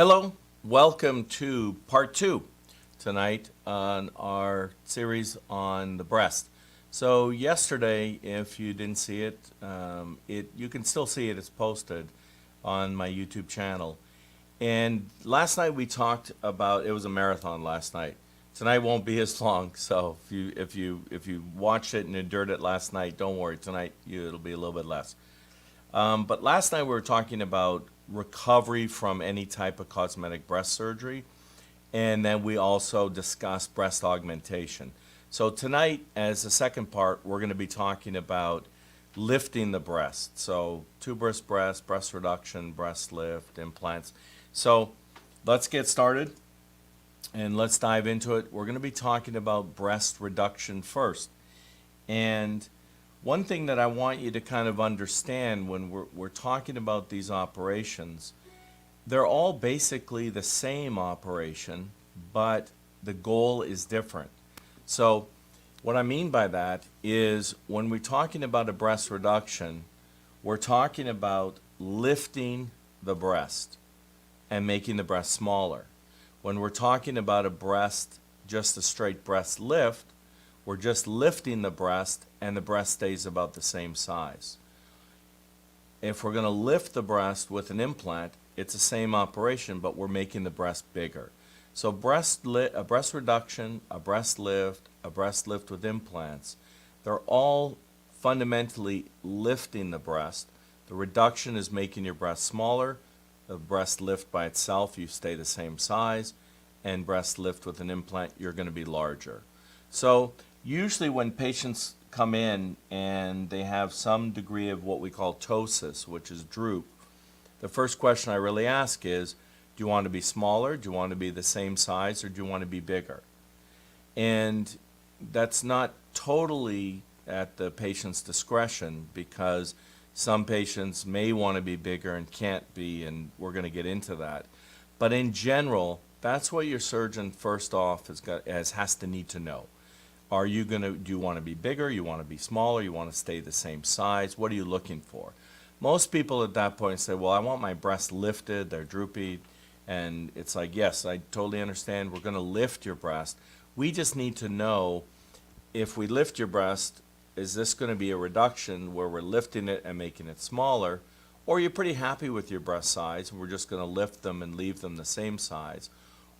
Hello, welcome to part two tonight on our series on the breast. So yesterday, if you didn't see it, you can still see it. It's posted on my YouTube channel. And last night we talked about it was a marathon last night. Tonight won't be as long. So if you watched it and endured it last night, don't worry. Tonight it'll be a little bit less. But last night we were talking about recovery from any type of cosmetic breast surgery, and then we also discussed breast augmentation. So tonight, as the second part, we're going to be talking about lifting the breast. So tuberous breast, breast reduction, breast lift, implants. So let's get started and let's dive into it. We're going to be talking about breast reduction first. And one thing that I want you to kind of understand when we're talking about these operations, they're all basically the same operation, but the goal is different. So what I mean by that is when we're talking about a breast reduction, we're talking about lifting the breast and making the breast smaller. When we're talking about a breast, just a straight breast lift, we're just lifting the breast and the breast stays about the same size. If we're going to lift the breast with an implant, it's the same operation, but we're making the breast bigger. So a breast reduction, a breast lift with implants, they're all fundamentally lifting the breast. The reduction is making your breast smaller. The breast lift by itself, you stay the same size. And breast lift with an implant, you're going to be larger. So usually when patients come in and they have some degree of what we call ptosis, which is droop, the first question I really ask is, do you want to be smaller, do you want to be the same size, or do you want to be bigger? And that's not totally at the patient's discretion, because some patients may want to be bigger and can't be, and we're going to get into that. But in general, that's what your surgeon first off has to need to know. Do you want to be bigger? You want to be smaller? You want to stay the same size? What are you looking for? Most people at that point say, well, I want my breasts lifted, they're droopy. And it's like, yes, I totally understand. We're going to lift your breast. We just need to know, if we lift your breast, is this going to be a reduction where we're lifting it and making it smaller? Or you're pretty happy with your breast size and we're just going to lift them and leave them the same size?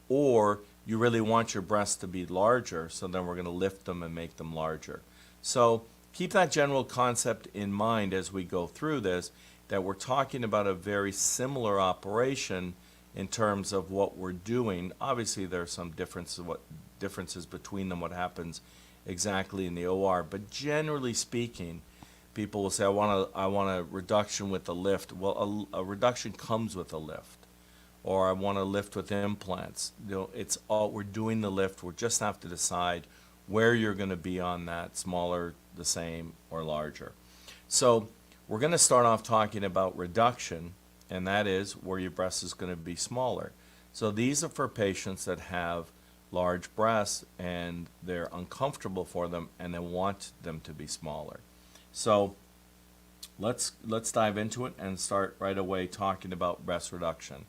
Or you really want your breasts to be larger, so then we're going to lift them and make them larger. So keep that general concept in mind as we go through this, that we're talking about a very similar operation in terms of what we're doing. Obviously there are some differences between them, what happens exactly in the OR, but generally speaking, people will say, I want a reduction with a lift. Well, a reduction comes with a lift. Or I want to lift with implants. It's all, we're doing the lift. We just have to decide where you're going to be on that, smaller, the same, or larger. So we're going to start off talking about reduction, and that is where your breast is going to be smaller. So these are for patients that have large breasts and they're uncomfortable for them and they want them to be smaller. So let's dive into it and start right away talking about breast reduction.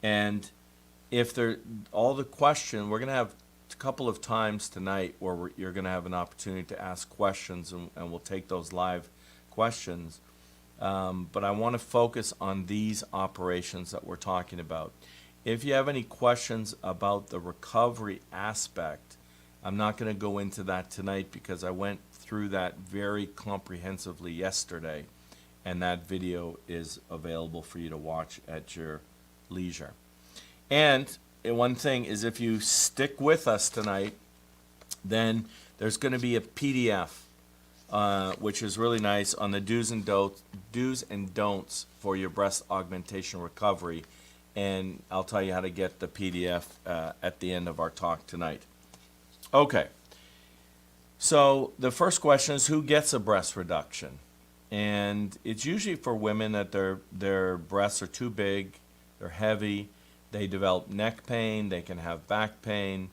And if we're going to have a couple of times tonight where you're going to have an opportunity to ask questions, and we'll take those live questions. But I want to focus on these operations that we're talking about. If you have any questions about the recovery aspect, I'm not going to go into that tonight because I went through that very comprehensively yesterday, and that video is available for you to watch at your leisure. And one thing is, if you stick with us tonight, then there's going to be a PDF, which is really nice, on the do's and don'ts for your breast augmentation recovery. And I'll tell you how to get the PDF at the end of our talk tonight. Okay. So the first question is, who gets a breast reduction? And it's usually for women that their breasts are too big, they're heavy, they develop neck pain, they can have back pain,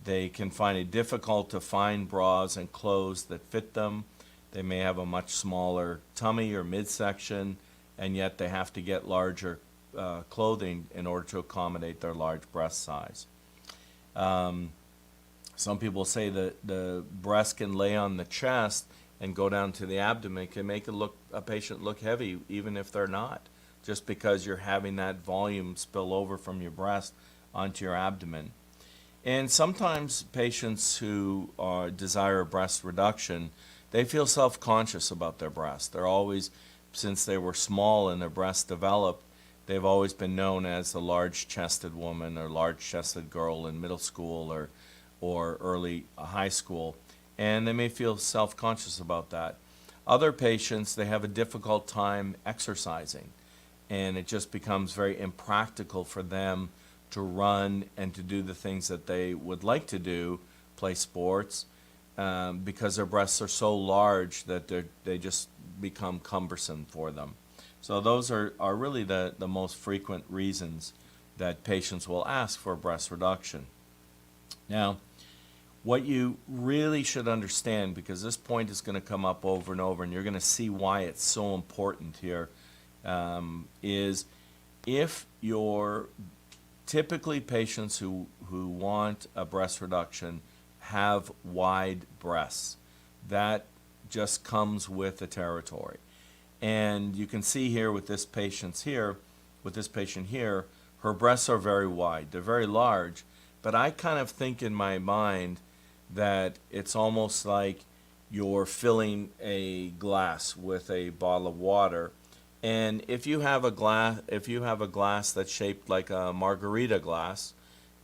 they can find it difficult to find bras and clothes that fit them. They may have a much smaller tummy or midsection, and yet they have to get larger clothing in order to accommodate their large breast size. Some people say that the breast can lay on the chest and go down to the abdomen. It can make a patient look heavy even if they're not, just because you're having that volume spill over from your breast onto your abdomen. And sometimes patients who desire a breast reduction, they feel self-conscious about their breast. They're always, since they were small and their breasts developed, they've always been known as the large-chested woman or large-chested girl in middle school or early high school, and they may feel self-conscious about that. Other patients, they have a difficult time exercising, and it just becomes very impractical for them to run and to do the things that they would like to do, play sports, because their breasts are so large that they just become cumbersome for them. So those are really the most frequent reasons that patients will ask for a breast reduction. Now, what you really should understand, because this point is going to come up over and over, and you're going to see why it's so important here, is if you're typically patients who want a breast reduction have wide breasts. That just comes with the territory. And you can see here with this patient here, her breasts are very wide. They're very large, but I kind of think in my mind that it's almost like you're filling a glass with a bottle of water. And if you have a glass that's shaped like a margarita glass,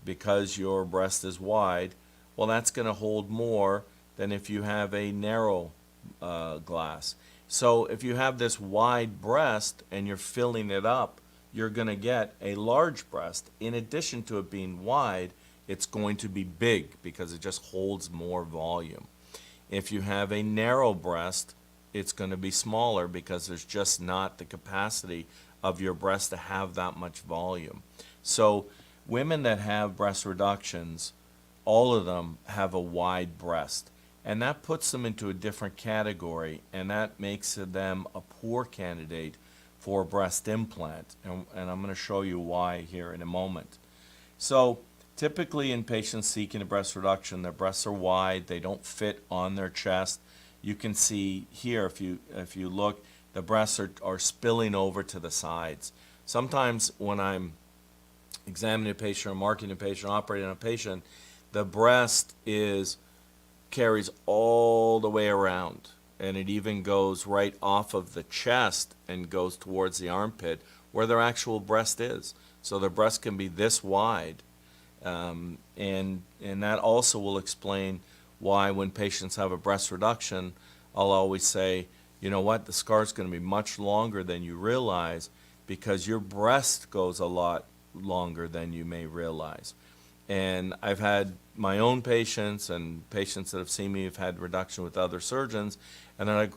because your breast is wide, well, that's going to hold more than if you have a narrow glass. So if you have this wide breast and you're filling it up, you're going to get a large breast. In addition to it being wide, it's going to be big because it just holds more volume. If you have a narrow breast, it's going to be smaller because there's just not the capacity of your breast to have that much volume. So women that have breast reductions, all of them have a wide breast. And that puts them into a different category, and that makes them a poor candidate for a breast implant. And I'm going to show you why here in a moment. So typically in patients seeking a breast reduction, their breasts are wide, they don't fit on their chest. You can see here, if you look, the breasts are spilling over to the sides. Sometimes when I'm examining a patient or marking a patient, operating on a patient, the breast carries all the way around, and it even goes right off of the chest and goes towards the armpit where their actual breast is. So their breast can be this wide, and that also will explain why when patients have a breast reduction, I'll always say, you know what, the scar is going to be much longer than you realize because your breast goes a lot longer than you may realize. And I've had my own patients and patients that have seen me have had reduction with other surgeons, and they're like,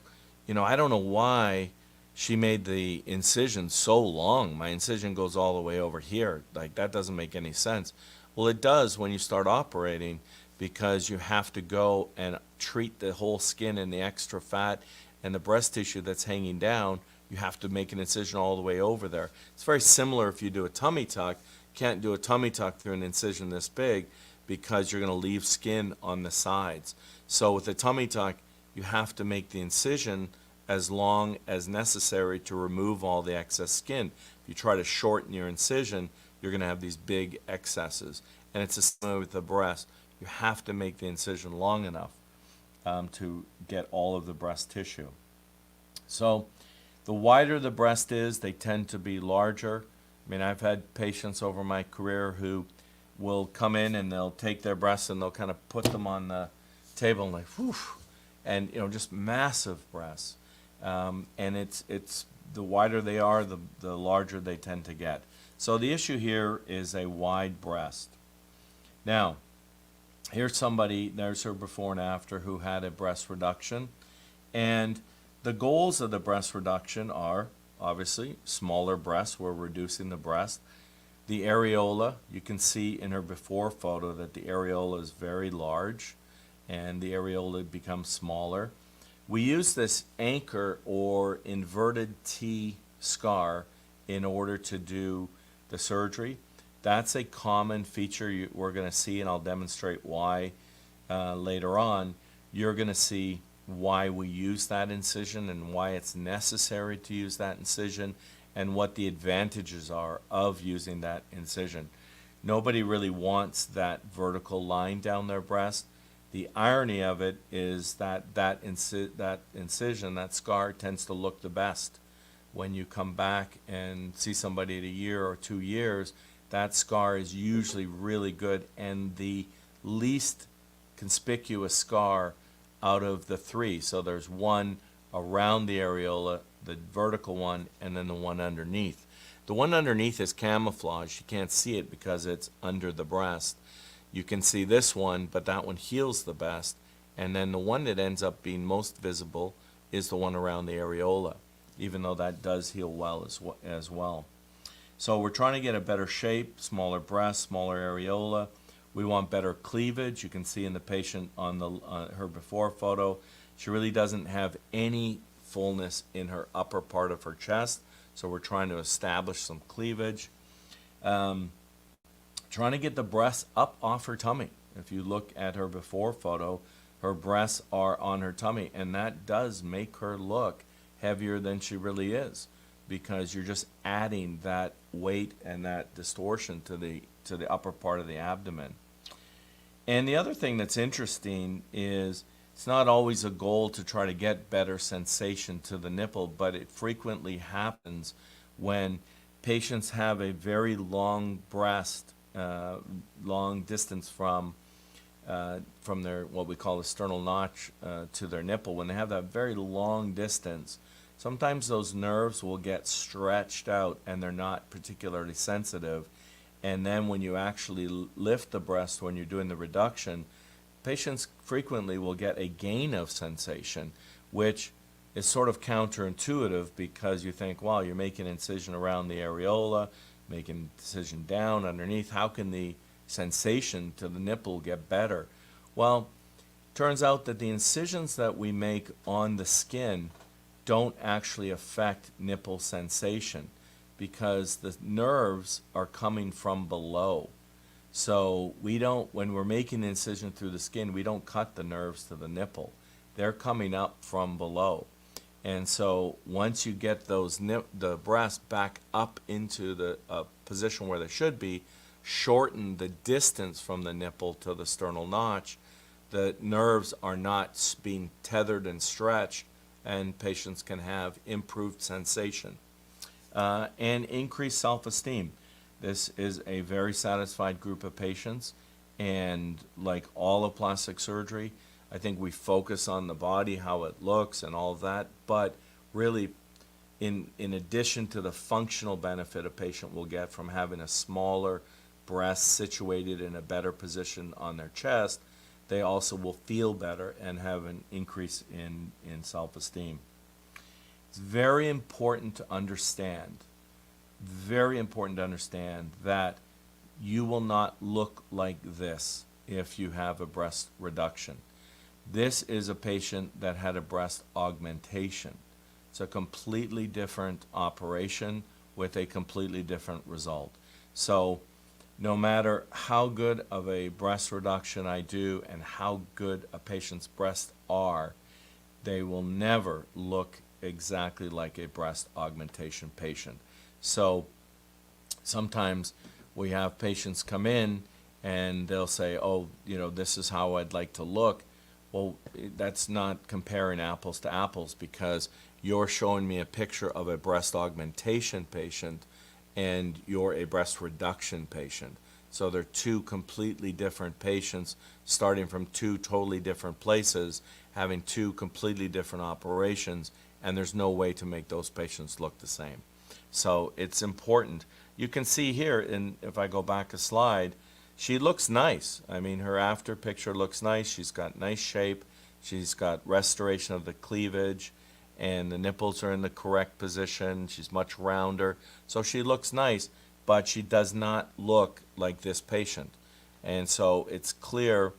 you know, I don't know why she made the incision so long. My incision goes all the way over here. Like, that doesn't make any sense. Well, it does when you start operating, because you have to go and treat the whole skin and the extra fat and the breast tissue that's hanging down. You have to make an incision all the way over there. It's very similar if you do a tummy tuck. Can't do a tummy tuck through an incision this big because you're going to leave skin on the sides. So with a tummy tuck, you have to make the incision as long as necessary to remove all the excess skin. If you try to shorten your incision, you're going to have these big excesses. And it's the same with the breast. You have to make the incision long enough to get all of the breast tissue. So the wider the breast is, they tend to be larger. I mean, I've had patients over my career who will come in and they'll take their breasts and they'll kind of put them on the table and like, whew, and you know, just massive breasts. And it's the wider they are, the larger they tend to get. So the issue here is a wide breast. Now, here's somebody, there's her before and after, who had a breast reduction. And the goals of the breast reduction are, obviously, smaller breasts. We're reducing the breast. The areola, you can see in her before photo that the areola is very large and the areola becomes smaller. We use this anchor or inverted T scar in order to do the surgery. That's a common feature we're going to see, and I'll demonstrate why later on. You're going to see why we use that incision and why it's necessary to use that incision and what the advantages are of using that incision. Nobody really wants that vertical line down their breast. The irony of it is that incision, that scar, tends to look the best. When you come back and see somebody at a year or 2 years, that scar is usually really good and the least conspicuous scar out of the three. So there's one around the areola, the vertical one, and then the one underneath. The one underneath is camouflage. You can't see it because it's under the breast. You can see this one, but that one heals the best. And then the one that ends up being most visible is the one around the areola, even though that does heal well as well. So we're trying to get a better shape, smaller breast, smaller areola. We want better cleavage. You can see in the patient on her before photo, she really doesn't have any fullness in her upper part of her chest. So we're trying to establish some cleavage. Trying to get the breasts up off her tummy. If you look at her before photo, her breasts are on her tummy, and that does make her look heavier than she really is, because you're just adding that weight and that distortion to the upper part of the abdomen. And the other thing that's interesting is it's not always a goal to try to get better sensation to the nipple, but it frequently happens when patients have a very long breast, long distance from their, what we call the sternal notch, to their nipple. When they have that very long distance, sometimes those nerves will get stretched out and they're not particularly sensitive. And then when you actually lift the breast, when you're doing the reduction, patients frequently will get a gain of sensation, which is sort of counterintuitive, because you think, wow, you're making an incision around the areola, making incision down underneath. How can the sensation to the nipple get better? Well, turns out that the incisions that we make on the skin don't actually affect nipple sensation, because the nerves are coming from below. So we don't, when we're making an incision through the skin, we don't cut the nerves to the nipple. They're coming up from below. And so once you get those the breast back up into the position where they should be, shorten the distance from the nipple to the sternal notch, the nerves are not being tethered and stretched, and patients can have improved sensation and increased self-esteem. This is a very satisfied group of patients, and like all of plastic surgery, I think we focus on the body, how it looks and all of that, but really in addition to the functional benefit a patient will get from having a smaller breast situated in a better position on their chest, they also will feel better and have an increase in self-esteem. It's very important to understand that you will not look like this if you have a breast reduction. This is a patient that had a breast augmentation. It's a completely different operation with a completely different result. So no matter how good of a breast reduction I do and how good a patient's breasts are, they will never look exactly like a breast augmentation patient. So sometimes we have patients come in and they'll say, oh, this is how I'd like to look. Well, that's not comparing apples to apples, because you're showing me a picture of a breast augmentation patient and you're a breast reduction patient. So they're two completely different patients, starting from two totally different places, having two completely different operations, and there's no way to make those patients look the same. So it's important. You can see here, if I go back a slide, she looks nice. I mean, her after picture looks nice. She's got nice shape. She's got restoration of the cleavage, and the nipples are in the correct position. She's much rounder. So she looks nice, but she does not look like this patient. And so it's clear,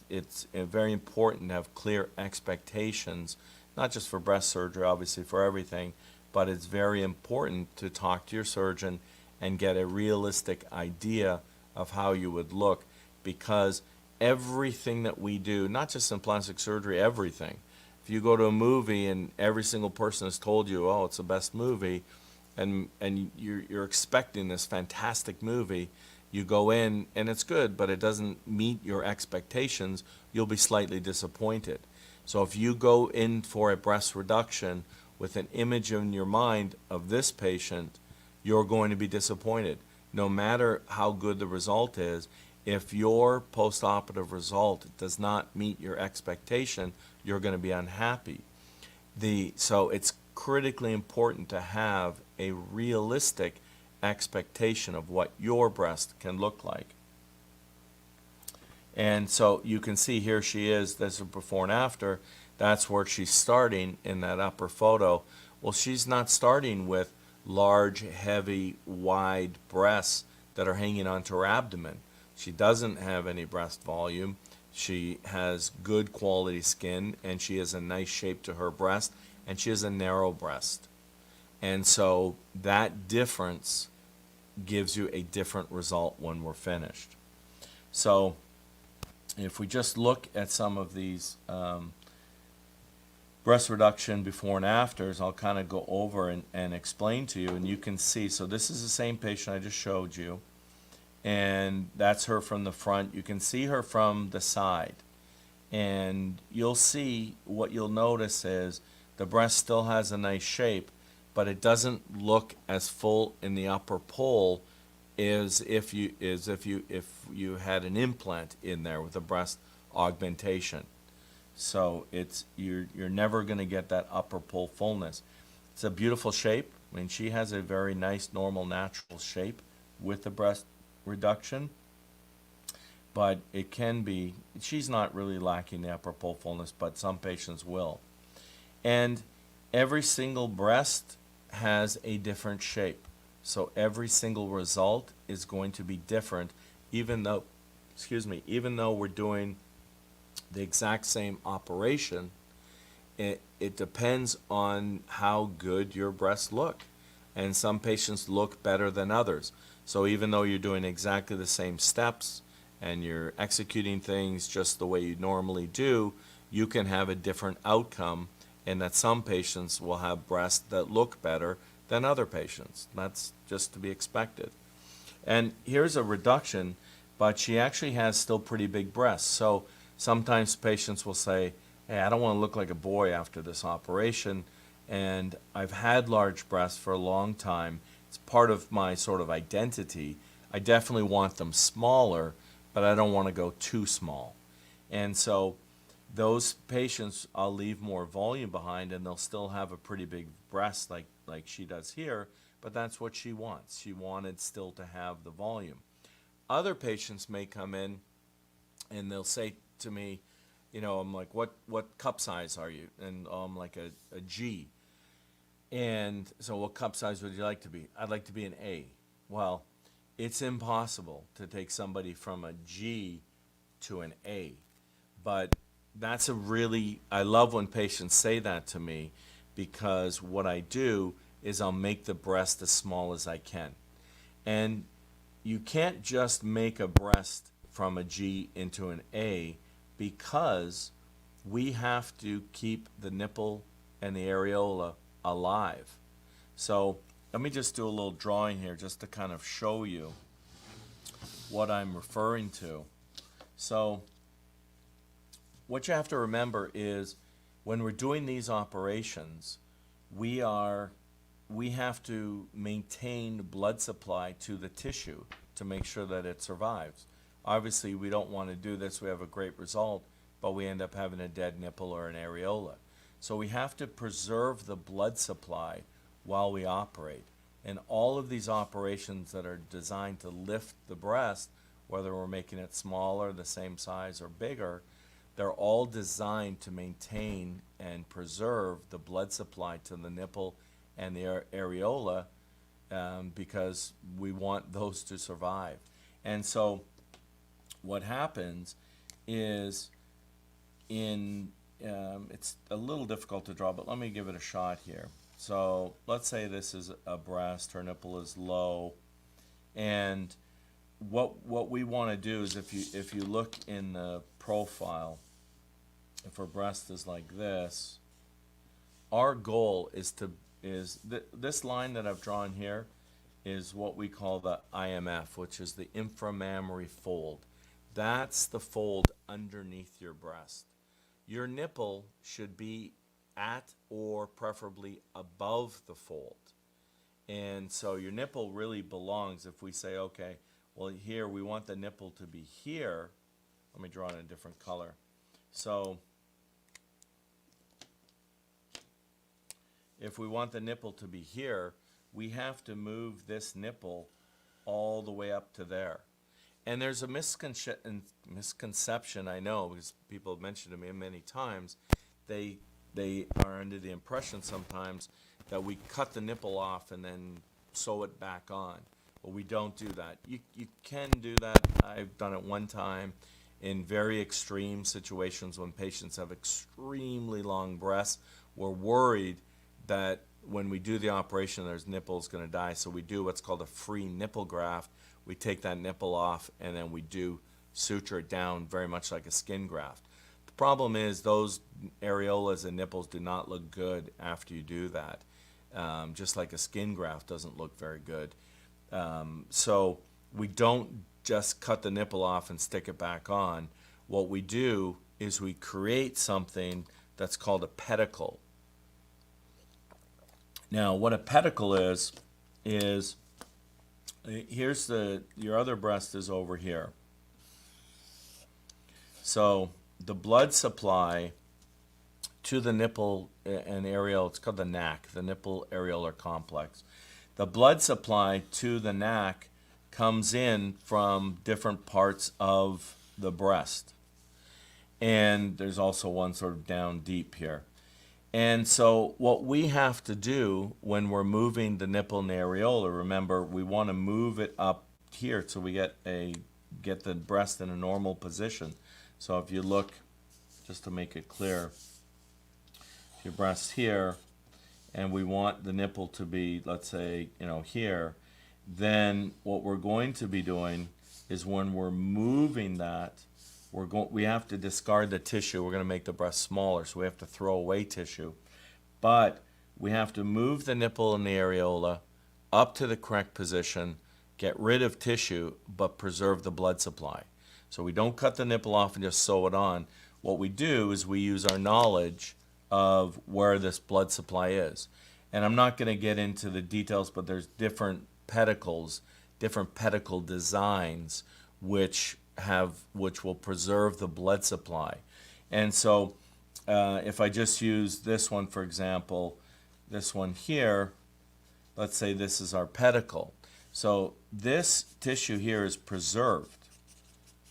it's very important to have clear expectations, not just for breast surgery, obviously for everything, but it's very important to talk to your surgeon and get a realistic idea of how you would look, because everything that we do, not just in plastic surgery, everything. If you go to a movie and every single person has told you, oh, it's the best movie, and you're expecting this fantastic movie, you go in and it's good, but it doesn't meet your expectations, you'll be slightly disappointed. So if you go in for a breast reduction with an image in your mind of this patient, you're going to be disappointed. No matter how good the result is, if your postoperative result does not meet your expectation, you're going to be unhappy. So it's critically important to have a realistic expectation of what your breast can look like. And so you can see here she is, there's a before and after. That's where she's starting in that upper photo. Well, she's not starting with large, heavy, wide breasts that are hanging onto her abdomen. She doesn't have any breast volume. She has good quality skin, and she has a nice shape to her breast, and she has a narrow breast. And so that difference gives you a different result when we're finished. So if we just look at some of these breast reduction before and afters, I'll kind of go over and explain to you, and you can see. So this is the same patient I just showed you, and that's her from the front. You can see her from the side, and you'll see, what you'll notice is the breast still has a nice shape, but it doesn't look as full in the upper pole as if you had an implant in there with a breast augmentation. So you're never going to get that upper pole fullness. It's a beautiful shape. I mean, she has a very nice, normal, natural shape with the breast reduction, but it can be, she's not really lacking the upper pole fullness, but some patients will. And every single breast has a different shape. So every single result is going to be different, even though we're doing the exact same operation. It depends on how good your breasts look. And some patients look better than others. So even though you're doing exactly the same steps and you're executing things just the way you normally do, you can have a different outcome, and that some patients will have breasts that look better than other patients. That's just to be expected. And here's a reduction, but she actually has still pretty big breasts. So sometimes patients will say, hey, I don't want to look like a boy after this operation, and I've had large breasts for a long time. It's part of my sort of identity. I definitely want them smaller, but I don't want to go too small. And so those patients, I'll leave more volume behind, and they'll still have a pretty big breast like she does here, but that's what she wants. She wanted still to have the volume. Other patients may come in and they'll say to me, I'm like, what cup size are you? And I'm like a G. And so what cup size would you like to be? I'd like to be an A. Well, it's impossible to take somebody from a G to an A. But I love when patients say that to me, because what I do is I'll make the breast as small as I can. And you can't just make a breast from a G into an A, because we have to keep the nipple and the areola alive. So let me just do a little drawing here just to kind of show you what I'm referring to. So what you have to remember is, when we're doing these operations, we have to maintain blood supply to the tissue to make sure that it survives. Obviously, we don't want to do this. We have a great result, but we end up having a dead nipple or an areola. So we have to preserve the blood supply while we operate. And all of these operations that are designed to lift the breast, whether we're making it smaller, the same size, or bigger, they're all designed to maintain and preserve the blood supply to the nipple and the areola, because we want those to survive. And so what happens is, it's a little difficult to draw, but let me give it a shot here. So let's say this is a breast, her nipple is low, and what we want to do is if you look in the profile, if her breast is like this, our goal is this line that I've drawn here is what we call the IMF, which is the inframammary fold. That's the fold underneath your breast. Your nipple should be at or preferably above the fold. And so your nipple really belongs, if we say, okay, well here we want the nipple to be here. Let me draw it in a different color. So if we want the nipple to be here, we have to move this nipple all the way up to there. And there's a misconception, I know, because people have mentioned to me many times, they are under the impression sometimes that we cut the nipple off and then sew it back on. Well, we don't do that. You can do that. I've done it one time in very extreme situations when patients have extremely long breasts. We're worried that when we do the operation, there's nipples going to die, so we do what's called a free nipple graft. We take that nipple off and then we do suture it down very much like a skin graft. The problem is those areolas and nipples do not look good after you do that, just like a skin graft doesn't look very good. So we don't just cut the nipple off and stick it back on. What we do is we create something that's called a pedicle. Now, what a pedicle is here's your other breast is over here. So the blood supply to the nipple and areola, it's called the NAC, the nipple areolar complex. The blood supply to the NAC comes in from different parts of the breast. And there's also one sort of down deep here. And so what we have to do when we're moving the nipple and the areola, remember we want to move it up here so we get the breast in a normal position. So if you look, just to make it clear, your breast here, and we want the nipple to be, let's say, here, then what we're going to be doing is when we're moving that, we have to discard the tissue. We're going to make the breast smaller, so we have to throw away tissue. But we have to move the nipple and the areola up to the correct position, get rid of tissue, but preserve the blood supply. So we don't cut the nipple off and just sew it on. What we do is we use our knowledge of where this blood supply is. And I'm not going to get into the details, but there's different pedicles, different pedicle designs, which will preserve the blood supply. And so if I just use this one, for example, this one here, let's say this is our pedicle. So this tissue here is preserved.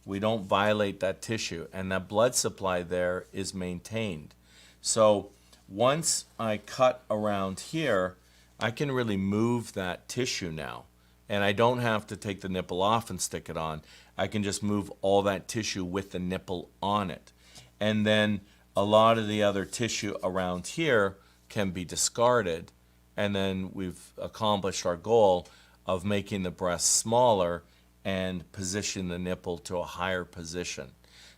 We don't violate that tissue, and that blood supply there is maintained. So once I cut around here, I can really move that tissue now. And I don't have to take the nipple off and stick it on. I can just move all that tissue with the nipple on it. And then a lot of the other tissue around here can be discarded. And then we've accomplished our goal of making the breast smaller and position the nipple to a higher position.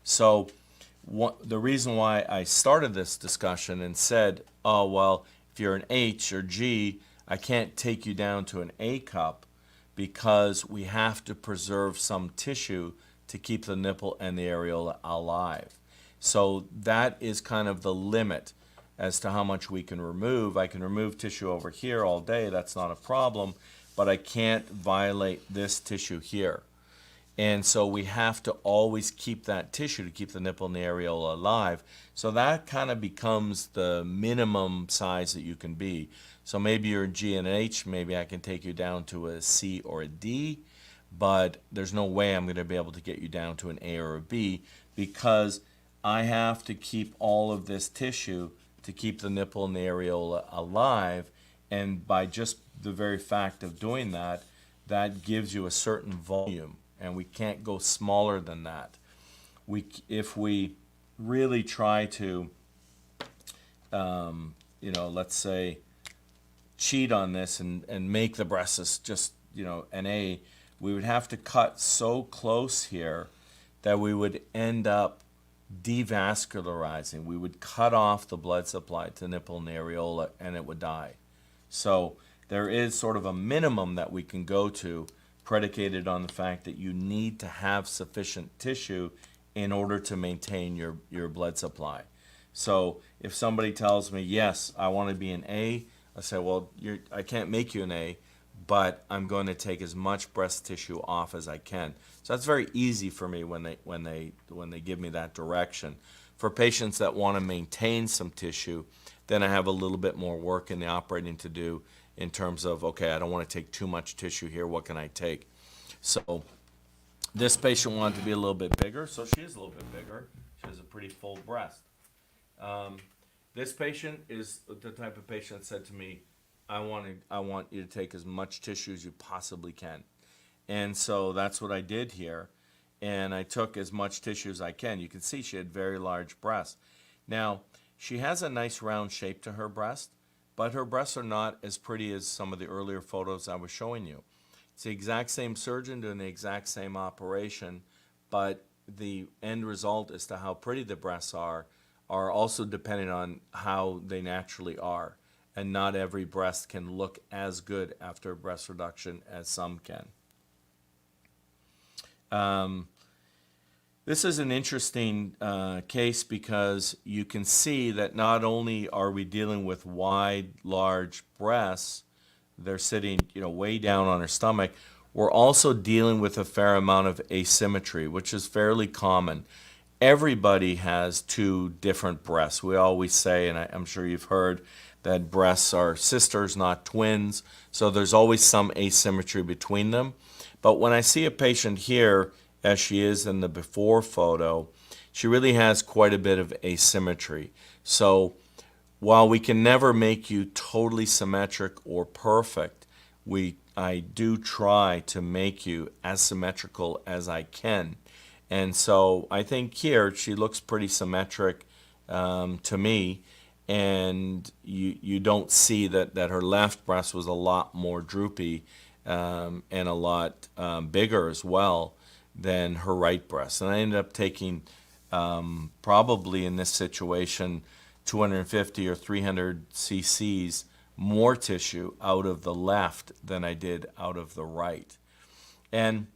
So the reason why I started this discussion and said, oh, well, if you're an H or G, I can't take you down to an A cup, because we have to preserve some tissue to keep the nipple and the areola alive. So that is kind of the limit as to how much we can remove. I can remove tissue over here all day, that's not a problem, but I can't violate this tissue here. And so we have to always keep that tissue to keep the nipple and the areola alive. So that kind of becomes the minimum size that you can be. So maybe you're a G and an H, maybe I can take you down to a C or a D, but there's no way I'm going to be able to get you down to an A or a B, because I have to keep all of this tissue to keep the nipple and the areola alive. And by just the very fact of doing that, that gives you a certain volume, and we can't go smaller than that. If we really try to, let's say, cheat on this and make the breasts just, an A, we would have to cut so close here that we would end up devascularizing. We would cut off the blood supply to nipple and areola, and it would die. So there is sort of a minimum that we can go to, predicated on the fact that you need to have sufficient tissue in order to maintain your blood supply. So if somebody tells me, yes, I want to be an A, I say, well, I can't make you an A, but I'm going to take as much breast tissue off as I can. So that's very easy for me when they give me that direction. For patients that want to maintain some tissue, then I have a little bit more work in the operating to do in terms of, okay, I don't want to take too much tissue here, what can I take? So this patient wanted to be a little bit bigger, so she is a little bit bigger. She has a pretty full breast. This patient is the type of patient that said to me, I want you to take as much tissue as you possibly can. And so that's what I did here. And I took as much tissue as I can. You can see she had very large breasts. Now, she has a nice round shape to her breast, but her breasts are not as pretty as some of the earlier photos I was showing you. It's the exact same surgeon doing the exact same operation, but the end result as to how pretty the breasts are also dependent on how they naturally are. And not every breast can look as good after breast reduction as some can. This is an interesting case because you can see that not only are we dealing with wide, large breasts, they're sitting, way down on her stomach, we're also dealing with a fair amount of asymmetry, which is fairly common. Everybody has two different breasts. We always say, and I'm sure you've heard, that breasts are sisters, not twins. So there's always some asymmetry between them. But when I see a patient here, as she is in the before photo, she really has quite a bit of asymmetry. So while we can never make you totally symmetric or perfect, I do try to make you as symmetrical as I can. And so I think here she looks pretty symmetric to me. And you don't see that her left breast was a lot more droopy and a lot bigger as well than her right breast. And I ended up taking probably in this situation 250 or 300 cc's more tissue out of the left than I did out of the right. And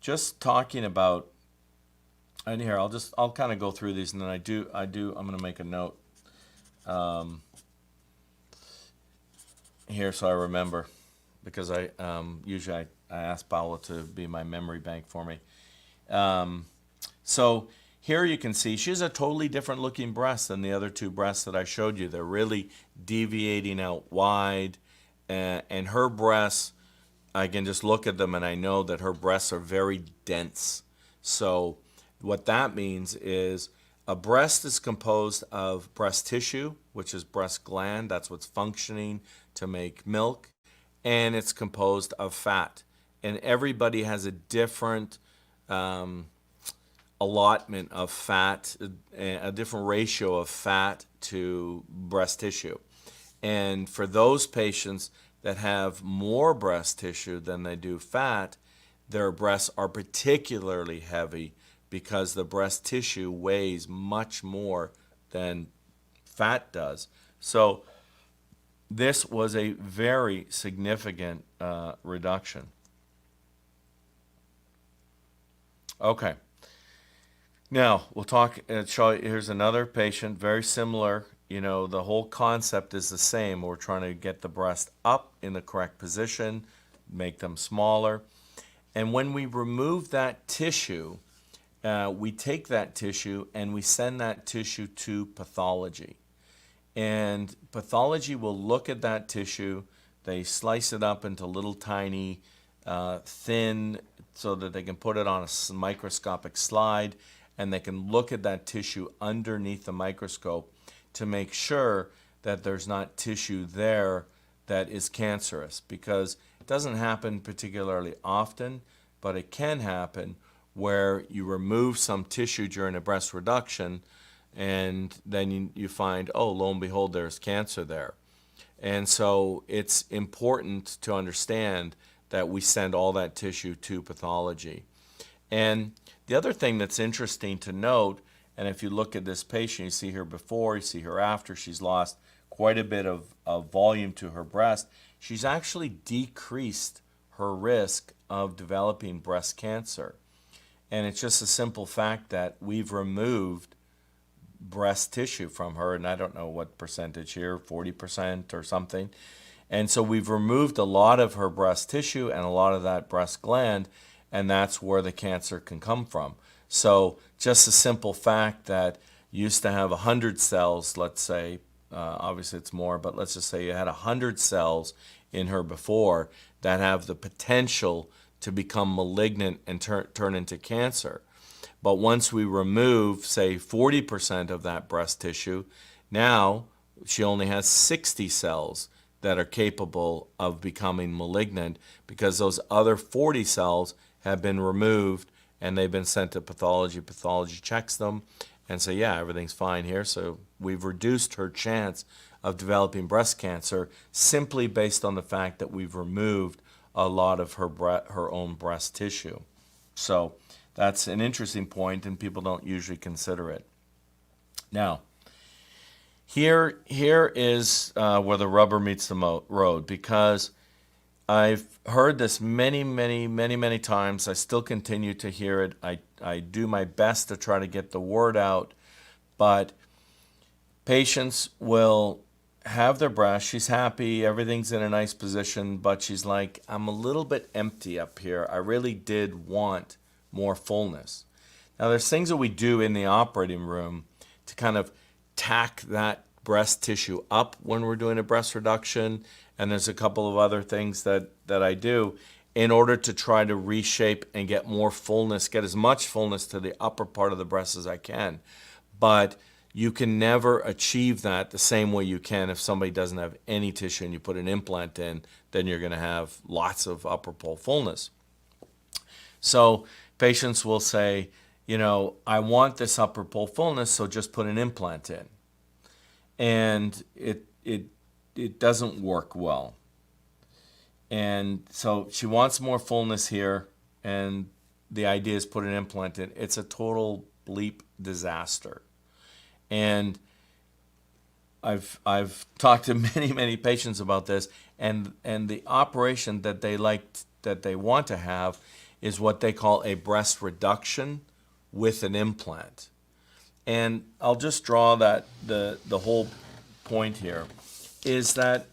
just talking about, and here I'll kind of go through these, and then I'm going to make a note here so I remember, because I usually I ask Paula to be my memory bank for me. So here you can see she has a totally different looking breast than the other two breasts that I showed you. They're really deviating out wide, and her breasts, I can just look at them and I know that her breasts are very dense. So what that means is a breast is composed of breast tissue, which is breast gland, that's what's functioning to make milk, and it's composed of fat. And everybody has a different allotment of fat, a different ratio of fat to breast tissue. And for those patients that have more breast tissue than they do fat, their breasts are particularly heavy because the breast tissue weighs much more than fat does. So this was a very significant reduction. Okay. Now, we'll talk, here's another patient, very similar. The whole concept is the same. We're trying to get the breast up in the correct position, make them smaller. And when we remove that tissue, we take that tissue and we send that tissue to pathology. And pathology will look at that tissue. They slice it up into little tiny, thin, so that they can put it on a microscopic slide, and they can look at that tissue underneath the microscope to make sure that there's not tissue there that is cancerous, because it doesn't happen particularly often, but it can happen where you remove some tissue during a breast reduction and then you find, oh, lo and behold, there's cancer there. And so it's important to understand that we send all that tissue to pathology. And the other thing that's interesting to note, and if you look at this patient, you see her before, you see her after, she's lost quite a bit of volume to her breast. She's actually decreased her risk of developing breast cancer. And it's just a simple fact that we've removed breast tissue from her, and I don't know what percentage here, 40% or something. And so we've removed a lot of her breast tissue and a lot of that breast gland, and that's where the cancer can come from. So just a simple fact that you used to have 100 cells, let's say, obviously it's more, but let's just say you had 100 cells in her before that have the potential to become malignant and turn into cancer. But once we remove, say, 40% of that breast tissue, now she only has 60 cells that are capable of becoming malignant because those other 40 cells have been removed and they've been sent to pathology. Pathology checks them and say, yeah, everything's fine here. So we've reduced her chance of developing breast cancer simply based on the fact that we've removed a lot of her own breast tissue. So that's an interesting point, and people don't usually consider it. Now, here is where the rubber meets the road, because I've heard this many times. I still continue to hear it. I do my best to try to get the word out, but patients will have their breast, she's happy, everything's in a nice position, but she's like, I'm a little bit empty up here. I really did want more fullness. Now there's things that we do in the operating room to kind of tack that breast tissue up when we're doing a breast reduction, and there's a couple of other things that I do in order to try to reshape and get more fullness, get as much fullness to the upper part of the breast as I can. But you can never achieve that the same way you can if somebody doesn't have any tissue and you put an implant in, then you're going to have lots of upper pole fullness. So patients will say, you know, I want this upper pole fullness, so just put an implant in. And it doesn't work well. And so she wants more fullness here, and the idea is put an implant in. It's a total bleep disaster. And I've talked to many patients about this, and the operation that they want to have is what they call a breast reduction with an implant. And I'll just draw that the whole point here is that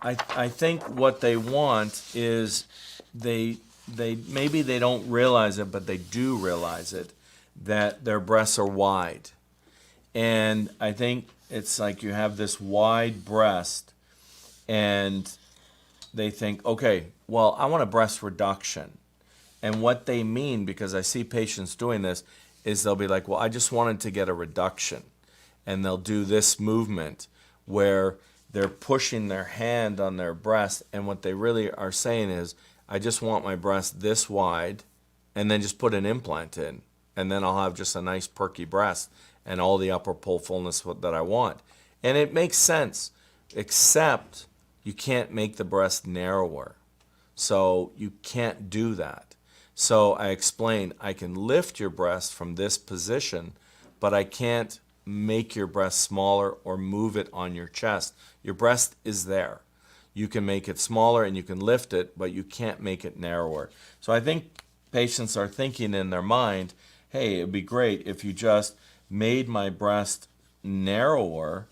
I think what they want is they maybe they don't realize it, but they do realize it, that their breasts are wide. And I think it's like you have this wide breast and they think, okay, well, I want a breast reduction. And what they mean, because I see patients doing this, is they'll be like, well, I just wanted to get a reduction. And they'll do this movement where they're pushing their hand on their breast, and what they really are saying is, I just want my breast this wide, and then just put an implant in, and then I'll have just a nice perky breast and all the upper pole fullness that I want. And it makes sense, except you can't make the breast narrower. So you can't do that. So I explain, I can lift your breast from this position, but I can't make your breast smaller or move it on your chest. Your breast is there. You can make it smaller and you can lift it, but you can't make it narrower. So I think patients are thinking in their mind, hey, it'd be great if you just made my breast narrower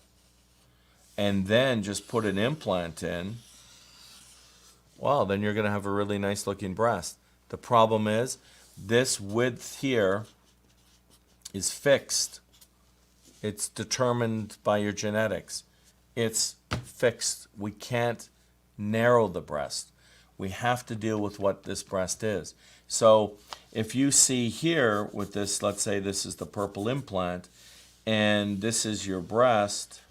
and then just put an implant in. Well, then you're going to have a really nice looking breast. The problem is this width here is fixed. It's determined by your genetics. It's fixed. We can't narrow the breast. We have to deal with what this breast is. So if you see here with this, let's say this is the purple implant, and this is your breast,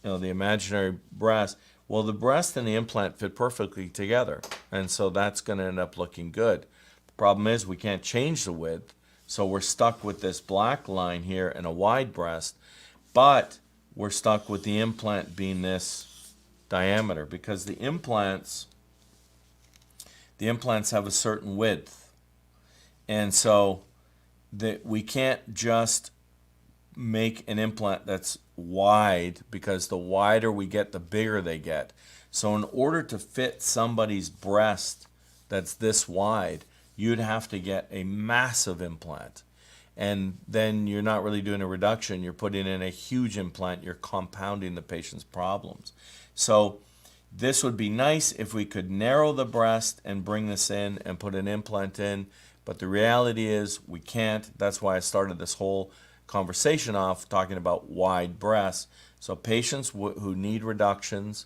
you know, the imaginary breast, well, the breast and the implant fit perfectly together, and so that's going to end up looking good. The problem is we can't change the width, so we're stuck with this black line here and a wide breast, but we're stuck with the implant being this diameter, because the implants have a certain width. And so that we can't just make an implant that's wide, because the wider we get, the bigger they get. So in order to fit somebody's breast that's this wide, you'd have to get a massive implant. And then you're not really doing a reduction, you're putting in a huge implant, you're compounding the patient's problems. So this would be nice if we could narrow the breast and bring this in and put an implant in, but the reality is we can't. That's why I started this whole conversation off talking about wide breasts. So patients who need reductions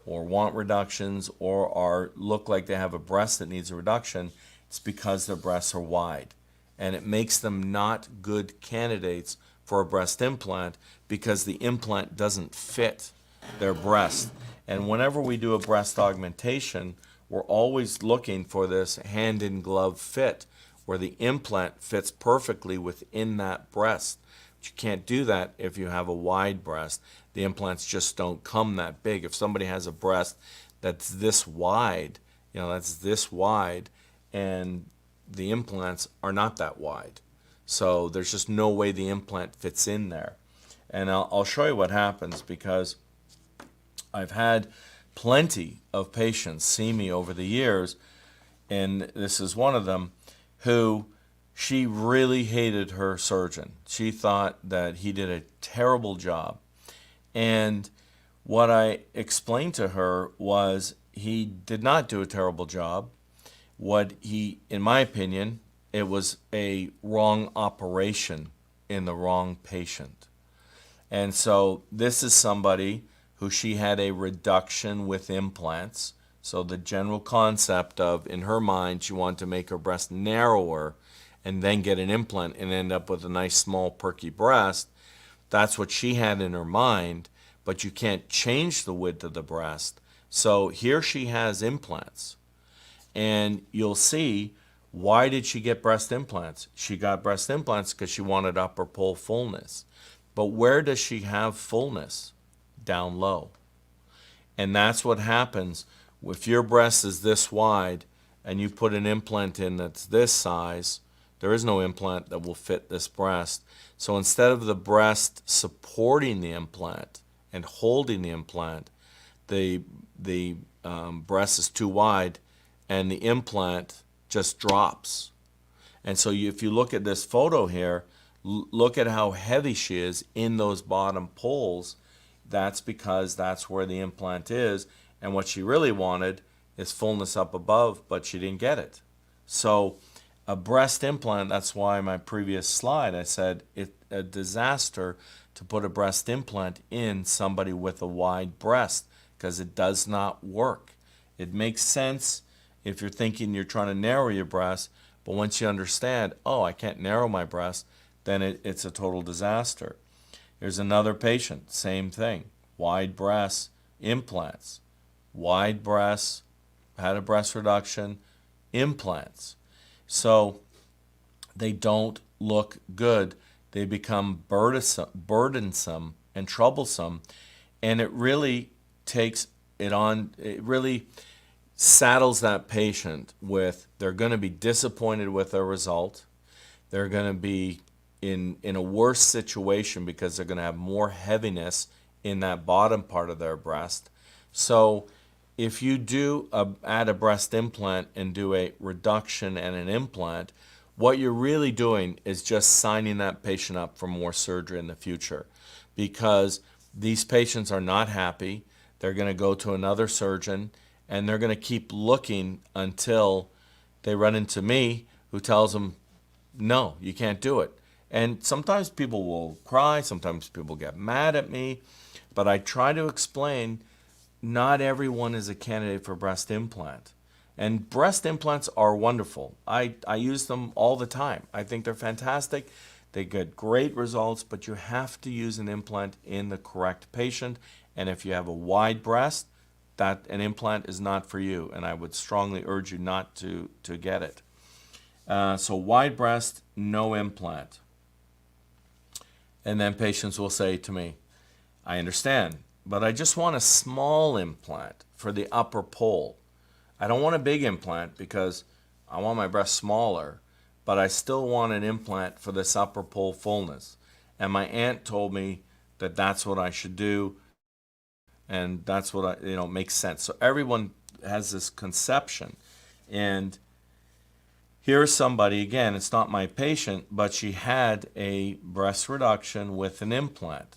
or want reductions or look like they have a breast that needs a reduction, it's because their breasts are wide. And it makes them not good candidates for a breast implant because the implant doesn't fit their breast. And whenever we do a breast augmentation, we're always looking for this hand-in-glove fit where the implant fits perfectly within that breast. But you can't do that if you have a wide breast. The implants just don't come that big. If somebody has a breast that's this wide, that's this wide, and the implants are not that wide. So there's just no way the implant fits in there. And I'll show you what happens, because I've had plenty of patients see me over the years, and this is one of them, who she really hated her surgeon. She thought that he did a terrible job. And what I explained to her was he did not do a terrible job. In my opinion, it was a wrong operation in the wrong patient. And so this is somebody who she had a reduction with implants. So the general concept of, in her mind, she wanted to make her breast narrower and then get an implant and end up with a nice small perky breast. That's what she had in her mind, but you can't change the width of the breast. So here she has implants. And you'll see, why did she get breast implants? She got breast implants because she wanted upper pole fullness. But where does she have fullness? Down low. And that's what happens if your breast is this wide and you put an implant in that's this size. There is no implant that will fit this breast. So instead of the breast supporting the implant and holding the implant, the breast is too wide and the implant just drops. And so if you look at this photo here, look at how heavy she is in those bottom poles. That's because that's where the implant is. And what she really wanted is fullness up above, but she didn't get it. So a breast implant, that's why in my previous slide I said it's a disaster to put a breast implant in somebody with a wide breast, because it does not work. It makes sense if you're thinking you're trying to narrow your breast, but once you understand, oh, I can't narrow my breast, then it's a total disaster. Here's another patient, same thing, wide breasts, implants, wide breasts, had a breast reduction, implants. So they don't look good. They become burdensome and troublesome, and it really saddles that patient with, they're going to be disappointed with their result. They're going to be in a worse situation because they're going to have more heaviness in that bottom part of their breast. So if you do add a breast implant and do a reduction and an implant, what you're really doing is just signing that patient up for more surgery in the future, because these patients are not happy. They're going to go to another surgeon, and they're going to keep looking until they run into me, who tells them, no, you can't do it. And sometimes people will cry, sometimes people get mad at me, but I try to explain not everyone is a candidate for breast implant. And breast implants are wonderful. I use them all the time. I think they're fantastic. They get great results, but you have to use an implant in the correct patient. And if you have a wide breast, that an implant is not for you, and I would strongly urge you not to get it. So wide breast, no implant. And then patients will say to me, I understand, but I just want a small implant for the upper pole. I don't want a big implant because I want my breast smaller, but I still want an implant for this upper pole fullness. And my aunt told me that that's what I should do, and that's what makes sense. So everyone has this conception. And here's somebody, again, it's not my patient, but she had a breast reduction with an implant.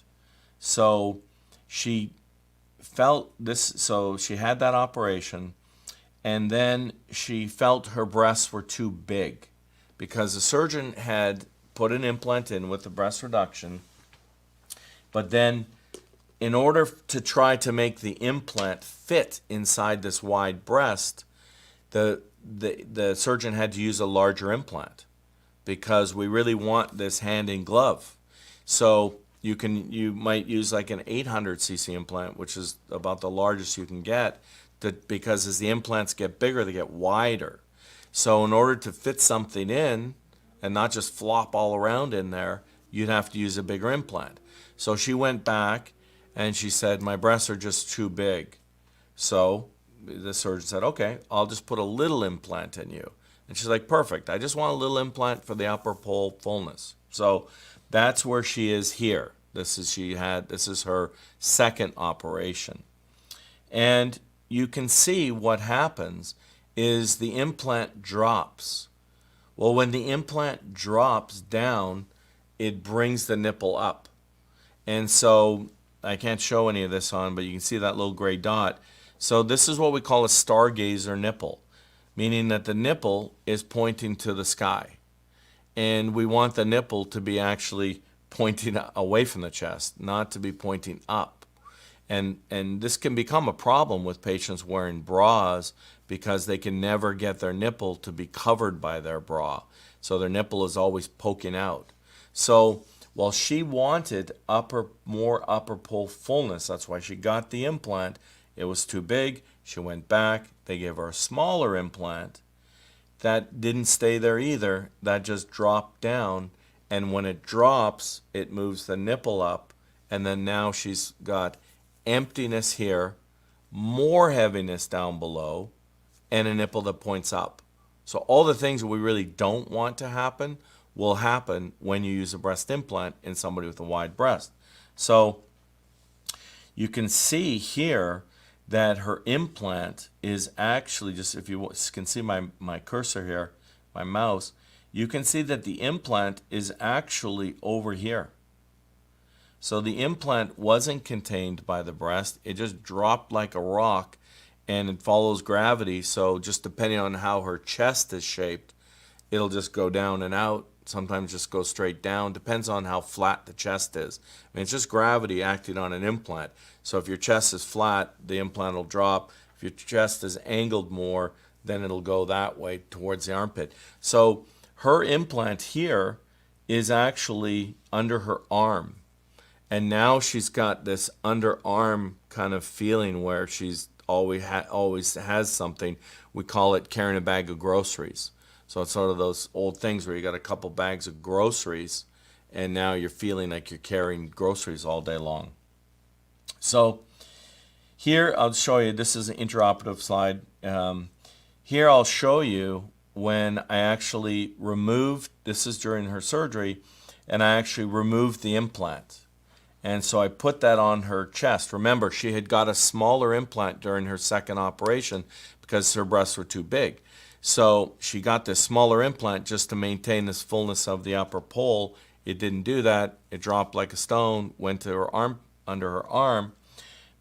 So she felt this, so she had that operation, and then she felt her breasts were too big because the surgeon had put an implant in with the breast reduction, but then in order to try to make the implant fit inside this wide breast, the surgeon had to use a larger implant because we really want this hand in glove. So you might use like an 800 cc implant, which is about the largest you can get, because as the implants get bigger, they get wider. So in order to fit something in and not just flop all around in there, you'd have to use a bigger implant. So she went back and she said, my breasts are just too big. So the surgeon said, okay, I'll just put a little implant in you. And she's like, perfect. I just want a little implant for the upper pole fullness. So that's where she is here. This is her second operation. And you can see what happens is the implant drops. Well, when the implant drops down, it brings the nipple up. And so I can't show any of this on, but you can see that little gray dot. So this is what we call a stargazer nipple, meaning that the nipple is pointing to the sky. And we want the nipple to be actually pointing away from the chest, not to be pointing up. And this can become a problem with patients wearing bras because they can never get their nipple to be covered by their bra. So their nipple is always poking out. So while she wanted more upper pole fullness, that's why she got the implant, it was too big. She went back. They gave her a smaller implant. That didn't stay there either. That just dropped down. And when it drops, it moves the nipple up. And then now she's got emptiness here, more heaviness down below, and a nipple that points up. So all the things that we really don't want to happen will happen when you use a breast implant in somebody with a wide breast. So you can see here that her implant is actually, just if you can see my cursor here, my mouse, you can see that the implant is actually over here. So the implant wasn't contained by the breast. It just dropped like a rock, and it follows gravity. So just depending on how her chest is shaped, it'll just go down and out. Sometimes just go straight down. Depends on how flat the chest is. I mean, it's just gravity acting on an implant. So if your chest is flat, the implant will drop. If your chest is angled more, then it'll go that way towards the armpit. So her implant here is actually under her arm. And now she's got this underarm kind of feeling where she's always has something. We call it carrying a bag of groceries. So it's sort of those old things where you got a couple bags of groceries and now you're feeling like you're carrying groceries all day long. So here I'll show you, this is an intraoperative slide. Here I'll show you when I actually removed, this is during her surgery, and I actually removed the implant. And so I put that on her chest. Remember, she had got a smaller implant during her second operation because her breasts were too big. So she got this smaller implant just to maintain this fullness of the upper pole. It didn't do that. It dropped like a stone, went to her arm, under her arm.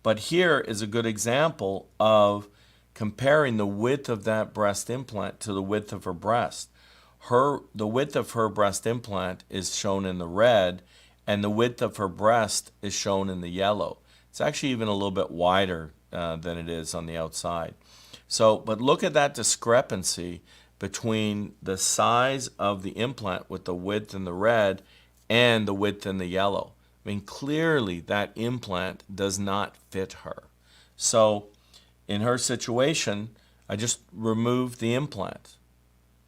But here is a good example of comparing the width of that breast implant to the width of her breast. The width of her breast implant is shown in the red, and the width of her breast is shown in the yellow. It's actually even a little bit wider than it is on the outside. So, but look at that discrepancy between the size of the implant with the width in the red and the width in the yellow. I mean, clearly that implant does not fit her. So in her situation, I just removed the implant.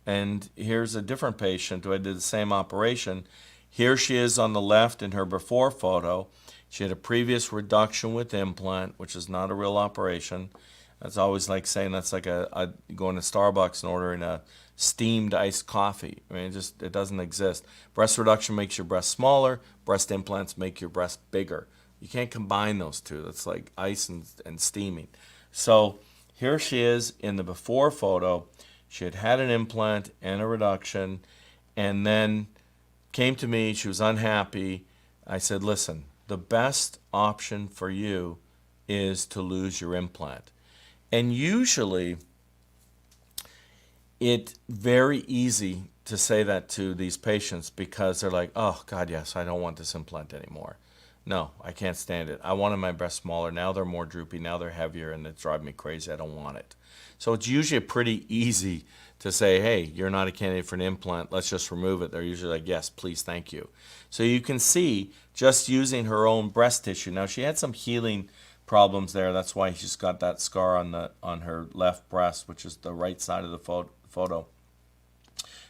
And here's a different patient who I did the same operation. Here she is on the left in her before photo. She had a previous reduction with implant, which is not a real operation. That's always like saying that's like going to Starbucks and ordering a steamed iced coffee. I mean, it doesn't exist. Breast reduction makes your breast smaller. Breast implants make your breast bigger. You can't combine those two. That's like ice and steaming. So here she is in the before photo. She had had an implant and a reduction, and then came to me. She was unhappy. I said, listen, the best option for you is to lose your implant. And usually it's very easy to say that to these patients because they're like, oh, God, yes, I don't want this implant anymore. No, I can't stand it. I wanted my breasts smaller. Now they're more droopy. Now they're heavier, and it's driving me crazy. I don't want it. So it's usually pretty easy to say, hey, you're not a candidate for an implant. Let's just remove it. They're usually like, yes, please, thank you. So you can see just using her own breast tissue. Now, she had some healing problems there. That's why she's got that scar on her left breast, which is the right side of the photo.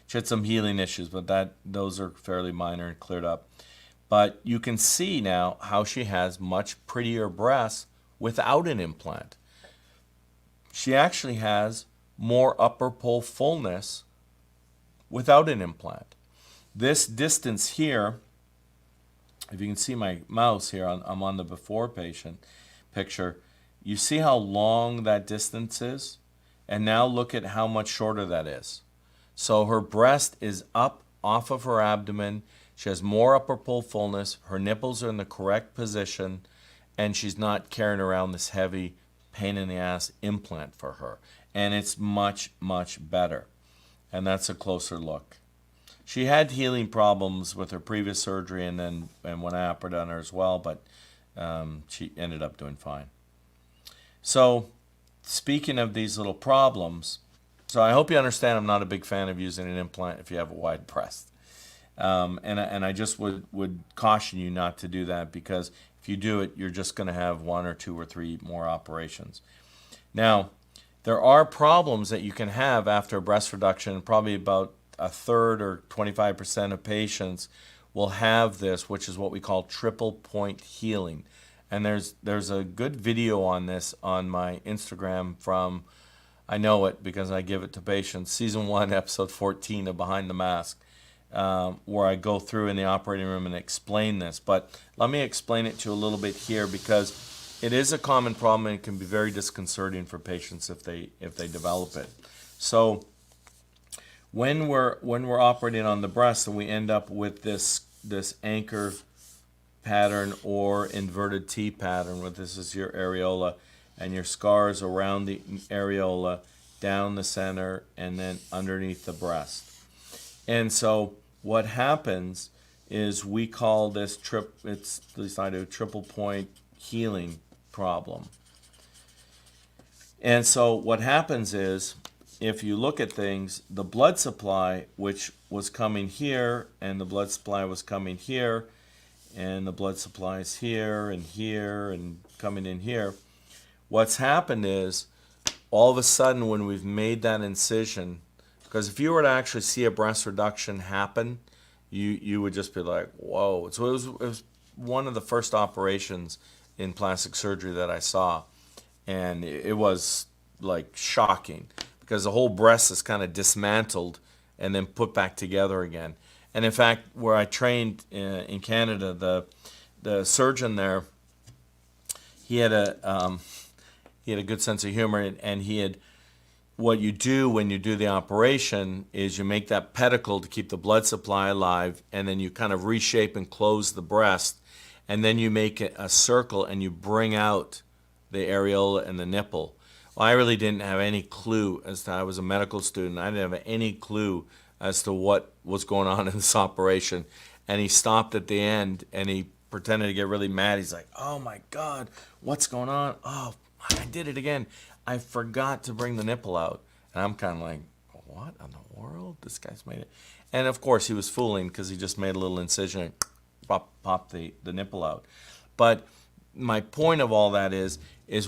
She had some healing issues, but those are fairly minor and cleared up. But you can see now how she has much prettier breasts without an implant. She actually has more upper pole fullness without an implant. This distance here, if you can see my mouse here, I'm on the before picture. You see how long that distance is? And now look at how much shorter that is. So her breast is up off of her abdomen. She has more upper pole fullness. Her nipples are in the correct position. And she's not carrying around this heavy pain in the ass implant for her. And it's much, much better. And that's a closer look. She had healing problems with her previous surgery and when I operated on her as well, but she ended up doing fine. So speaking of these little problems, so I hope you understand I'm not a big fan of using an implant if you have a wide breast. And I just would caution you not to do that, because if you do it, you're just going to have 1 or 2 or 3 more operations. Now, there are problems that you can have after a breast reduction. Probably about a third or 25% of patients will have this, which is what we call triple point healing. And there's a good video on this on my Instagram from, I know it because I give it to patients, season 1, episode 14 of Behind the Mask, where I go through in the operating room and explain this. But let me explain it to you a little bit here, because it is a common problem and it can be very disconcerting for patients if they develop it. So when we're operating on the breast and we end up with this anchor pattern or inverted T pattern, where this is your areola and your scars around the areola, down the center, and then underneath the breast. And so what happens is we call this at least I do, triple point healing problem. And so what happens is, if you look at things, the blood supply, which was coming here, and the blood supply was coming here, and the blood supply is here and coming in here, what's happened is, all of a sudden when we've made that incision, because if you were to actually see a breast reduction happen, you would just be like, whoa. So it was one of the first operations in plastic surgery that I saw, and it was like shocking, because the whole breast is kind of dismantled and then put back together again. And in fact, where I trained in Canada, the surgeon there, he had a good sense of humor, and he had, what you do when you do the operation is you make that pedicle to keep the blood supply alive, and then you kind of reshape and close the breast, and then you make it a circle and you bring out the areola and the nipple. Well, I really didn't have any clue I was a medical student. I didn't have any clue as to what was going on in this operation. And he stopped at the end and he pretended to get really mad. He's like, oh my God, what's going on? Oh, I did it again. I forgot to bring the nipple out. And I'm kind of like, what in the world? This guy's made it. And of course he was fooling, because he just made a little incision and pop the nipple out. But my point of all that is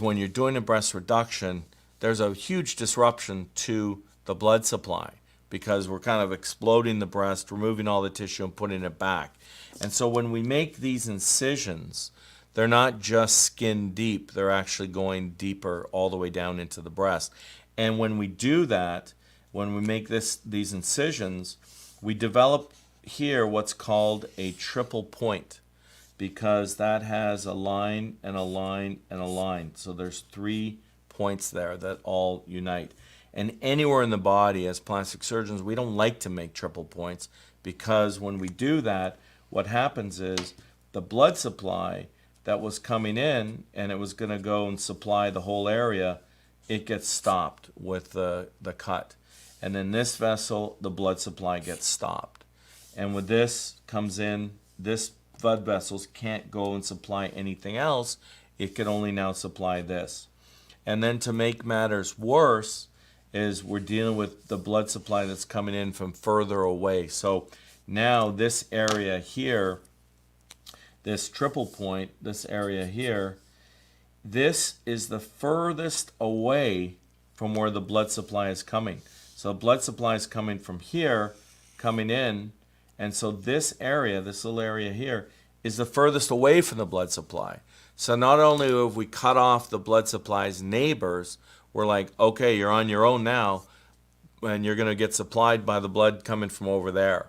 when you're doing a breast reduction, there's a huge disruption to the blood supply, because we're kind of exploding the breast, removing all the tissue and putting it back. And so when we make these incisions, they're not just skin deep, they're actually going deeper all the way down into the breast. And when we do that, when we make these incisions, we develop here what's called a triple point, because that has a line and a line and a line. So there's 3 points there that all unite. And anywhere in the body, as plastic surgeons, we don't like to make triple points, because when we do that, what happens is the blood supply that was coming in and it was going to go and supply the whole area, it gets stopped with the cut. And then this vessel, the blood supply gets stopped. And when this comes in, this blood vessels can't go and supply anything else. It can only now supply this. And then to make matters worse is we're dealing with the blood supply that's coming in from further away. So now this area here, this triple point, this area here, this is the furthest away from where the blood supply is coming. So blood supply is coming from here, coming in, and so this area, this little area here, is the furthest away from the blood supply. So not only have we cut off the blood supply's neighbors, we're like, okay, you're on your own now, and you're going to get supplied by the blood coming from over there.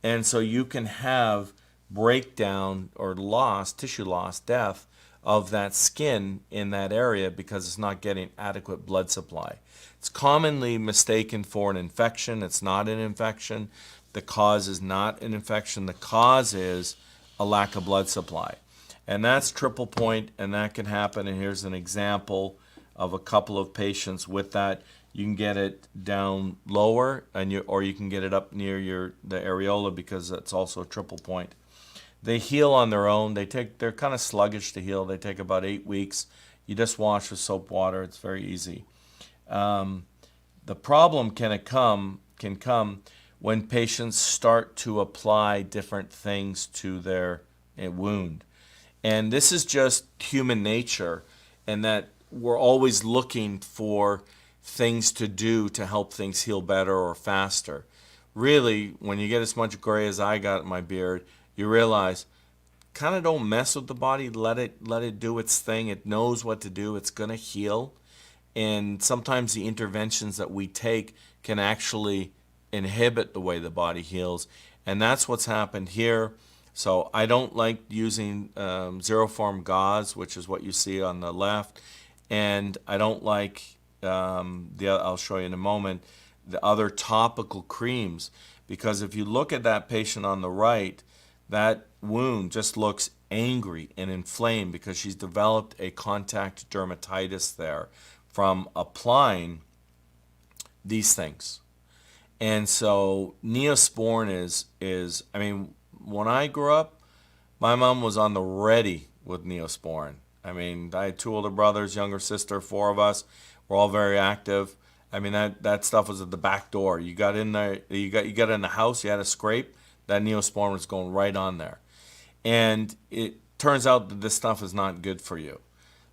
And so you can have breakdown or loss, tissue loss, death of that skin in that area because it's not getting adequate blood supply. It's commonly mistaken for an infection. It's not an infection. The cause is not an infection. The cause is a lack of blood supply. And that's triple point, and that can happen. And here's an example of a couple of patients with that. You can get it down lower, or you can get it up near the areola, because that's also a triple point. They heal on their own. They're kind of sluggish to heal. They take about 8 weeks. You just wash with soap water. It's very easy. The problem can come when patients start to apply different things to their wound. And this is just human nature, and that we're always looking for things to do to help things heal better or faster. Really, when you get as much gray as I got in my beard, you realize, kind of don't mess with the body. Let it do its thing. It knows what to do. It's going to heal. And sometimes the interventions that we take can actually inhibit the way the body heals. And that's what's happened here. So I don't like using zero-form gauze, which is what you see on the left. And I don't like, I'll show you in a moment, the other topical creams. Because if you look at that patient on the right, that wound just looks angry and inflamed because she's developed a contact dermatitis there from applying these things. And so Neosporin is I mean, when I grew up, my mom was on the ready with Neosporin. I mean, I had 2 older brothers, younger sister, 4 of us. We're all very active. I mean, that stuff was at the back door. You got in there, you got in the house, you had a scrape, that Neosporin was going right on there. And it turns out that this stuff is not good for you,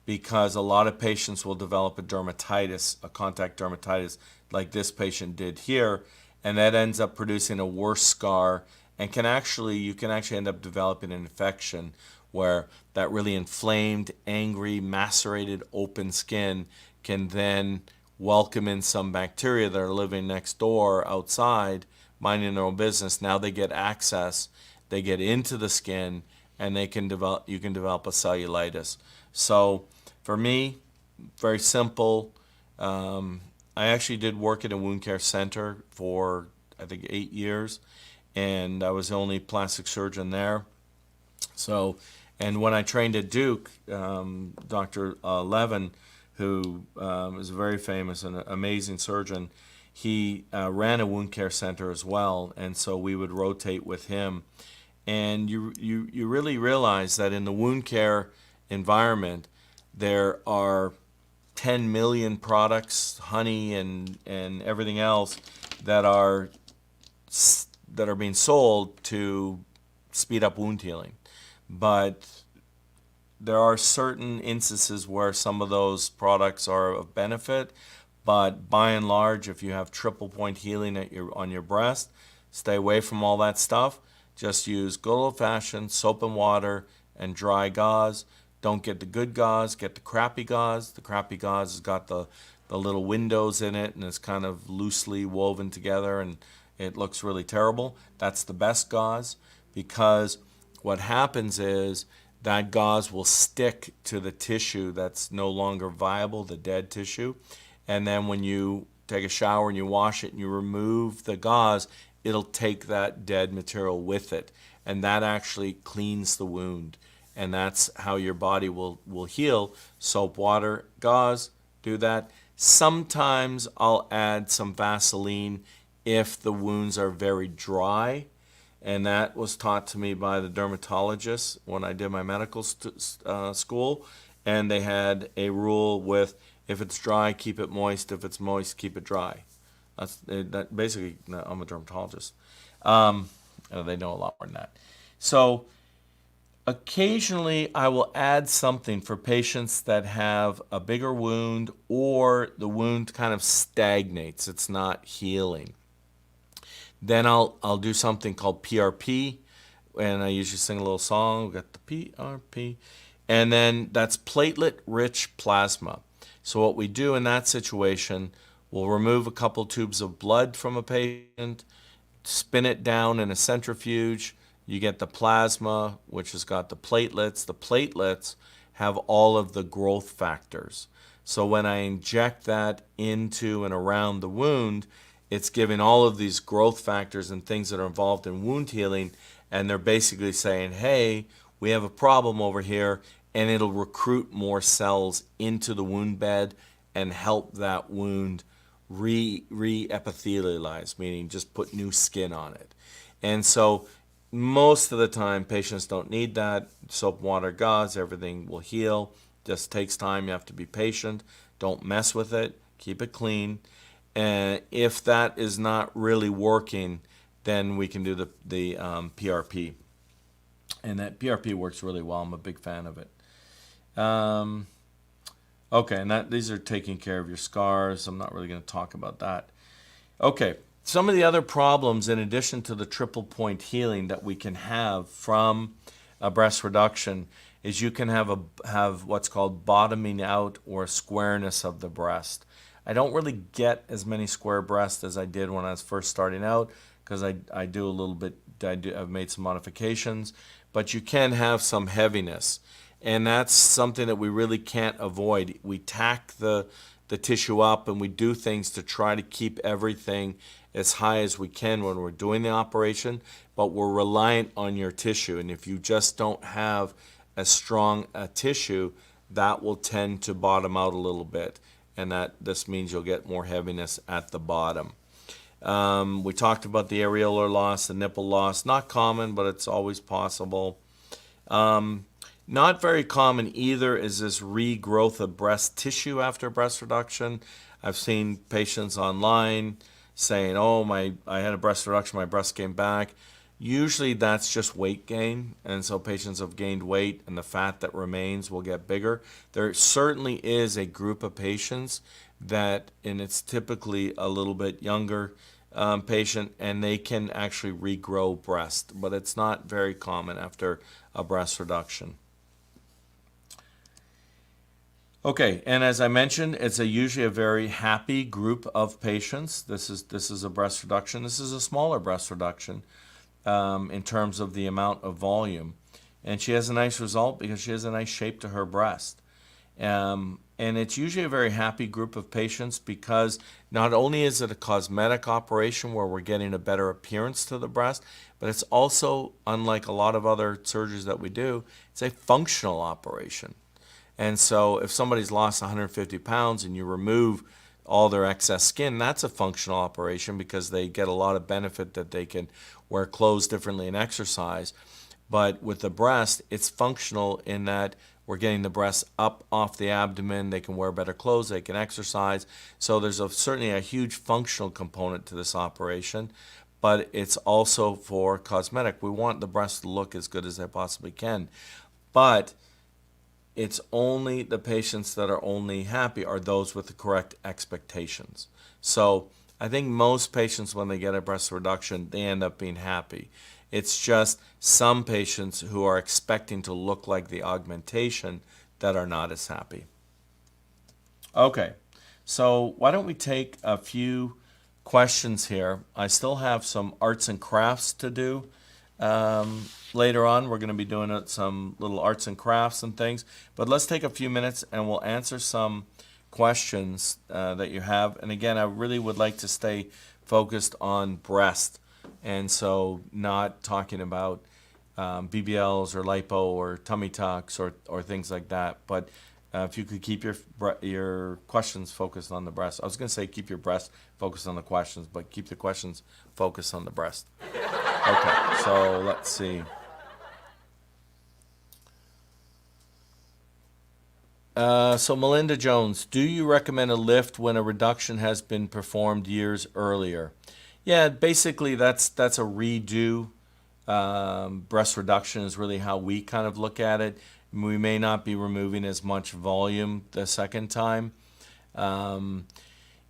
because a lot of patients will develop a dermatitis, a contact dermatitis, like this patient did here, and that ends up producing a worse scar, and you can actually end up developing an infection where that really inflamed, angry, macerated, open skin can then welcome in some bacteria that are living next door outside, minding their own business. Now they get access, they get into the skin, and you can develop a cellulitis. So for me, very simple. I actually did work at a wound care center for, I think, 8 years, and I was the only plastic surgeon there. So, and when I trained at Duke, Dr. Levin, who is a very famous and amazing surgeon, he ran a wound care center as well, and so we would rotate with him. And you really realize that in the wound care environment, there are 10 million products, honey and everything else, that are being sold to speed up wound healing. But there are certain instances where some of those products are of benefit, but by and large, if you have triple point healing on your breast, stay away from all that stuff. Just use good old-fashioned soap and water and dry gauze. Don't get the good gauze, get the crappy gauze. The crappy gauze has got the little windows in it and it's kind of loosely woven together and it looks really terrible. That's the best gauze, because what happens is that gauze will stick to the tissue that's no longer viable, the dead tissue. And then when you take a shower and you wash it and you remove the gauze, it'll take that dead material with it. And that actually cleans the wound. And that's how your body will heal. Soap, water, gauze, do that. Sometimes I'll add some Vaseline if the wounds are very dry. And that was taught to me by the dermatologist when I did my medical school. And they had a rule with, if it's dry, keep it moist. If it's moist, keep it dry. That basically, I'm a dermatologist. They know a lot more than that. So occasionally I will add something for patients that have a bigger wound or the wound kind of stagnates. It's not healing. Then I'll do something called PRP, and I usually sing a little song. We got the PRP, and then that's platelet-rich plasma. So what we do in that situation, we'll remove a couple tubes of blood from a patient, spin it down in a centrifuge. You get the plasma, which has got the platelets. The platelets have all of the growth factors. So when I inject that into and around the wound, it's giving all of these growth factors and things that are involved in wound healing, and they're basically saying, hey, we have a problem over here, and it'll recruit more cells into the wound bed and help that wound re-epithelialize, meaning just put new skin on it. And so most of the time, patients don't need that. Soap, water, gauze, everything will heal. Just takes time. You have to be patient. Don't mess with it. Keep it clean. And if that is not really working, then we can do the PRP. And that PRP works really well. I'm a big fan of it. Okay, and these are taking care of your scars. I'm not really going to talk about that. Okay, some of the other problems, in addition to the triple point healing that we can have from a breast reduction, is you can have what's called bottoming out or squareness of the breast. I don't really get as many square breasts as I did when I was first starting out, because I do a little bit, I've made some modifications, but you can have some heaviness. And that's something that we really can't avoid. We tack the tissue up and we do things to try to keep everything as high as we can when we're doing the operation, but we're reliant on your tissue. And if you just don't have as strong a tissue, that will tend to bottom out a little bit. And this means you'll get more heaviness at the bottom. We talked about the areolar loss, the nipple loss. Not common, but it's always possible. Not very common either is this regrowth of breast tissue after breast reduction. I've seen patients online saying, oh, I had a breast reduction, my breast came back. Usually that's just weight gain, and so patients have gained weight and the fat that remains will get bigger. There certainly is a group of patients that, and it's typically a little bit younger patient, and they can actually regrow breast, but it's not very common after a breast reduction. Okay, and as I mentioned, it's usually a very happy group of patients. This is a breast reduction. This is a smaller breast reduction in terms of the amount of volume. And she has a nice result because she has a nice shape to her breast. And it's usually a very happy group of patients because not only is it a cosmetic operation where we're getting a better appearance to the breast, but it's also, unlike a lot of other surgeries that we do, it's a functional operation. And so if somebody's lost 150 pounds and you remove all their excess skin, that's a functional operation because they get a lot of benefit that they can wear clothes differently and exercise. But with the breast, it's functional in that we're getting the breast up off the abdomen. They can wear better clothes. They can exercise. So there's certainly a huge functional component to this operation, but it's also for cosmetic. We want the breast to look as good as they possibly can. But it's only the patients that are only happy are those with the correct expectations. So I think most patients, when they get a breast reduction, they end up being happy. It's just some patients who are expecting to look like the augmentation that are not as happy. Okay, so why don't we take a few questions here. I still have some arts and crafts to do. Later on, we're going to be doing some little arts and crafts and things. But let's take a few minutes and we'll answer some questions that you have. And again, I really would like to stay focused on breast. And so not talking about BBLs or lipo or tummy tucks or things like that. But if you could keep your questions focused on the breast. I was going to say keep your breast focused on the questions, but keep the questions focused on the breast. Okay, so let's see. So Melinda Jones, do you recommend a lift when a reduction has been performed years earlier? Yeah, basically that's a redo. Breast reduction is really how we kind of look at it. We may not be removing as much volume the second time.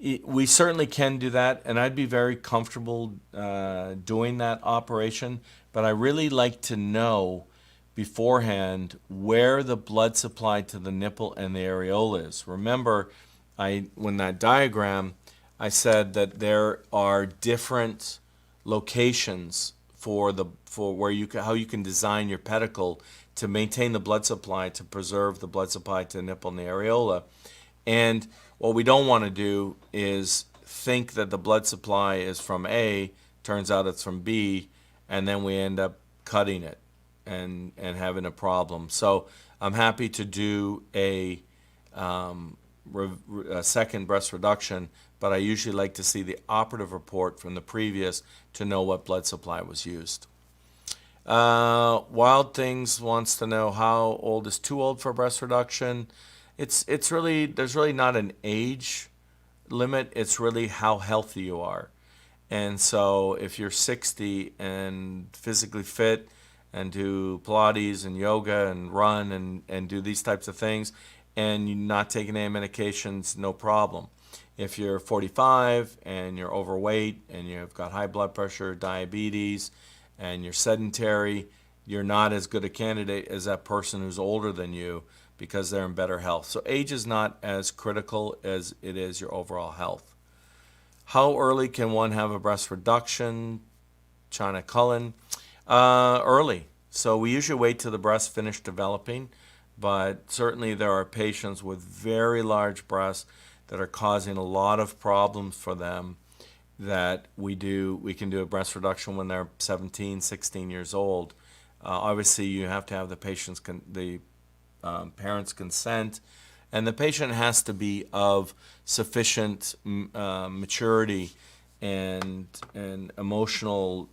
We certainly can do that, and I'd be very comfortable doing that operation, but I really like to know beforehand where the blood supply to the nipple and the areola is. Remember, when that diagram, I said that there are different locations for where how you can design your pedicle to maintain the blood supply, to preserve the blood supply to the nipple and the areola. And what we don't want to do is think that the blood supply is from A, turns out it's from B, and then we end up cutting it and having a problem. So I'm happy to do a second breast reduction, but I usually like to see the operative report from the previous to know what blood supply was used. Wild Things wants to know how old is too old for breast reduction. It's really, there's really not an age limit. It's really how healthy you are. And so if you're 60 and physically fit and do Pilates and yoga and run and do these types of things and you're not taking any medications, no problem. If you're 45 and you're overweight and you've got high blood pressure, diabetes, and you're sedentary, you're not as good a candidate as that person who's older than you because they're in better health. So age is not as critical as it is your overall health. How early can one have a breast reduction? China Cullen. Early. So we usually wait till the breasts finish developing, but certainly there are patients with very large breasts that are causing a lot of problems for them that we can do a breast reduction when they're 17, 16 years old. Obviously, you have to have the parents' consent, and the patient has to be of sufficient maturity and emotional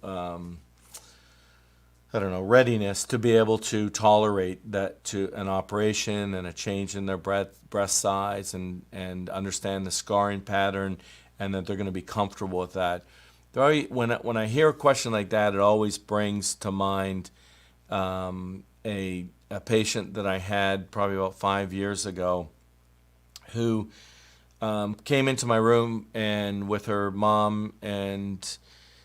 readiness to be able to tolerate that to an operation and a change in their breast size and understand the scarring pattern, and that they're going to be comfortable with that. When I hear a question like that, it always brings to mind a patient that I had probably about 5 years ago who came into my room and with her mom, and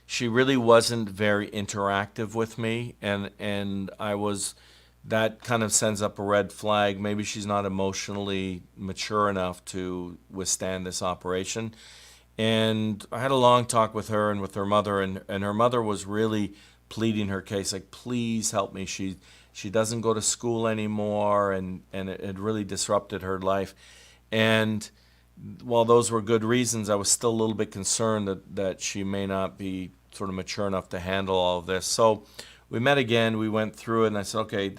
she really wasn't very interactive with me, and that kind of sends up a red flag. Maybe she's not emotionally mature enough to withstand this operation. And I had a long talk with her and with her mother, and her mother was really pleading her case, like, please help me. She doesn't go to school anymore, and it really disrupted her life. And while those were good reasons, I was still a little bit concerned that she may not be sort of mature enough to handle all of this. So we met again, we went through it, and I said, okay,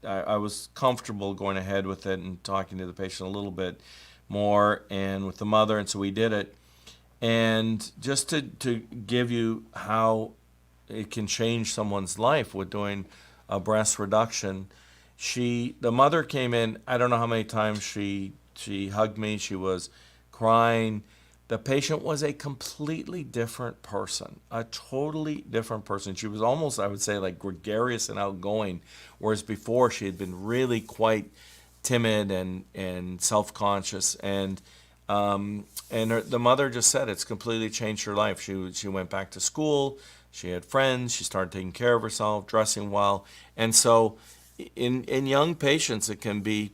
I was comfortable going ahead with it and talking to the patient a little bit more and with the mother, and so we did it. And just to give you how it can change someone's life with doing a breast reduction, the mother came in, I don't know how many times she hugged me, she was crying. The patient was a completely different person, a totally different person. She was almost, I would say, like gregarious and outgoing, whereas before she had been really quite timid and self-conscious. And the mother just said it's completely changed her life. She went back to school. she had friends, she started taking care of herself, dressing well. And so in young patients, it can be,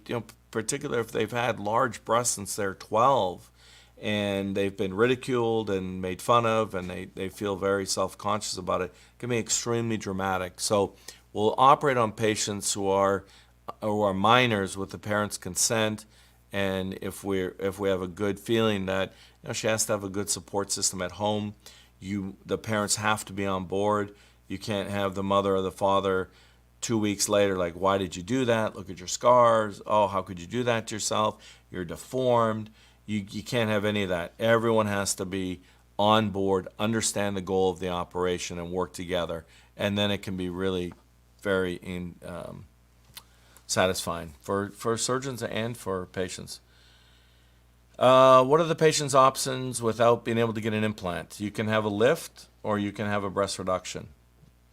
particularly if they've had large breasts since they're 12 and they've been ridiculed and made fun of, and they feel very self-conscious about it, it can be extremely dramatic. So we'll operate on patients who are minors with the parents' consent, and if we have a good feeling that she has to have a good support system at home, the parents have to be on board. You can't have the mother or the father 2 weeks later like, why did you do that? Look at your scars. Oh, how could you do that to yourself? You're deformed. You can't have any of that. Everyone has to be on board, understand the goal of the operation, and work together. And then it can be really very satisfying for surgeons and for patients. What are the patient's options without being able to get an implant? You can have a lift, or you can have a breast reduction,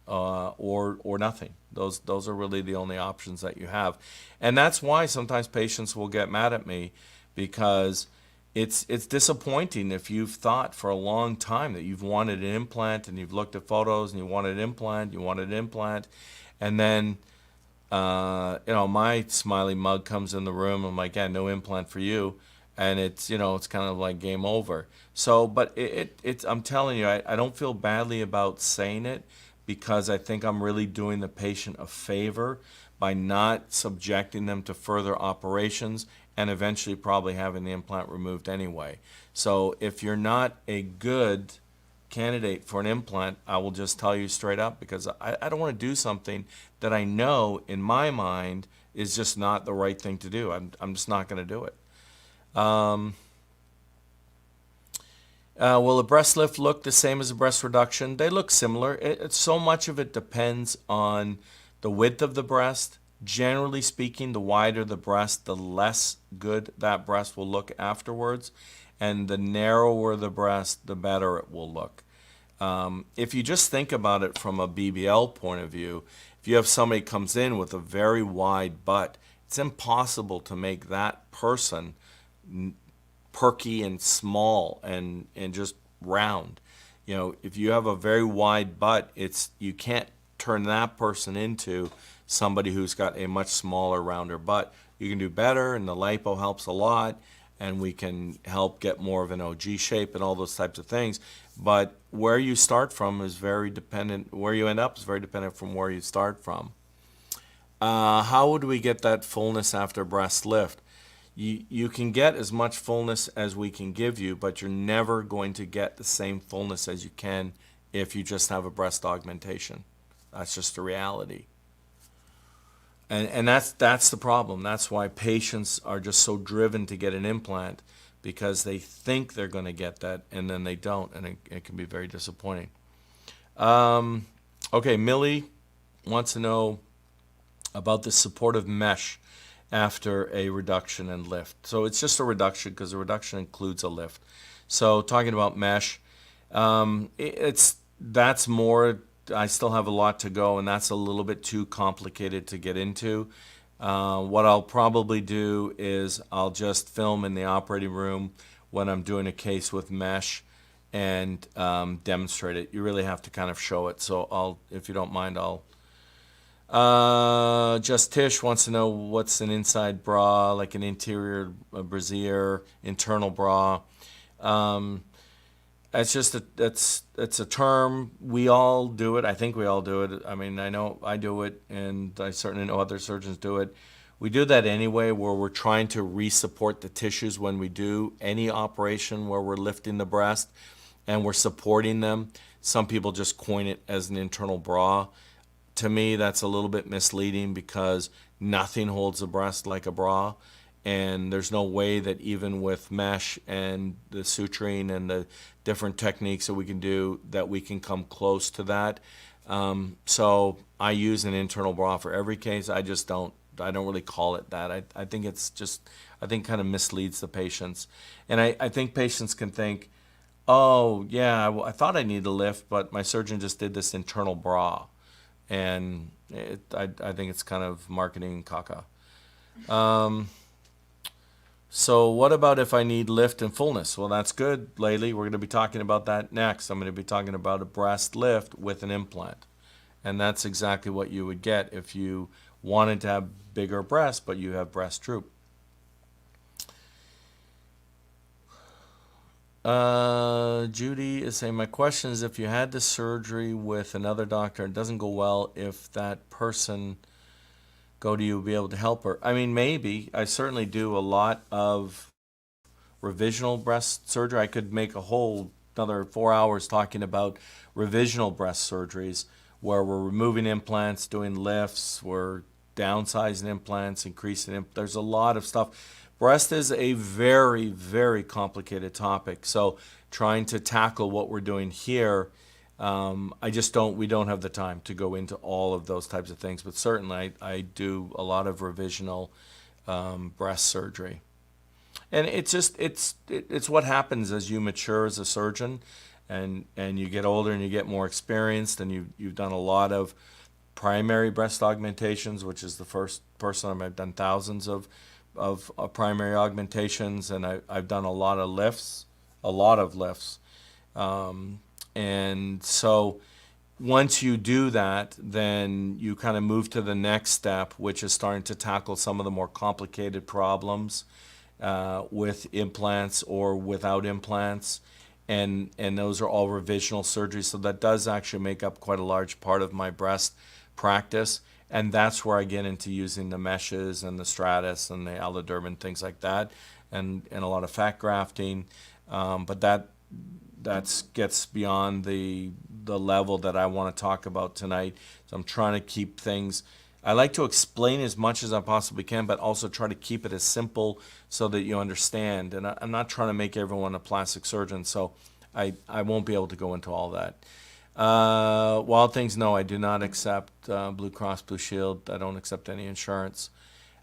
or nothing. Those are really the only options that you have. And that's why sometimes patients will get mad at me, because it's disappointing if you've thought for a long time that you've wanted an implant, and you've looked at photos and you wanted an implant, and then my smiley mug comes in the room. I'm like, yeah, no implant for you. And it's kind of like game over. So, but it's I'm telling you, I don't feel badly about saying it, because I think I'm really doing the patient a favor by not subjecting them to further operations and eventually probably having the implant removed anyway. So if you're not a good candidate for an implant, I will just tell you straight up, because I don't want to do something that I know in my mind is just not the right thing to do. I'm just not going to do it. Will a breast lift look the same as a breast reduction? They look similar. So much of it depends on the width of the breast. Generally speaking, the wider the breast, the less good that breast will look afterwards. And the narrower the breast, the better it will look. If you just think about it from a BBL point of view, if you have somebody comes in with a very wide butt, it's impossible to make that person perky and small and just round. If you have a very wide butt, you can't turn that person into somebody who's got a much smaller, rounder butt. You can do better, and the lipo helps a lot, and we can help get more of an OG shape and all those types of things. But where you start from is very dependent. Where you end up is very dependent from where you start from. How would we get that fullness after breast lift? You can get as much fullness as we can give you, but you're never going to get the same fullness as you can if you just have a breast augmentation. That's just the reality. And that's the problem. That's why patients are just so driven to get an implant, because they think they're going to get that, and then they don't, and it can be very disappointing. Okay, Millie wants to know about the supportive mesh after a reduction and lift. So it's just a reduction, because a reduction includes a lift. So talking about mesh, that's more. I still have a lot to go, and that's a little bit too complicated to get into. What I'll probably do is I'll just film in the operating room when I'm doing a case with mesh and demonstrate it. You really have to kind of show it. So if you don't mind, Just Tish wants to know what's an inside bra, like an interior brassiere, internal bra. It's a term. We all do it. I think we all do it. I mean, I know I do it, and I certainly know other surgeons do it. We do that anyway, where we're trying to re-support the tissues when we do any operation where we're lifting the breast and we're supporting them. Some people just coin it as an internal bra. To me, that's a little bit misleading, because nothing holds the breast like a bra. And there's no way that even with mesh and the suturing and the different techniques that we can do, that we can come close to that. So I use an internal bra for every case. I don't really call it that. I think kind of misleads the patients. And I think patients can think, oh, yeah, I thought I needed a lift, but my surgeon just did this internal bra. And I think it's kind of marketing caca. So what about if I need lift and fullness? Well, that's good, Laylee. We're going to be talking about that next. I'm going to be talking about a breast lift with an implant. And that's exactly what you would get if you wanted to have bigger breasts, but you have breast droop. Judy is saying, my question is, if you had the surgery with another doctor and it doesn't go well, if that person go to you, be able to help her? I mean, maybe. I certainly do a lot of revisional breast surgery. I could make a whole another 4 hours talking about revisional breast surgeries where we're removing implants, doing lifts, we're downsizing implants, increasing there's a lot of stuff. Breast is a very, very complicated topic. So trying to tackle what we're doing here, we don't have the time to go into all of those types of things. But certainly I do a lot of revisional breast surgery. And it's what happens as you mature as a surgeon, and you get older and you get more experienced, and you've done a lot of primary breast augmentations, which is the first person I've done thousands of primary augmentations, and I've done a lot of lifts, and so once you do that, then you kind of move to the next step, which is starting to tackle some of the more complicated problems with implants or without implants, and those are all revisional surgeries. So that does actually make up quite a large part of my breast practice, and that's where I get into using the meshes and the stratus and the alloderm and things like that, and a lot of fat grafting, but that gets beyond the level that I want to talk about tonight. So I'm trying to keep things, I like to explain as much as I possibly can, but also try to keep it as simple so that you understand. And I'm not trying to make everyone a plastic surgeon, so I won't be able to go into all that. Wild Things, no, I do not accept Blue Cross Blue Shield. I don't accept any insurance.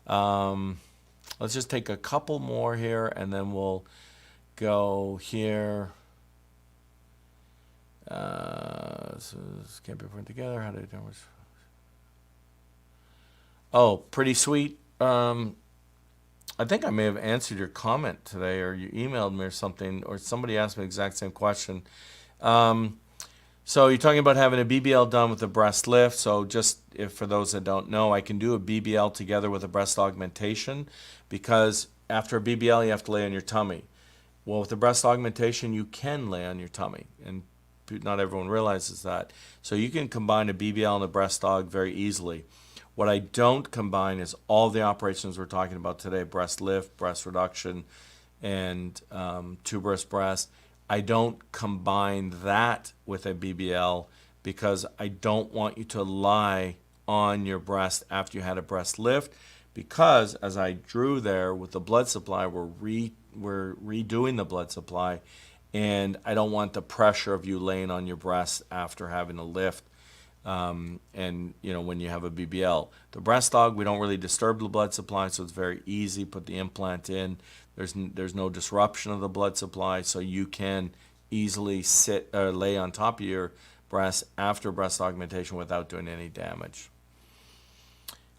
Let's just take a couple more here, and then we'll go here. So this can't be put together. How do you do it? Oh, pretty sweet. I think I may have answered your comment today, or you emailed me or something, or somebody asked me the exact same question. So you're talking about having a BBL done with a breast lift. So just if for those that don't know, I can do a BBL together with a breast augmentation, because after a BBL you have to lay on your tummy. Well, with the breast augmentation you can lay on your tummy, and not everyone realizes that. So you can combine a BBL and a breast aug very easily. What I don't combine is all the operations we're talking about today: breast lift, breast reduction, and tuberous breast. I don't combine that with a BBL because I don't want you to lie on your breast after you had a breast lift, because as I drew there with the blood supply, we're redoing the blood supply, and I don't want the pressure of you laying on your breast after having a lift. And when you have a BBL, the breast aug, we don't really disturb the blood supply, so it's very easy. Put the implant in. There's no disruption of the blood supply, so you can easily sit or lay on top of your breast after breast augmentation without doing any damage.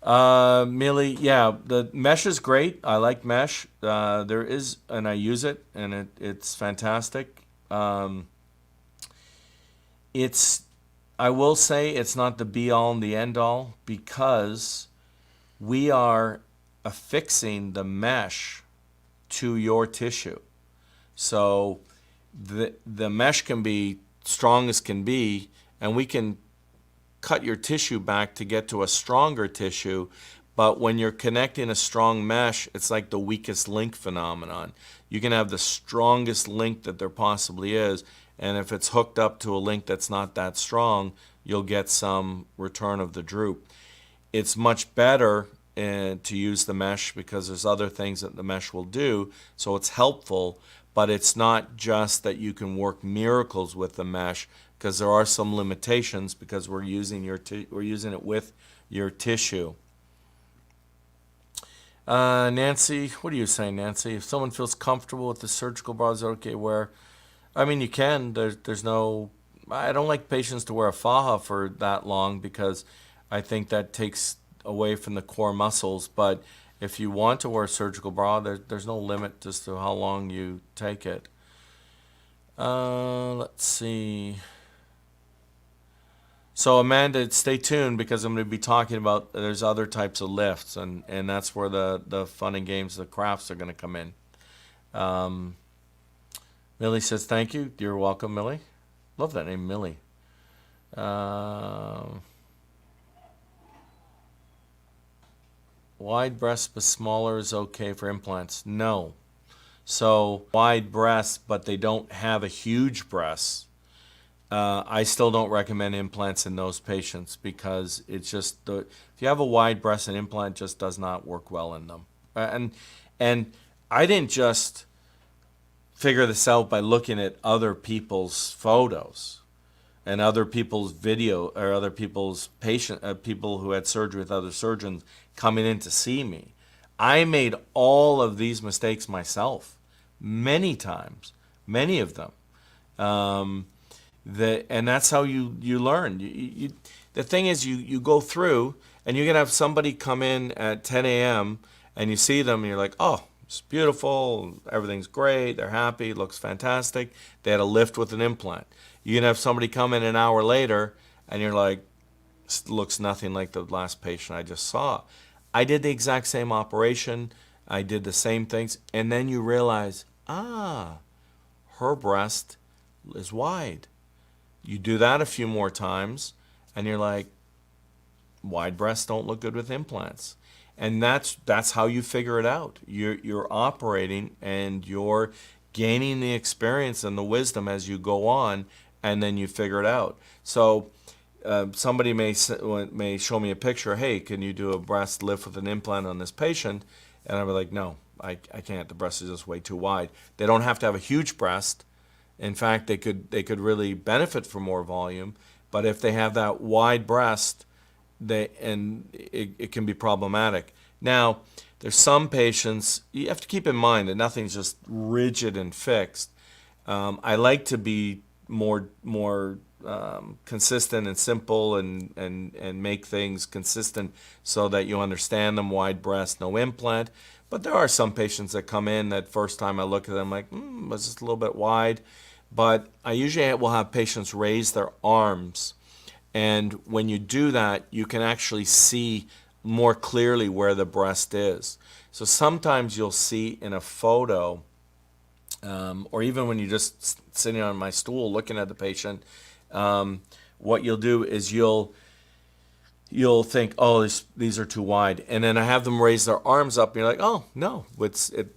Millie, yeah, the mesh is great. I like mesh. There is, and I use it, and it's fantastic. I will say it's not the be-all and the end-all, because we are affixing the mesh to your tissue. So the mesh can be strong as can be, and we can cut your tissue back to get to a stronger tissue. But when you're connecting a strong mesh, it's like the weakest link phenomenon. You can have the strongest link that there possibly is, and if it's hooked up to a link that's not that strong, you'll get some return of the droop. It's much better to use the mesh because there's other things that the mesh will do, so it's helpful, but it's not just that you can work miracles with the mesh, because there are some limitations, because we're using it with your tissue. Nancy, what are you saying, Nancy? If someone feels comfortable with the surgical bra, is it okay wear? I mean, you can. There's no. I don't like patients to wear a faja for that long, because I think that takes away from the core muscles. But If you want to wear a surgical bra, there's no limit as to how long you take it. Let's see. So Amanda, stay tuned because I'm going to be talking about there's other types of lifts, and that's where the fun and games, the crafts are going to come in. Millie says thank you. You're welcome, Millie. Love that name, Millie. Wide breasts but smaller is okay for implants? No. So wide breasts but they don't have a huge breast. I still don't recommend implants in those patients because it's just if you have a wide breast, an implant just does not work well in them. And I didn't just figure this out by looking at other people's photos and other people's video or other people's people who had surgery with other surgeons coming in to see me. I made all of these mistakes myself many times, many of them. And that's how you learn. The thing is, you go through, and you can have somebody come in at 10 a.m. and you see them, and you're like, oh, it's beautiful, everything's great, they're happy, looks fantastic. They had a lift with an implant. You can have somebody come in an hour later, and you're like, this looks nothing like the last patient I just saw. I did the exact same operation. I did the same things, and then you realize, her breast is wide. You do that a few more times, and you're like, wide breasts don't look good with implants. And that's how you figure it out. You're operating, and you're gaining the experience and the wisdom as you go on, and then you figure it out. So somebody may show me a picture, hey, can you do a breast lift with an implant on this patient? And I'll be like, no, I can't. The breast is just way too wide. They don't have to have a huge breast. In fact, they could really benefit from more volume, but if they have that wide breast, it can be problematic. Now, there's some patients, you have to keep in mind that nothing's just rigid and fixed. I like to be more consistent and simple and make things consistent so that you understand them. Wide breast, no implant. But there are some patients that come in that first time I look at them like, was just a little bit wide. But I usually will have patients raise their arms. And when you do that, you can actually see more clearly where the breast is. So sometimes you'll see in a photo, or even when you're just sitting on my stool looking at the patient, what you'll do is you'll think, oh, these are too wide. And then I have them raise their arms up, and you're like, oh, no,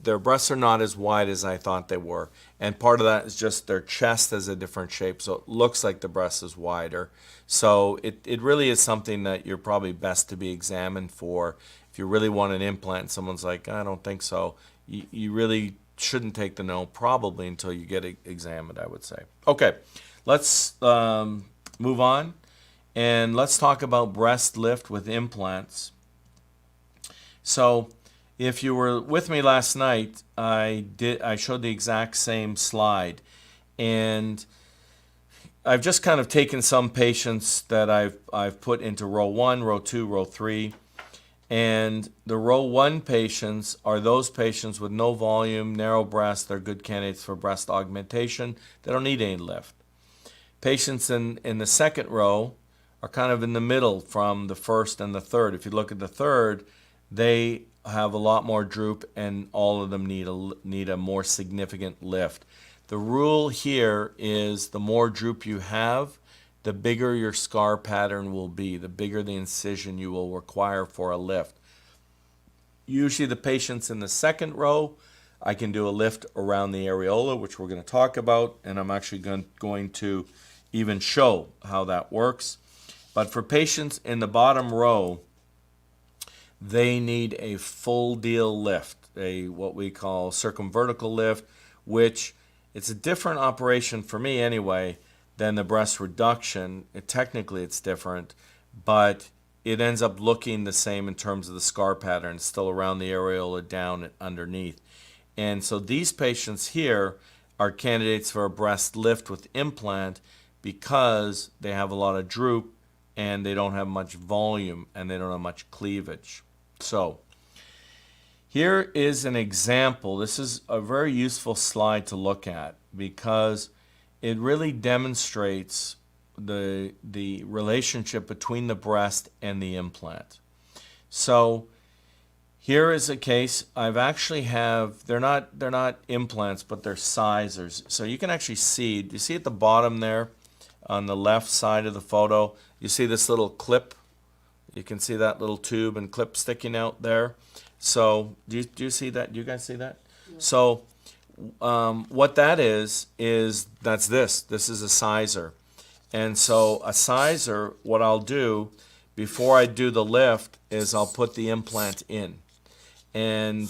their breasts are not as wide as I thought they were. And part of that is just their chest has a different shape, so it looks like the breast is wider. So it really is something that you're probably best to be examined for. If you really want an implant and someone's like, I don't think so, you really shouldn't take the no probably until you get it examined, I would say. Okay, let's move on. And let's talk about breast lift with implants. So if you were with me last night, I showed the exact same slide. And I've just kind of taken some patients that I've put into row 1, row 2, row 3. And the row 1 patients are those patients with no volume, narrow breast. They're good candidates for breast augmentation. They don't need any lift. Patients in the second row are kind of in the middle from the first and the third. If you look at the third, they have a lot more droop, and all of them need a more significant lift. The rule here is the more droop you have, the bigger your scar pattern will be, the bigger the incision you will require for a lift. Usually the patients in the second row, I can do a lift around the areola, which we're going to talk about, and I'm actually going to even show how that works. But for patients in the bottom row, they need a full deal lift, what we call circumvertical lift, which it's a different operation for me anyway than the breast reduction. Technically it's different, but it ends up looking the same in terms of the scar pattern, still around the areola, down and underneath. And so these patients here are candidates for a breast lift with implant because they have a lot of droop, and they don't have much volume, and they don't have much cleavage. So Here is an example. This is a very useful slide to look at because it really demonstrates the relationship between the breast and the implant. So here is a case. I've actually they're not implants, but they're sizers. So you can actually see, do you see at the bottom there on the left side of the photo, you see this little clip? You can see that little tube and clip sticking out there. So do you see that? Do you guys see that? Yeah. So what that is that's this. This is a sizer. And so a sizer, what I'll do before I do the lift is I'll put the implant in. And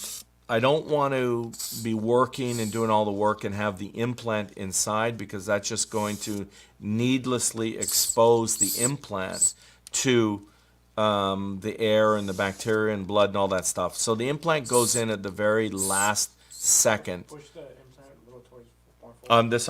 I don't want to be working and doing all the work and have the implant inside, because that's just going to needlessly expose the implant to the air and the bacteria and blood and all that stuff. So the implant goes in at the very last second. Push the implant a little towards more forward. This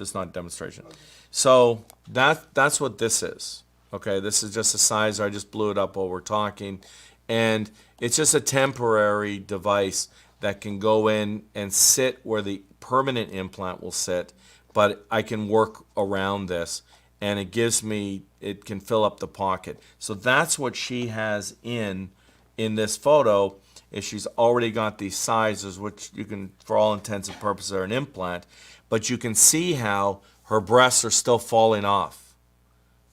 is not a demonstration. Okay. So that's what this is. Okay, this is just a sizer. I just blew it up while we're talking. And it's just a temporary device that can go in and sit where the permanent implant will sit, but I can work around this, and it can fill up the pocket. So that's what she has in this photo, is she's already got these sizes, which you can, for all intents and purposes, are an implant, but you can see how her breasts are still falling off.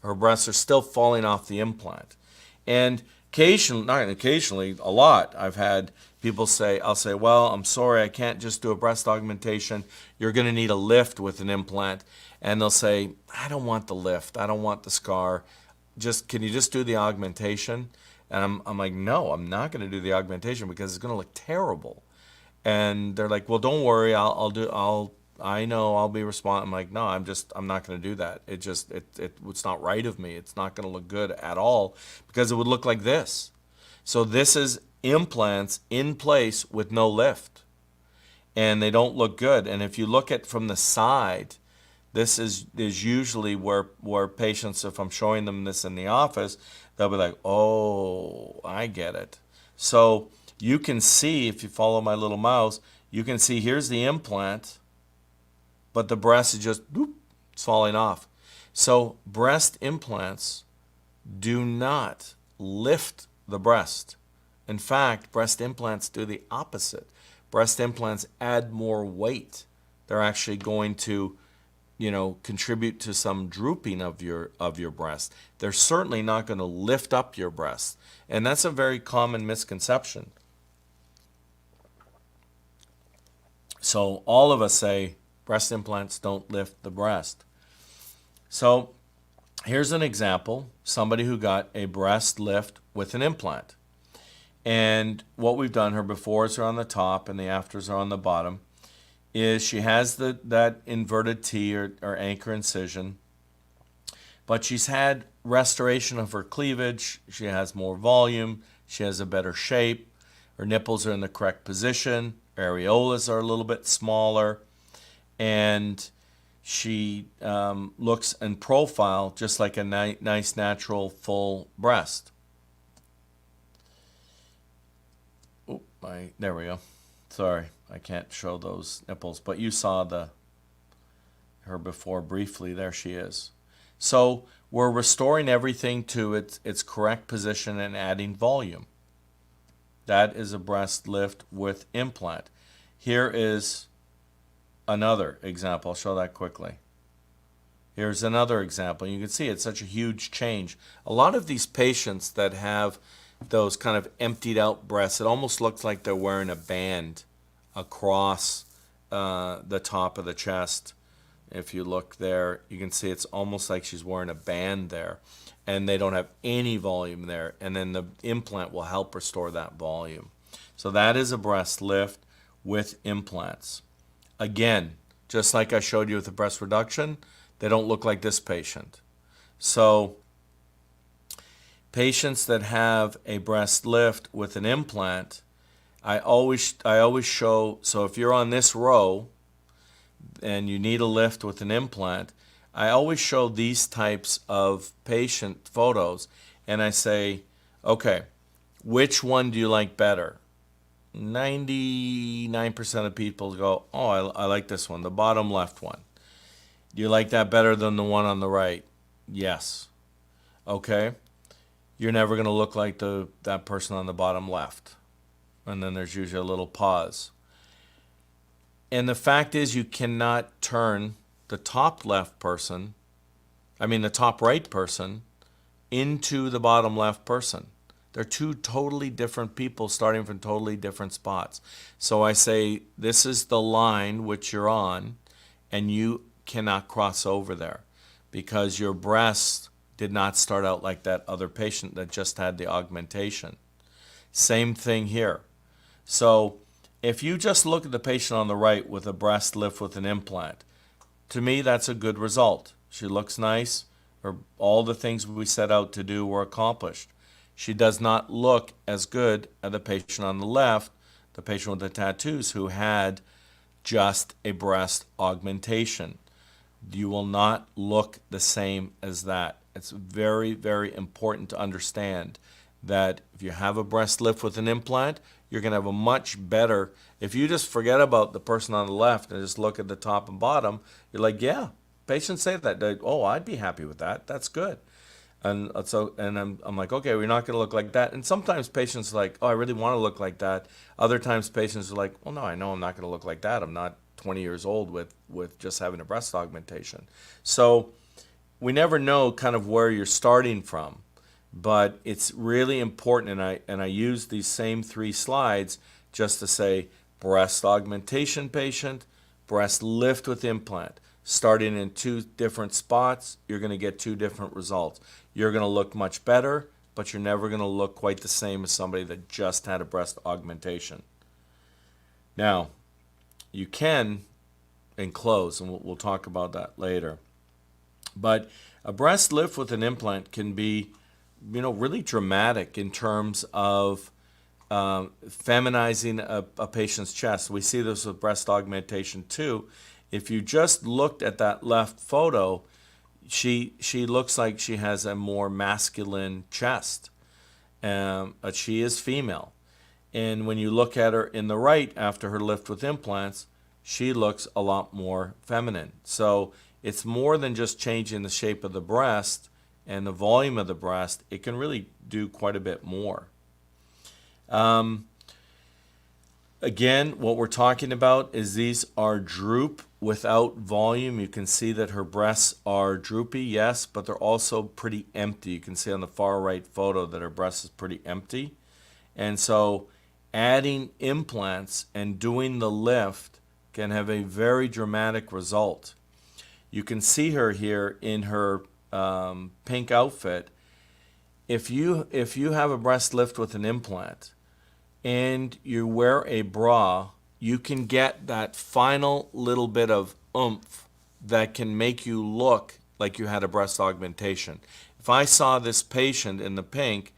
Her breasts are still falling off the implant. And occasionally, a lot, I've had people say, I'll say, well, I'm sorry, I can't just do a breast augmentation. You're going to need a lift with an implant. And they'll say, I don't want the lift. I don't want the scar. Can you just do the augmentation? And I'm like, no, I'm not going to do the augmentation because it's going to look terrible. And they're like, well, don't worry, I know I'll be responsible. I'm like, no, I'm not going to do that. It's not right of me. It's not going to look good at all, because it would look like this. So this is implants in place with no lift, and they don't look good. And if you look at from the side, this is usually where patients, if I'm showing them this in the office, they'll be like, oh, I get it. So you can see, if you follow my little mouse, you can see here's the implant, but the breast is just it's falling off. So breast implants do not lift the breast. In fact, breast implants do the opposite. Breast implants add more weight. They're actually going to, contribute to some drooping of your breast. They're certainly not going to lift up your breast. And that's a very common misconception. So all of us say, breast implants don't lift the breast. So here's an example, somebody who got a breast lift with an implant. And what we've done, her befores are on the top and the afters are on the bottom, is she has that inverted T or anchor incision, but she's had restoration of her cleavage, she has more volume, she has a better shape, her nipples are in the correct position, areolas are a little bit smaller, and she looks in profile just like a nice, natural, full breast. There we go. Sorry, I can't show those nipples, but you saw her before briefly. There she is. So we're restoring everything to its correct position and adding volume. That is a breast lift with implant. Here is another example. I'll show that quickly. Here's another example. You can see it's such a huge change. A lot of these patients that have those kind of emptied out breasts, it almost looks like they're wearing a band across the top of the chest. If you look there, you can see it's almost like she's wearing a band there, and they don't have any volume there, and then the implant will help restore that volume. So that is a breast lift with implants. Again, just like I showed you with the breast reduction, they don't look like this patient. So patients that have a breast lift with an implant, I always show, so if you're on this row and you need a lift with an implant, I always show these types of patient photos, and I say, okay, which one do you like better? 99% of people go, oh, I like this one, the bottom left one. Do you like that better than the one on the right? Yes. Okay. You're never going to look like that person on the bottom left. And then there's usually a little pause. And the fact is, you cannot turn the top left person, the top right person, into the bottom left person. They're two totally different people starting from totally different spots. So I say, this is the line which you're on, and you cannot cross over there because your breast did not start out like that other patient that just had the augmentation. Same thing here. So if you just look at the patient on the right with a breast lift with an implant, to me that's a good result. She looks nice, or all the things we set out to do were accomplished. She does not look as good as the patient on the left, the patient with the tattoos who had just a breast augmentation. You will not look the same as that. It's very, very important to understand that if you have a breast lift with an implant, you're going to have a much better, if you just forget about the person on the left and just look at the top and bottom, you're like, yeah, patients say that. Oh, I'd be happy with that. That's good. And so, and I'm like, okay, we're not going to look like that. And sometimes patients are like, oh, I really want to look like that. Other times patients are like, well, no, I know I'm not going to look like that. I'm not 20 years old with just having a breast augmentation. So we never know kind of where you're starting from, but it's really important. And I use these same 3 slides just to say breast augmentation patient, breast lift with implant. Starting in 2 different spots, you're going to get 2 different results. You're going to look much better, but you're never going to look quite the same as somebody that just had a breast augmentation. Now, you can enclose, and we'll talk about that later. But a breast lift with an implant can be, really dramatic in terms of feminizing a patient's chest. We see this with breast augmentation too. If you just looked at that left photo, she looks like she has a more masculine chest. She is female. And when you look at her in the right after her lift with implants, she looks a lot more feminine. So it's more than just changing the shape of the breast and the volume of the breast. It can really do quite a bit more. Again, what we're talking about is these are droop without volume. You can see that her breasts are droopy, yes, but they're also pretty empty. You can see on the far right photo that her breast is pretty empty. And so adding implants and doing the lift can have a very dramatic result. You can see her here in her pink outfit. If you have a breast lift with an implant and you wear a bra, you can get that final little bit of oomph that can make you look like you had a breast augmentation. If I saw this patient in the pink,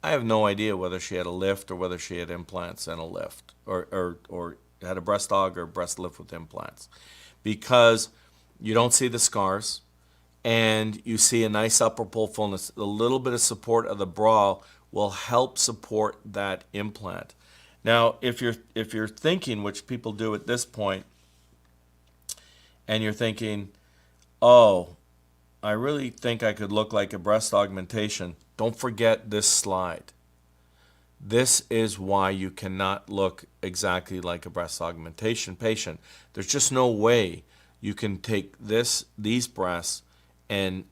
I have no idea whether she had a lift or whether she had implants and a lift, or had a breast aug or breast lift with implants, because you don't see the scars and you see a nice upper pull fullness. A little bit of support of the bra will help support that implant. Now, if you're thinking, which people do at this point, and you're thinking, oh, I really think I could look like a breast augmentation, don't forget this slide. This is why you cannot look exactly like a breast augmentation patient. There's just no way you can take these breasts and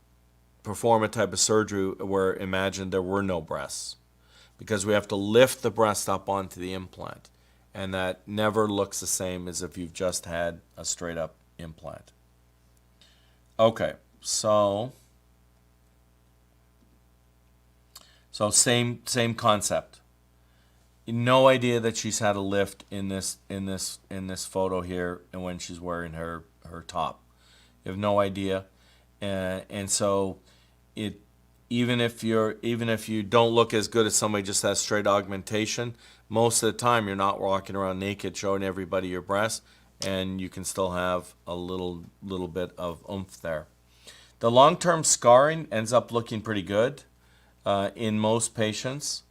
perform a type of surgery where imagine there were no breasts, because we have to lift the breast up onto the implant, and that never looks the same as if you've just had a straight up implant. Okay, so same concept. No idea that she's had a lift in this photo here, and when she's wearing her top, you have no idea, and so even if you don't look as good as somebody just has straight augmentation, most of the time you're not walking around naked showing everybody your breasts, and you can still have a little bit of oomph there. The long-term scarring ends up looking pretty good in most patients.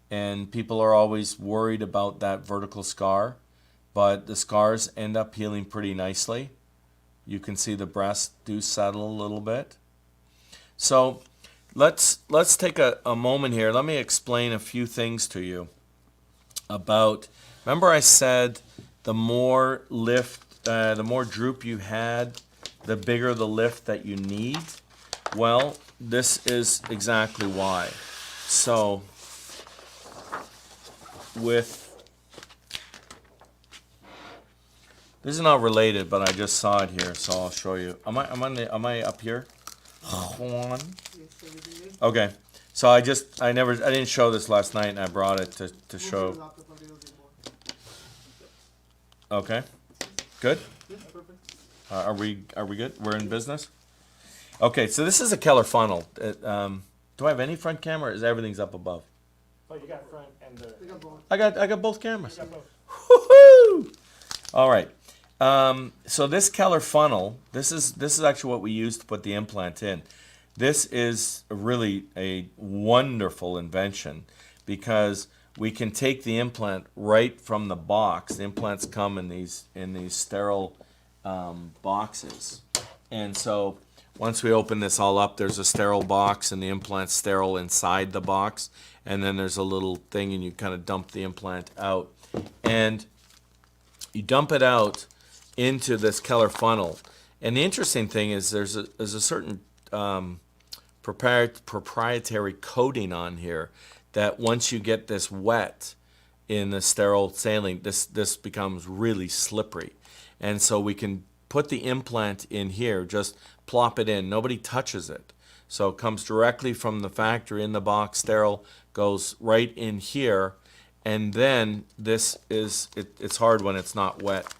and people are always worried about that vertical scar, but the scars end up healing pretty nicely. You can see the breasts do settle a little bit. So let's take a moment here. Let me explain a few things to you about, remember I said the more lift, the more droop you had, the bigger the lift that you need? Well, this is exactly why. So this is not related, but I just saw it here, so I'll show you. Am I up here? Juan? Okay. So I didn't show this last night, and I brought it to show. Okay. Good. Are we good? We're in business. Okay. So this is a Keller funnel. Do I have any front camera? Or is everything's up above? Oh, you got front and the. You got both. I got both cameras. You got both. Woohoo! All right. So this Keller funnel, this is actually what we use to put the implant in. This is really a wonderful invention because we can take the implant right from the box. The implants come in these sterile boxes, and so once we open this all up, there's a sterile box, and the implant's sterile inside the box, and then there's a little thing, and you kind of dump the implant out, and you dump it out into this Keller funnel. And the interesting thing is there's a certain proprietary coating on here that once you get this wet in the sterile saline, this becomes really slippery. And so we can put the implant in here, just plop it in. Nobody touches it. So it comes directly from the factory in the box, sterile, goes right in here. And then this is, it's hard when it's not wet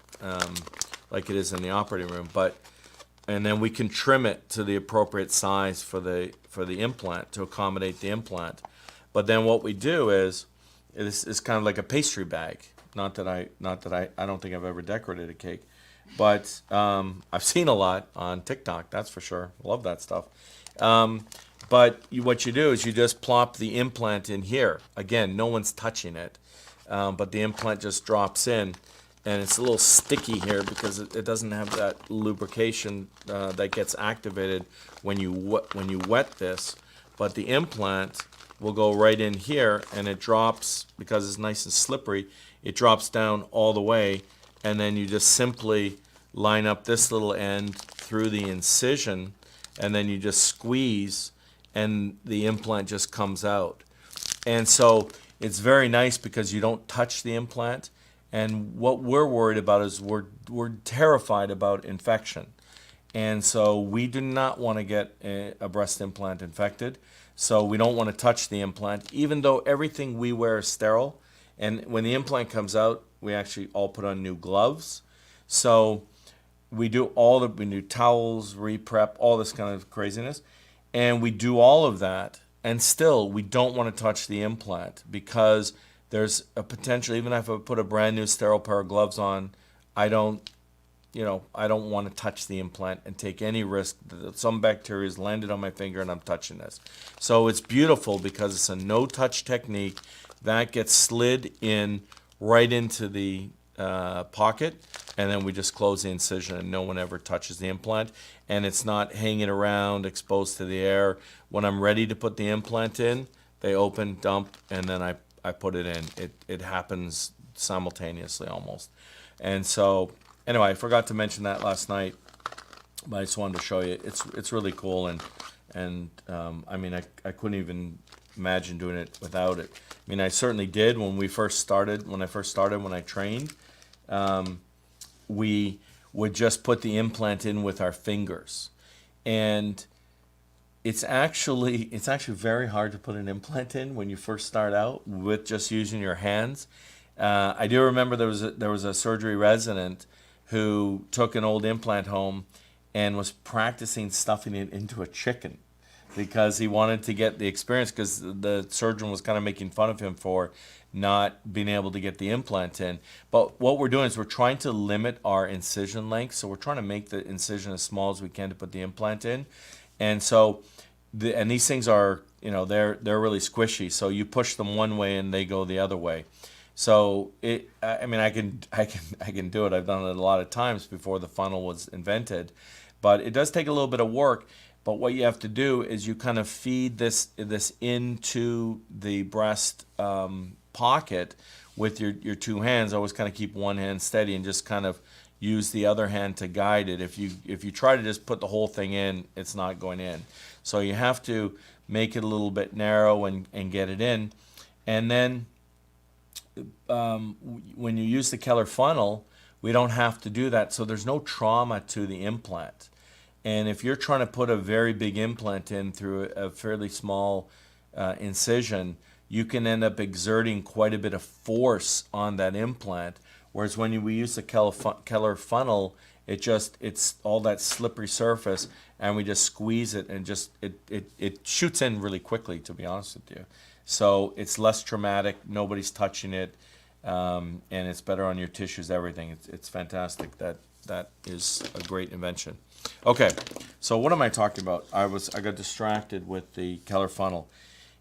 like it is in the operating room, and then we can trim it to the appropriate size for the implant to accommodate the implant. But then what we do is kind of like a pastry bag. Not that I don't think I've ever decorated a cake, but I've seen a lot on TikTok. That's for sure. Love that stuff. But what you do is you just plop the implant in here. Again, no one's touching it, but the implant just drops in. And it's a little sticky here because it doesn't have that lubrication that gets activated when you wet this. But the implant will go right in here, and it drops, because it's nice and slippery, it drops down all the way, and then you just simply line up this little end through the incision, and then you just squeeze, and the implant just comes out. And so it's very nice because you don't touch the implant. And what we're worried about is we're terrified about infection. And so we do not want to get a breast implant infected. So we don't want to touch the implant, even though everything we wear is sterile. And when the implant comes out, we actually all put on new gloves. So we do towels, re-prep, all this kind of craziness. And we do all of that. And still, we don't want to touch the implant because there's a potential, even if I put a brand new sterile pair of gloves on, I don't want to touch the implant and take any risk that some bacteria has landed on my finger and I'm touching this. So it's beautiful because it's a no-touch technique that gets slid in right into the pocket, and then we just close the incision and no one ever touches the implant, and it's not hanging around exposed to the air. When I'm ready to put the implant in, they open, dump, and then I put it in. It happens simultaneously almost. And so anyway, I forgot to mention that last night, but I just wanted to show you. It's really cool, and I mean I couldn't even imagine doing it without it. I mean I certainly did when I first started when I trained. We would just put the implant in with our fingers, and it's actually very hard to put an implant in when you first start out with just using your hands. I do remember there was a surgery resident who took an old implant home and was practicing stuffing it into a chicken because he wanted to get the experience, because the surgeon was kind of making fun of him for not being able to get the implant in. But what we're doing is we're trying to limit our incision length, so we're trying to make the incision as small as we can to put the implant in. And so, and these things are they're really squishy. So you push them one way and they go the other way. So I mean, I can do it. I've done it a lot of times before the funnel was invented, but it does take a little bit of work. But what you have to do is you kind of feed this into the breast pocket with your two hands. Always kind of keep one hand steady and just kind of use the other hand to guide it. If you try to just put the whole thing in, it's not going in. So you have to make it a little bit narrow and get it in. And then when you use the Keller funnel, we don't have to do that. So there's no trauma to the implant. And if you're trying to put a very big implant in through a fairly small incision, you can end up exerting quite a bit of force on that implant. Whereas when we use the Keller funnel, it's all that slippery surface, and we just squeeze it, and it shoots in really quickly, to be honest with you. So it's less traumatic. Nobody's touching it, and it's better on your tissues. Everything. It's fantastic. That is a great invention. Okay, so what am I talking about? I got distracted with the Keller funnel.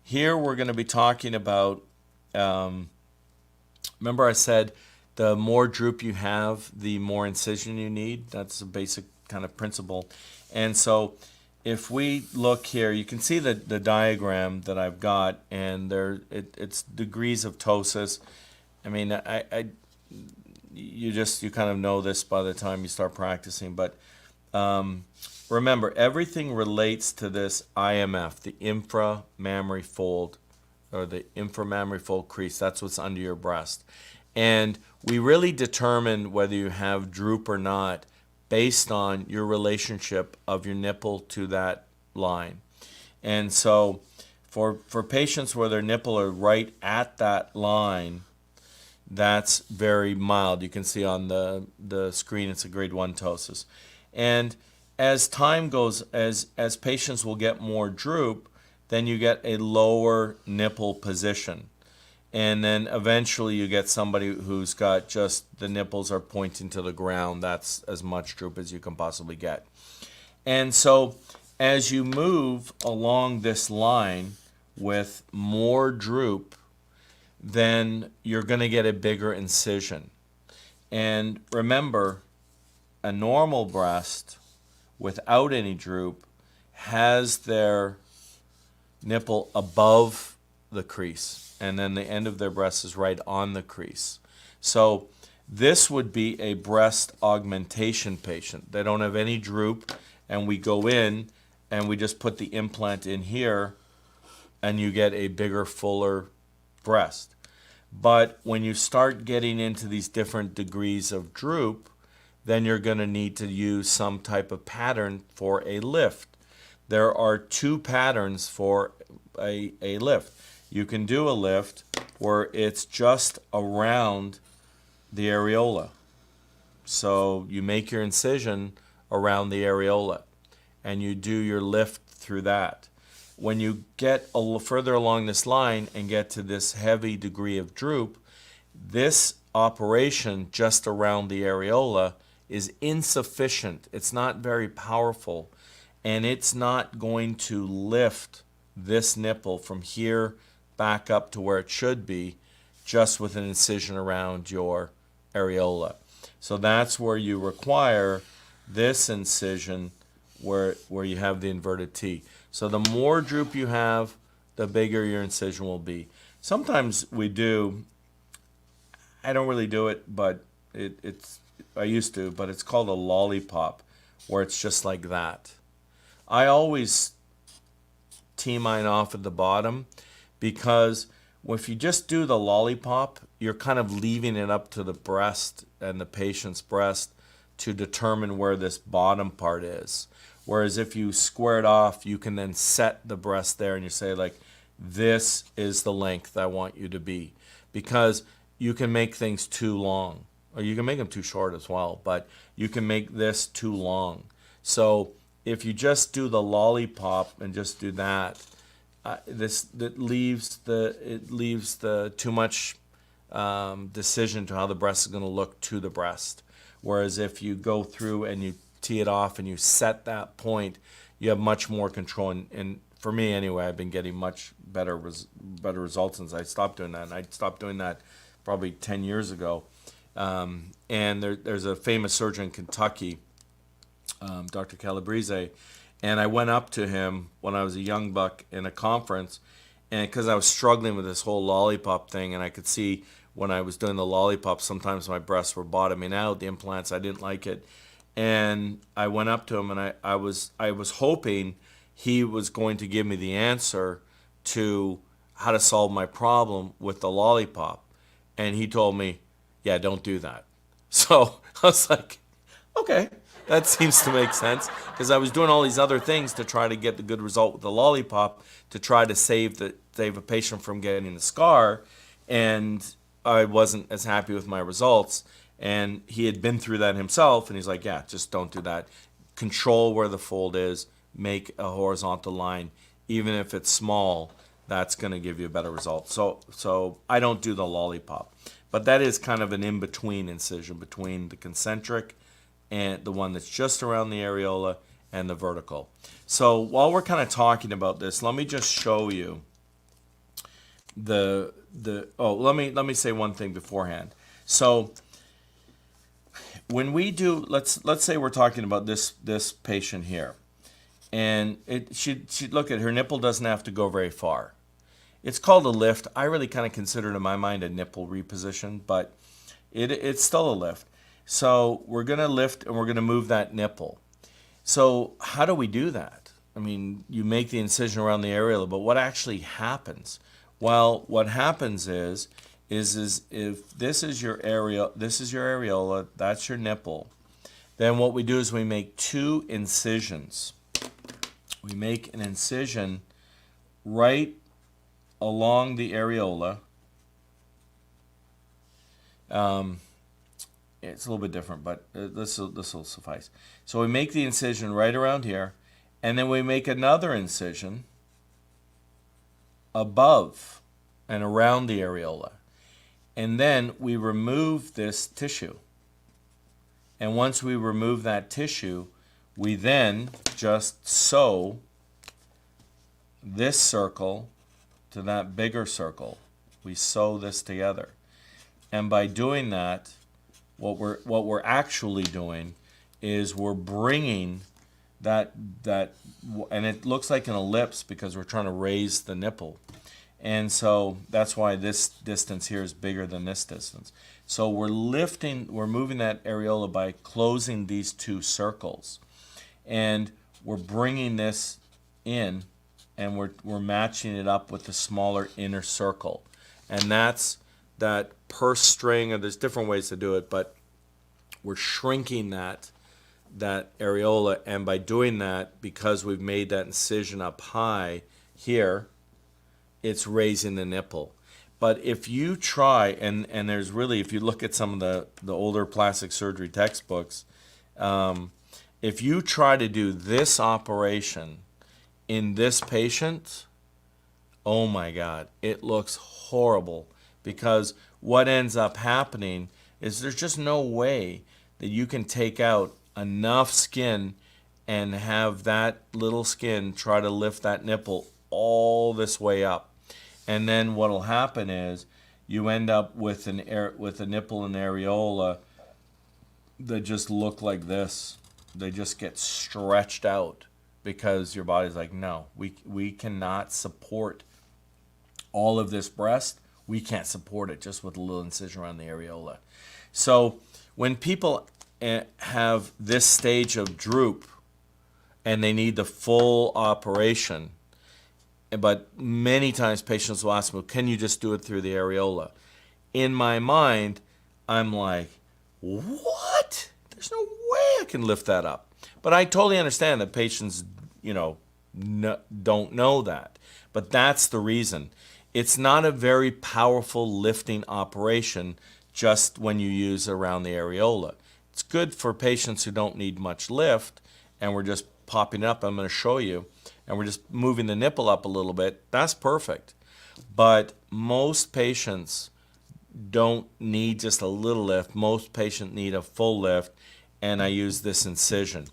Here we're going to be talking about. Remember I said the more droop you have, the more incision you need. That's a basic kind of principle. And so if we look here, you can see the diagram that I've got, and it's degrees of ptosis. I mean, you kind of know this by the time you start practicing, but remember, everything relates to this IMF, the inframammary fold, or the inframammary fold crease. That's what's under your breast. And we really determine whether you have droop or not based on your relationship of your nipple to that line. And so for patients where their nipple are right at that line, that's very mild. You can see on the screen it's a grade 1 ptosis. And as time goes, as patients will get more droop, then you get a lower nipple position. And then eventually you get somebody who's got just the nipples are pointing to the ground. That's as much droop as you can possibly get. And so as you move along this line with more droop, then you're going to get a bigger incision. And remember, a normal breast without any droop has their nipple above the crease, and then the end of their breast is right on the crease. So this would be a breast augmentation patient. They don't have any droop, and we go in and we just put the implant in here, and you get a bigger, fuller breast. But when you start getting into these different degrees of droop, then you're going to need to use some type of pattern for a lift. There are two patterns for a lift. You can do a lift where it's just around the areola. So you make your incision around the areola, and you do your lift through that. When you get a little further along this line and get to this heavy degree of droop, this operation just around the areola is insufficient. It's not very powerful, and it's not going to lift this nipple from here back up to where it should be just with an incision around your areola. So that's where you require this incision where you have the inverted T. So the more droop you have, the bigger your incision will be. Sometimes we do, I don't really do it, but I used to, but it's called a lollipop, where it's just like that. I always tee mine off at the bottom, because if you just do the lollipop, you're kind of leaving it up to the breast and the patient's breast to determine where this bottom part is. Whereas if you square it off, you can then set the breast there and you say, like, this is the length I want you to be. Because you can make things too long, or you can make them too short as well, but you can make this too long. So if you just do the lollipop and just do that, it leaves the too much decision to how the breast is going to look to the breast. Whereas if you go through and you tee it off and you set that point, you have much more control. And for me anyway, I've been getting much better results since I stopped doing that. And I stopped doing that probably 10 years ago. And there's a famous surgeon in Kentucky, Dr. Calabrese, and I went up to him when I was a young buck in a conference, and because I was struggling with this whole lollipop thing, and I could see when I was doing the lollipop, sometimes my breasts were bottoming out, the implants, I didn't like it. And I went up to him, and I was hoping he was going to give me the answer to how to solve my problem with the lollipop. And he told me, yeah, don't do that. So I was like, okay, that seems to make sense, because I was doing all these other things to try to get the good result with the lollipop, to try to save a patient from getting a scar, and I wasn't as happy with my results. And he had been through that himself, and he's like, yeah, just don't do that. Control where the fold is, make a horizontal line, even if it's small, that's going to give you a better result. So I don't do the lollipop, but that is kind of an in-between incision between the concentric and the one that's just around the areola and the vertical. So while we're kind of talking about this, let me just show you let me say one thing beforehand. So when we do, let's say we're talking about this patient here, and she'd look at her nipple doesn't have to go very far. It's called a lift. I really kind of consider it in my mind a nipple reposition, but it's still a lift. So we're going to lift and we're going to move that nipple. So how do we do that? I mean, you make the incision around the areola, but what actually happens? Well, what happens is if this is your areola, that's your nipple, then what we do is we make two incisions. We make an incision right along the areola. It's a little bit different, but this will suffice. So we make the incision right around here, and then we make another incision above and around the areola. And then we remove this tissue. And once we remove that tissue, we then just sew this circle to that bigger circle. We sew this together. And by doing that, what we're actually doing is we're bringing that, and it looks like an ellipse because we're trying to raise the nipple. And so that's why this distance here is bigger than this distance. So we're moving that areola by closing these two circles. And we're bringing this in, and we're matching it up with the smaller inner circle. And that's that purse string, and there's different ways to do it, but we're shrinking that areola, and by doing that, because we've made that incision up high here, it's raising the nipple. But if you try, and there's really, if you look at some of the older plastic surgery textbooks, if you try to do this operation in this patient, oh my God, it looks horrible, because what ends up happening is there's just no way that you can take out enough skin and have that little skin try to lift that nipple all this way up. And then what will happen is you end up with a nipple and areola that just look like this. They just get stretched out because your body's like, no, we cannot support all of this breast. We can't support it just with a little incision around the areola. So when people have this stage of droop and they need the full operation, but many times patients will ask me, can you just do it through the areola? In my mind, I'm like, what? There's no way I can lift that up. But I totally understand that patients, don't know that. But that's the reason. It's not a very powerful lifting operation just when you use around the areola. It's good for patients who don't need much lift, and we're just popping it up. I'm going to show you. And we're just moving the nipple up a little bit. That's perfect. But most patients don't need just a little lift. Most patients need a full lift, and I use this incision.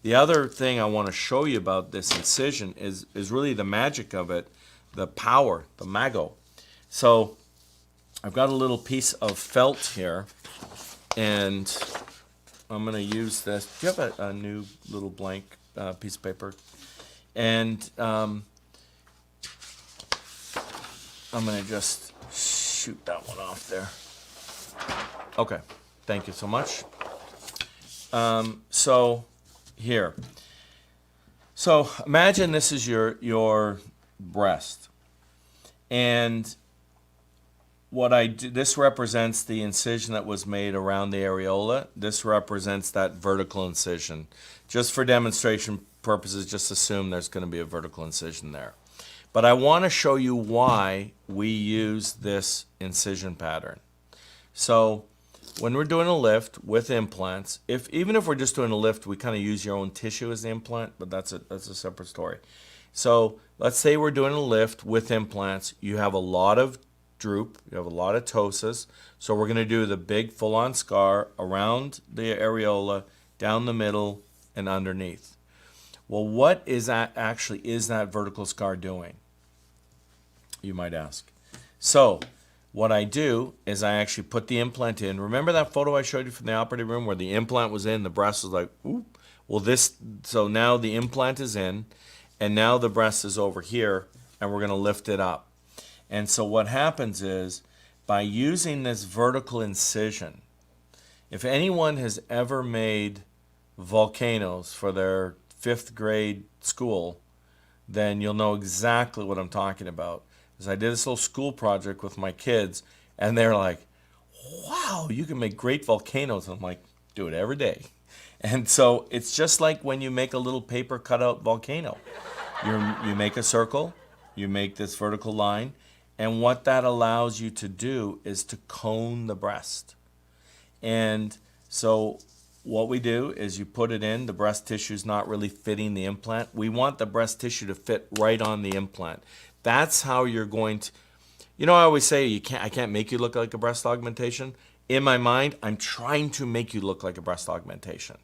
The other thing I want to show you about this incision is really the magic of it, the power, the mago. So I've got a little piece of felt here, and I'm going to use this. Do you have a new little blank piece of paper? And I'm going to just shoot that one off there. Okay, thank you so much. So here. So imagine this is your breast. And what I do, this represents the incision that was made around the areola. This represents that vertical incision. Just for demonstration purposes, just assume there's going to be a vertical incision there. But I want to show you why we use this incision pattern. So when we're doing a lift with implants, even if we're just doing a lift, we kind of use your own tissue as the implant, but that's a separate story. So let's say we're doing a lift with implants. You have a lot of droop, you have a lot of ptosis. So we're going to do the big full-on scar around the areola, down the middle, and underneath. Well, what is that vertical scar doing? You might ask. So what I do is I actually put the implant in. Remember that photo I showed you from the operating room where the implant was in, the breast was like, ooh. Well, so now the implant is in, and now the breast is over here, and we're going to lift it up. And so what happens is, by using this vertical incision, if anyone has ever made volcanoes for their 5th grade school, then you'll know exactly what I'm talking about. Because I did this little school project with my kids, and they're like, wow, you can make great volcanoes. I'm like, do it every day. And so it's just like when you make a little paper cutout volcano. You make a circle, you make this vertical line, and what that allows you to do is to cone the breast. And so what we do is you put it in, the breast tissue is not really fitting the implant. We want the breast tissue to fit right on the implant. That's how you're going to, I always say I can't make you look like a breast augmentation. In my mind, I'm trying to make you look like a breast augmentation.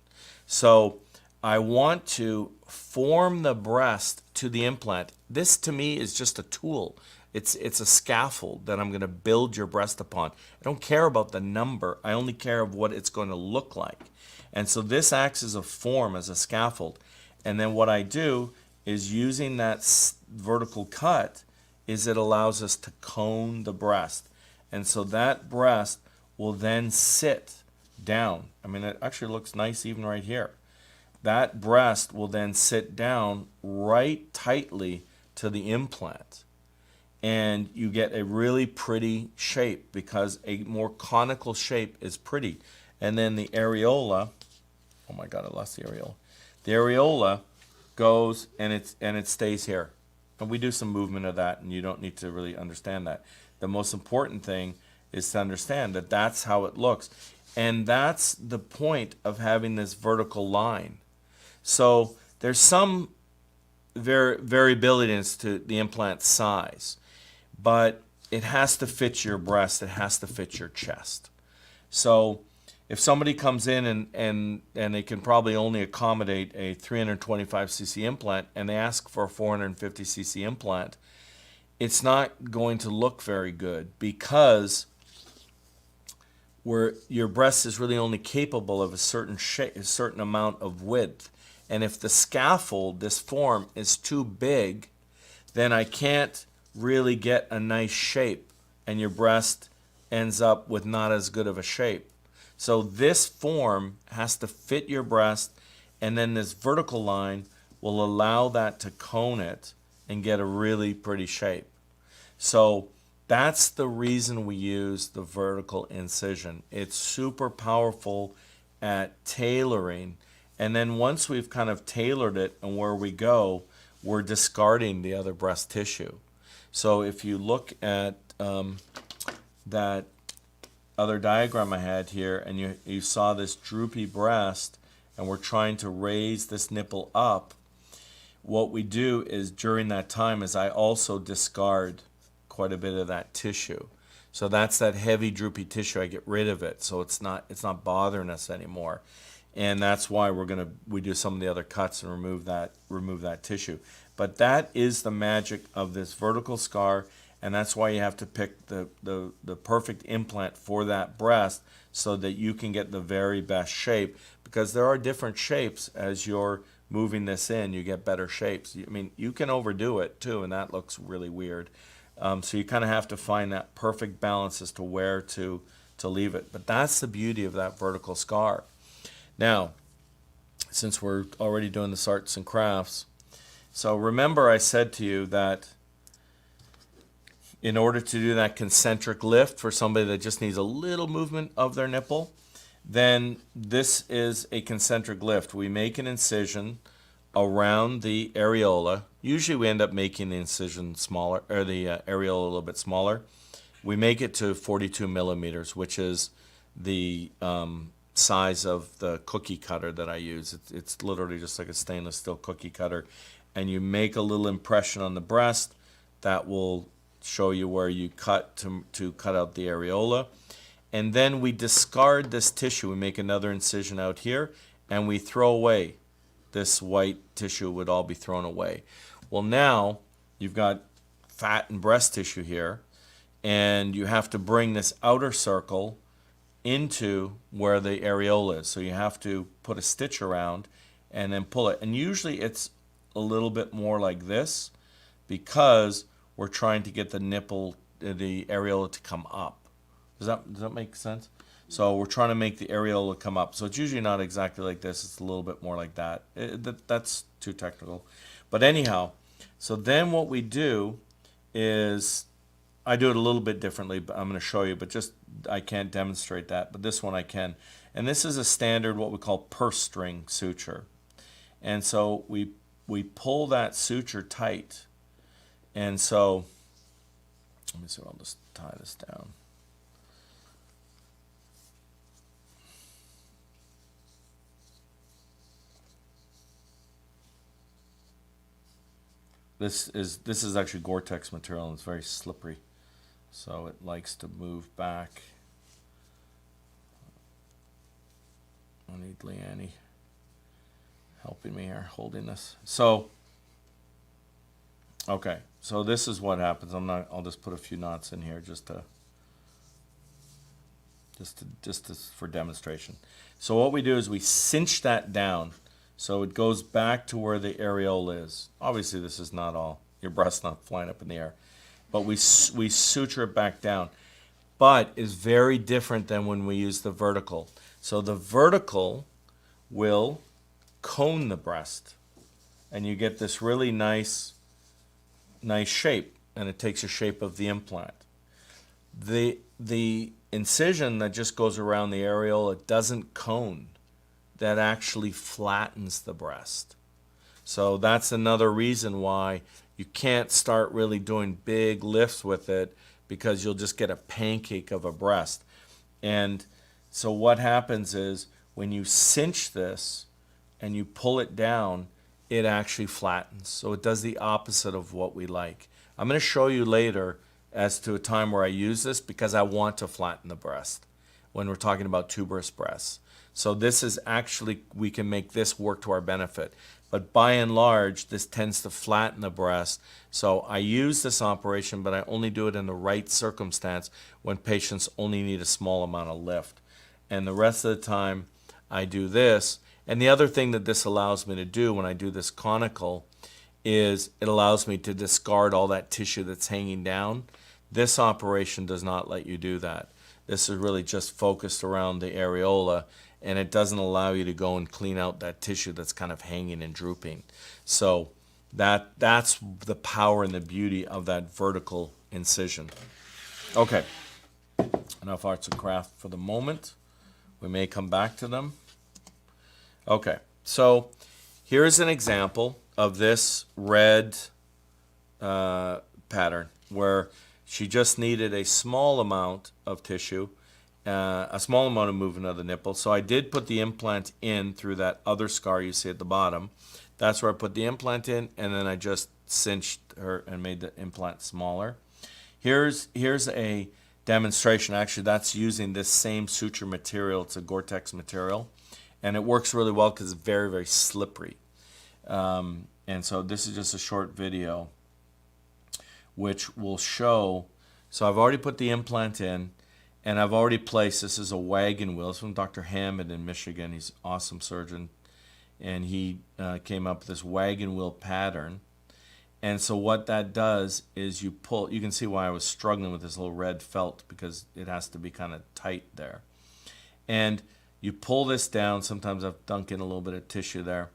So I want to form the breast to the implant. This to me is just a tool. It's a scaffold that I'm going to build your breast upon. I don't care about the number. I only care of what it's going to look like. And so this acts as a form, as a scaffold. And then what I do is using that vertical cut is it allows us to cone the breast. And so that breast will then sit down. I mean, it actually looks nice even right here. That breast will then sit down right tightly to the implant. And you get a really pretty shape because a more conical shape is pretty. And then the areola, oh my God, I lost the areola. The areola goes and it stays here. And we do some movement of that, and you don't need to really understand that. The most important thing is to understand that that's how it looks. And that's the point of having this vertical line. So there's some variability as to the implant size, but it has to fit your breast, it has to fit your chest. So if somebody comes in and they can probably only accommodate a 325cc implant and they ask for a 450cc implant, it's not going to look very good because your breast is really only capable of a certain shape, a certain amount of width. And if the scaffold, this form, is too big, then I can't really get a nice shape, and your breast ends up with not as good of a shape. So this form has to fit your breast, and then this vertical line will allow that to cone it and get a really pretty shape. So that's the reason we use the vertical incision. It's super powerful at tailoring. And then once we've kind of tailored it and where we go, we're discarding the other breast tissue. So if you look at that other diagram I had here, and you saw this droopy breast, and we're trying to raise this nipple up, what we do is during that time is I also discard quite a bit of that tissue. So that's that heavy droopy tissue. I get rid of it, so it's not bothering us anymore. and that's why we do some of the other cuts and remove that tissue. But that is the magic of this vertical scar, and that's why you have to pick the perfect implant for that breast so that you can get the very best shape, because there are different shapes as you're moving this in. You get better shapes. I mean, you can overdo it too, and that looks really weird. So you kind of have to find that perfect balance as to where to leave it. But that's the beauty of that vertical scar. Now, since we're already doing this arts and crafts, so remember I said to you that in order to do that concentric lift for somebody that just needs a little movement of their nipple, then this is a concentric lift. We make an incision around the areola. Usually we end up making the incision smaller, or the areola a little bit smaller. We make it to 42 millimeters, which is the size of the cookie cutter that I use. It's literally just like a stainless steel cookie cutter. And you make a little impression on the breast that will show you where you cut to cut out the areola. And then we discard this tissue. We make another incision out here, and we throw away this white tissue. Would all be thrown away. Well, now you've got fat and breast tissue here, and you have to bring this outer circle into where the areola is. So you have to put a stitch around and then pull it. And usually it's a little bit more like this, because we're trying to get the nipple, the areola to come up. Does that make sense? So we're trying to make the areola come up. So it's usually not exactly like this. It's a little bit more like that. That's too technical. But anyhow, so then what we do is, I do it a little bit differently, but I'm going to show you, but just, I can't demonstrate that, but this one I can. And this is a standard, what we call purse string suture. And so we pull that suture tight. And so, let me see, I'll just tie this down. This is actually Gore-Tex material, and it's very slippery, so it likes to move back. I need Leanne helping me here, holding this. So, okay, so this is what happens. I'll just put a few knots in here just for demonstration. So what we do is we cinch that down. So it goes back to where the areola is. Obviously, this is not all. Your breast's not flying up in the air. But we suture it back down. But it's very different than when we use the vertical. So the vertical will cone the breast. And you get this really nice shape. And it takes the shape of the implant. The incision that just goes around the areola doesn't cone. That actually flattens the breast. So that's another reason why you can't start really doing big lifts with it, because you'll just get a pancake of a breast. And so what happens is when you cinch this and you pull it down, it actually flattens. So it does the opposite of what we like. I'm going to show you later as to a time where I use this, because I want to flatten the breast when we're talking about tuberous breasts. So this is actually, we can make this work to our benefit. But by and large, this tends to flatten the breast. So I use this operation, but I only do it in the right circumstance when patients only need a small amount of lift. And the rest of the time, I do this. And the other thing that this allows me to do when I do this conical is it allows me to discard all that tissue that's hanging down. This operation does not let you do that. This is really just focused around the areola, and it doesn't allow you to go and clean out that tissue that's kind of hanging and drooping. So that's the power and the beauty of that vertical incision. Okay, enough arts and craft for the moment. We may come back to them. Okay, so here's an example of this red pattern where she just needed a small amount of tissue, a small amount of movement of the nipple. So I did put the implant in through that other scar you see at the bottom. That's where I put the implant in, and then I just cinched her and made the implant smaller. Here's a demonstration. Actually, that's using this same suture material. It's a Gore-Tex material. And it works really well because it's very, very slippery. And so this is just a short video which will show. So I've already put the implant in, and I've already placed, this is a wagon wheel. It's from Dr. Hammond in Michigan. He's an awesome surgeon. And he came up with this wagon wheel pattern. And so what that does is you pull, you can see why I was struggling with this little red felt, because it has to be kind of tight there. And you pull this down. Sometimes I've dunked in a little bit of tissue there.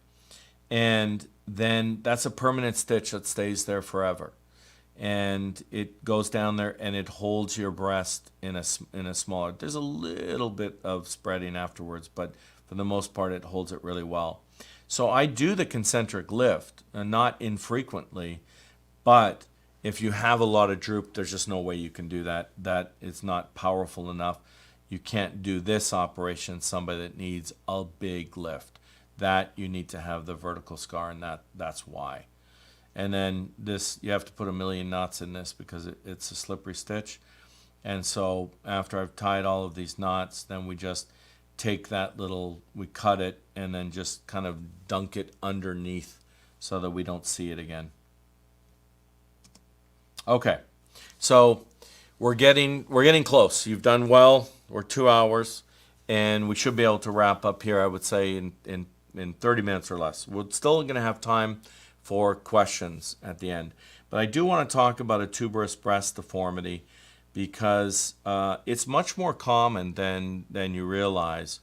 And then that's a permanent stitch that stays there forever. And it goes down there and it holds your breast in a smaller, there's a little bit of spreading afterwards, but for the most part it holds it really well. So I do the concentric lift, not infrequently, but if you have a lot of droop, there's just no way you can do that. That is not powerful enough. You can't do this operation, somebody that needs a big lift. That you need to have the vertical scar, and that's why. And then this, you have to put a million knots in this because it's a slippery stitch. And so after I've tied all of these knots, then we just take that little, we cut it and then just kind of dunk it underneath so that we don't see it again. Okay, so we're getting close. You've done well. We're 2 hours, and we should be able to wrap up here, I would say, in 30 minutes or less. We're still going to have time for questions at the end. But I do want to talk about a tuberous breast deformity because it's much more common than you realize.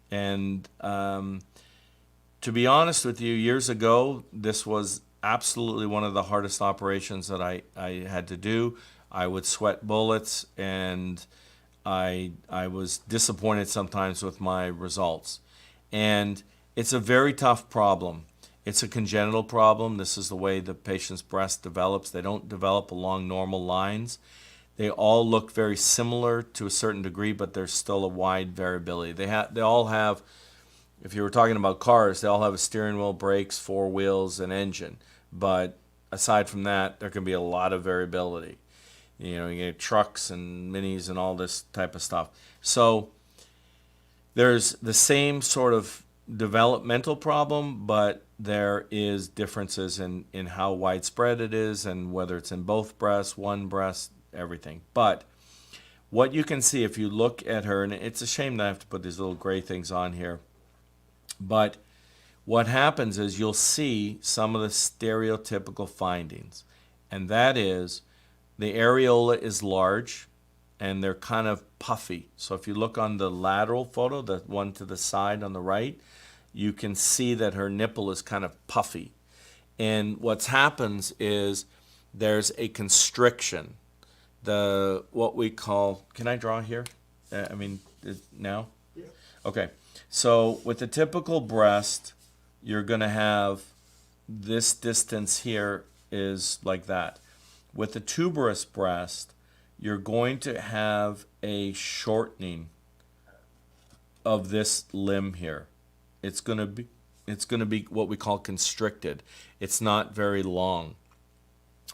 And to be honest with you, years ago, this was absolutely one of the hardest operations that I had to do. I would sweat bullets, and I was disappointed sometimes with my results. And it's a very tough problem. It's a congenital problem. This is the way the patient's breast develops. They don't develop along normal lines. They all look very similar to a certain degree, but there's still a wide variability. They all have, if you were talking about cars, they all have a steering wheel, brakes, four wheels, and engine. But aside from that, there can be a lot of variability. You know, you get trucks and minis and all this type of stuff. So there's the same sort of developmental problem, but there is differences in how widespread it is and whether it's in both breasts, one breast, everything. But what you can see if you look at her, and it's a shame that I have to put these little gray things on here, but what happens is you'll see some of the stereotypical findings, and that is the areola is large and they're kind of puffy. So if you look on the lateral photo, the one to the side on the right, you can see that her nipple is kind of puffy. And what happens is there's a constriction. What we call, can I draw here? Now? Yeah. Okay. So with the typical breast, you're going to have this distance here is like that. With the tuberous breast, you're going to have a shortening of this limb here. It's going to be what we call constricted. It's not very long.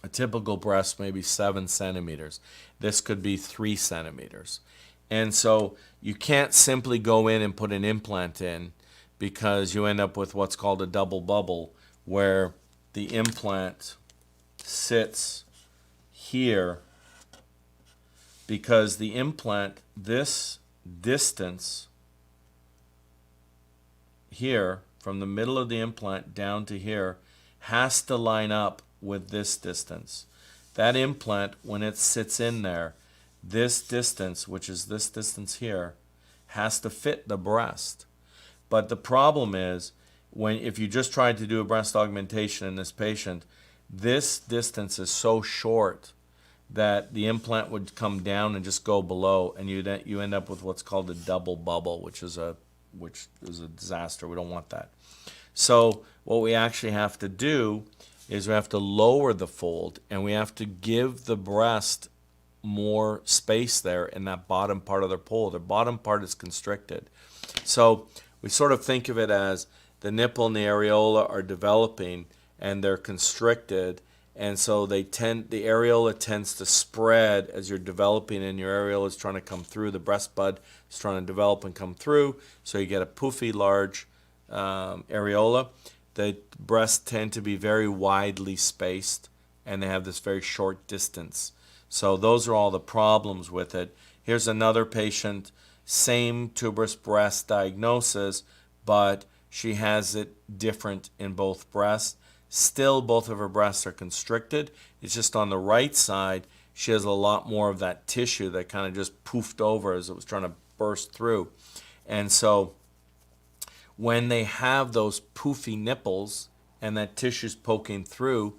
A typical breast may be 7 centimeters. This could be 3 centimeters. And so you can't simply go in and put an implant in because you end up with what's called a double bubble, where the implant sits here because the implant, this distance here from the middle of the implant down to here has to line up with this distance. That implant, when it sits in there, this distance, which is this distance here, has to fit the breast. But the problem is, if you just tried to do a breast augmentation in this patient, this distance is so short that the implant would come down and just go below, and you end up with what's called a double bubble, which is a disaster. We don't want that. So what we actually have to do is we have to lower the fold, and we have to give the breast more space there in that bottom part of their pole. The bottom part is constricted. So we sort of think of it as the nipple and the areola are developing and they're constricted, And so the areola tends to spread as you're developing, and your areola is trying to come through. The breast bud is trying to develop and come through, so you get a poofy, large areola. The breasts tend to be very widely spaced, and they have this very short distance. So those are all the problems with it. Here's another patient, same tuberous breast diagnosis, but she has it different in both breasts. Still, both of her breasts are constricted. It's just on the right side, she has a lot more of that tissue that kind of just poofed over as it was trying to burst through. And so when they have those poofy nipples and that tissue's poking through,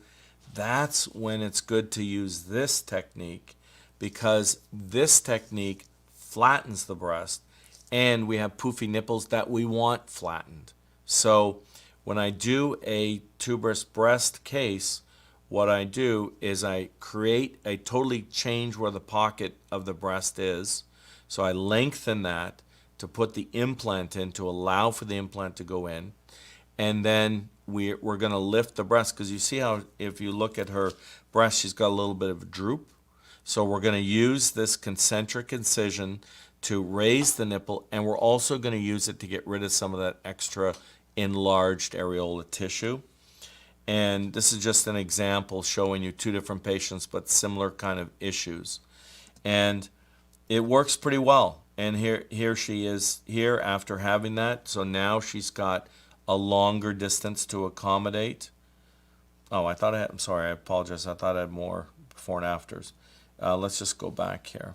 that's when it's good to use this technique, because this technique flattens the breast, and we have poofy nipples that we want flattened. So when I do a tuberous breast case, what I do is I totally change where the pocket of the breast is. So I lengthen that to put the implant in, to allow for the implant to go in. And then we're going to lift the breast, because you see how if you look at her breast, she's got a little bit of a droop. So we're going to use this concentric incision to raise the nipple, and we're also going to use it to get rid of some of that extra enlarged areola tissue. And this is just an example showing you two different patients, but similar kind of issues. And it works pretty well. And here she is here after having that. So now she's got a longer distance to accommodate. Oh, I'm sorry, I apologize. I thought I had more before and afters. Let's just go back here.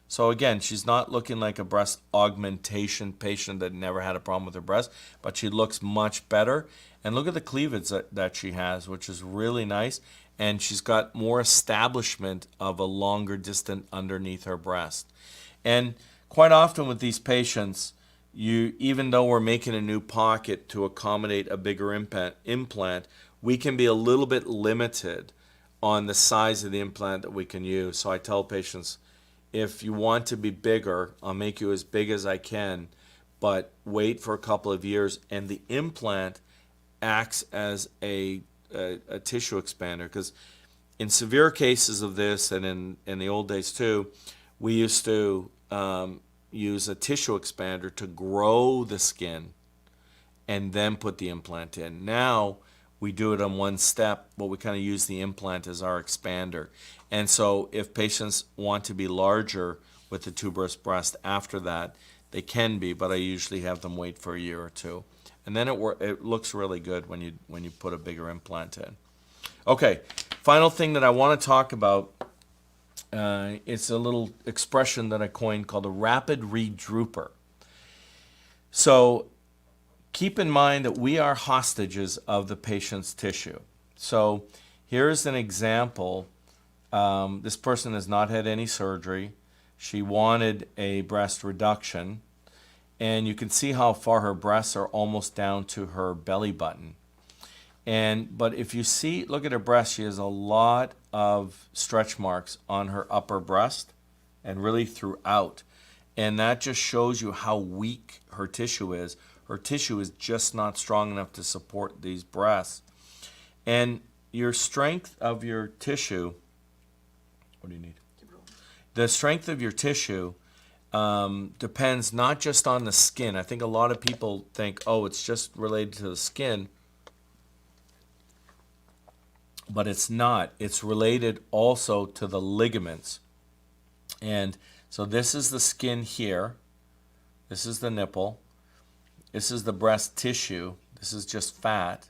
So again, she's not looking like a breast augmentation patient that never had a problem with her breast, but she looks much better. And look at the cleavage that she has, which is really nice. And she's got more establishment of a longer distance underneath her breast. And quite often with these patients, even though we're making a new pocket to accommodate a bigger implant, we can be a little bit limited on the size of the implant that we can use. So I tell patients, if you want to be bigger, I'll make you as big as I can, but wait for a couple of years. And the implant acts as a tissue expander, because in severe cases of this, and in the old days too, we used to use a tissue expander to grow the skin and then put the implant in. Now we do it on one step, but we kind of use the implant as our expander. And so if patients want to be larger with the tuberous breast after that, they can be, but I usually have them wait for a year or two. And then it looks really good when you put a bigger implant in. Okay, final thing that I want to talk about, it's a little expression that I coined called a rapid redrooper. So keep in mind that we are hostages of the patient's tissue. So here's an example. This person has not had any surgery. She wanted a breast reduction. And you can see how far her breasts are almost down to her belly button. But if you look at her breast, she has a lot of stretch marks on her upper breast and really throughout. And that just shows you how weak her tissue is. Her tissue is just not strong enough to support these breasts. And your strength of your tissue, what do you need? The strength of your tissue depends not just on the skin. I think a lot of people think, oh, it's just related to the skin. But it's not. It's related also to the ligaments. And so this is the skin here. This is the nipple. This is the breast tissue. This is just fat.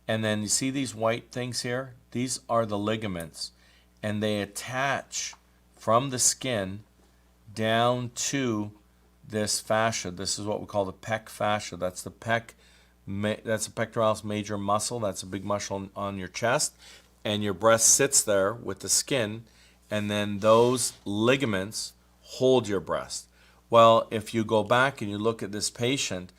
And then you see these white things here? These are the ligaments. And they attach from the skin down to this fascia. This is what we call the pec fascia. That's the that's the pectoralis major muscle. That's a big muscle on your chest. And your breast sits there with the skin, and then those ligaments hold your breast. Well, if you go back and you look at this patient,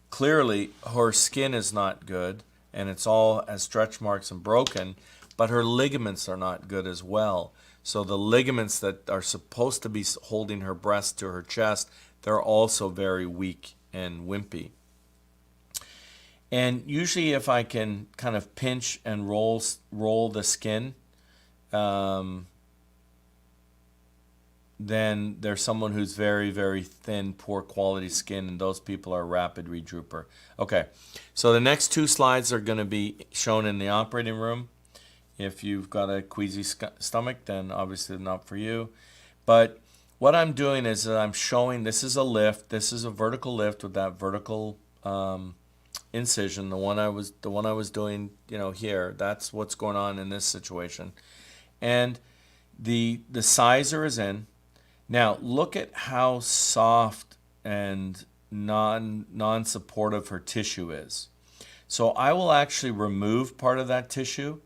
clearly her skin is not good, and it's all has stretch marks and broken, but her ligaments are not good as well. So the ligaments that are supposed to be holding her breast to her chest, they're also very weak and wimpy. And usually if I can kind of pinch and roll the skin, then there's someone who's very, very thin, poor quality skin, and those people are rapid redrooper. Okay, so the next two slides are going to be shown in the operating room. If you've got a queasy stomach, then obviously not for you. But what I'm doing is that I'm showing, this is a lift. This is a vertical lift with that vertical incision. The one I was doing, here. That's what's going on in this situation. And the sizer is in. Now look at how soft and non-supportive her tissue is. So I will actually remove part of that tissue,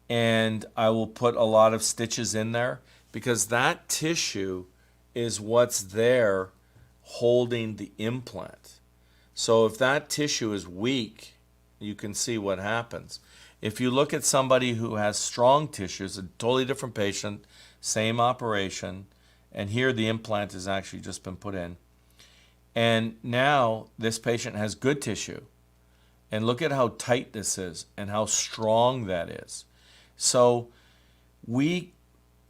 and I will put a lot of stitches in there, because that tissue is what's there holding the implant. So if that tissue is weak, you can see what happens. If you look at somebody who has strong tissues, a totally different patient, same operation, and here the implant has actually just been put in. And now this patient has good tissue. And look at how tight this is and how strong that is. So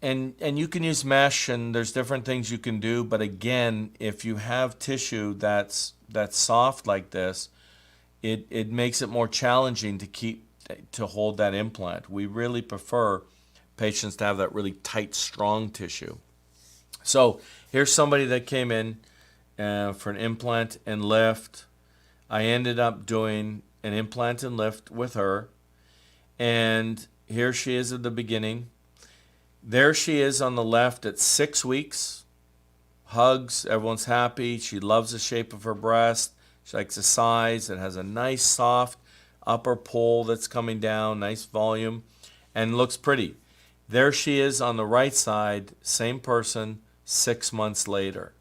and you can use mesh, and there's different things you can do, but again, if you have tissue that's soft like this, it makes it more challenging to hold that implant. We really prefer patients to have that really tight, strong tissue. So here's somebody that came in for an implant and lift. I ended up doing an implant and lift with her, and here she is at the beginning. There she is on the left at 6 weeks. Hugs, everyone's happy. She loves the shape of her breast. She likes the size. It has a nice soft upper pole that's coming down, nice volume, and looks pretty. There she is on the right side, same person, 6 months later.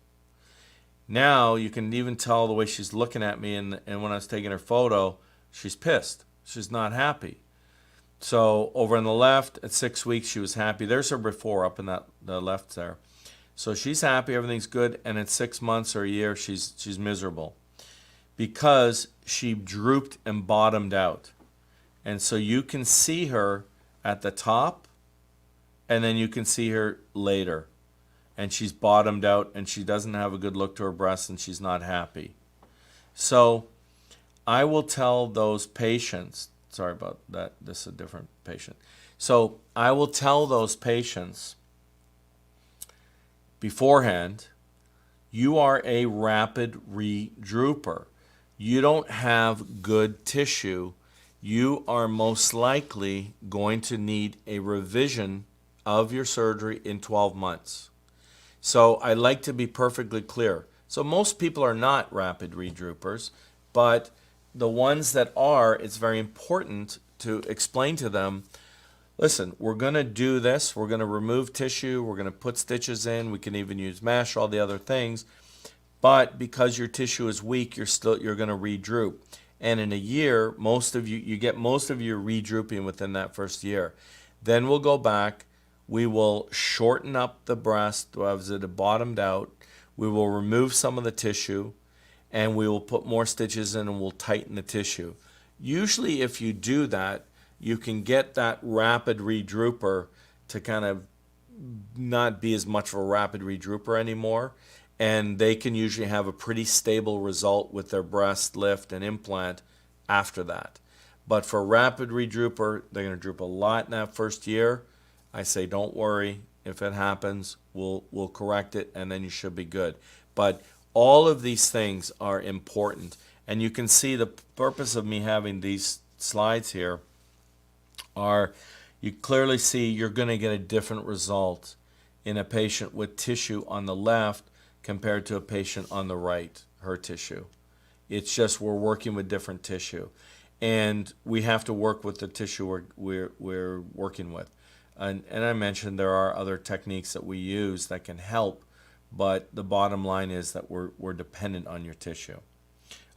Now you can even tell the way she's looking at me, and when I was taking her photo, she's pissed. She's not happy. So over on the left, at 6 weeks, she was happy. There's her before up in the left there. So she's happy, everything's good, and at 6 months or a year, she's miserable because she drooped and bottomed out. And so you can see her at the top, and then you can see her later. And she's bottomed out, and she doesn't have a good look to her breasts, and she's not happy. So I will tell those patients, sorry about that, this is a different patient. So I will tell those patients beforehand, you are a rapid redrooper. You don't have good tissue. You are most likely going to need a revision of your surgery in 12 months. So I like to be perfectly clear. So most people are not rapid redroopers, but the ones that are, it's very important to explain to them, listen, we're going to do this. We're going to remove tissue. We're going to put stitches in. We can even use mesh, all the other things. But because your tissue is weak, you're going to redroop. And in a year, you get most of your redrooping within that first year. Then we'll go back. We will shorten up the breast as it had bottomed out. We will remove some of the tissue, and we will put more stitches in, and we'll tighten the tissue. Usually if you do that, you can get that rapid redrooper to kind of not be as much of a rapid redrooper anymore, and they can usually have a pretty stable result with their breast lift and implant after that. But for rapid redrooper, they're going to droop a lot in that first year. I say don't worry. If it happens, we'll correct it, and then you should be good. But all of these things are important, and you can see the purpose of me having these slides here are you clearly see you're going to get a different result in a patient with tissue on the left compared to a patient on the right, her tissue. It's just we're working with different tissue, and we have to work with the tissue we're working with. And I mentioned there are other techniques that we use that can help, but the bottom line is that we're dependent on your tissue.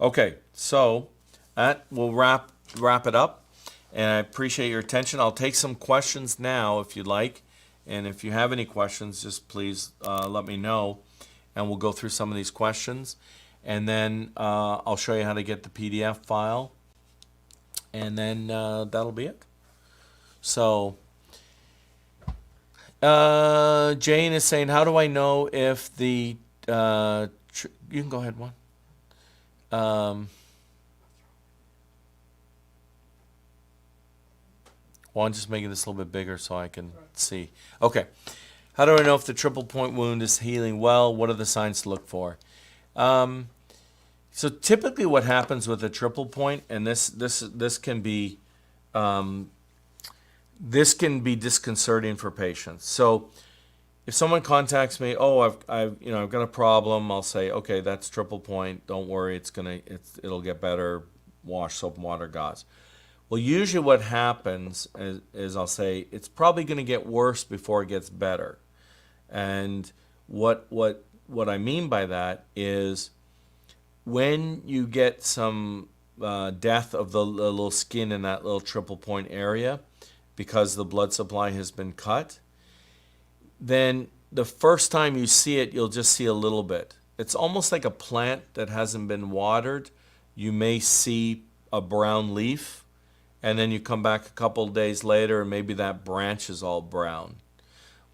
Okay, so that will wrap it up, and I appreciate your attention. I'll take some questions now if you'd like, and if you have any questions, just please let me know, and we'll go through some of these questions, and then I'll show you how to get the PDF file, and then that'll be it. So Jane is saying, how do I know if the you can go ahead, Juan. Juan, just making this a little bit bigger so I can see. Okay. How do I know if the triple point wound is healing well? What are the signs to look for? So typically what happens with a triple point, and this can be disconcerting for patients. So if someone contacts me, oh, I've got a problem, I'll say, okay, that's triple point. Don't worry, it'll get better. Wash, soap and water, gauze. Well, usually what happens is I'll say it's probably going to get worse before it gets better. And what I mean by that is when you get some death of the little skin in that little triple point area because the blood supply has been cut, then the first time you see it, you'll just see a little bit. It's almost like a plant that hasn't been watered. You may see a brown leaf, and then you come back a couple of days later and maybe that branch is all brown.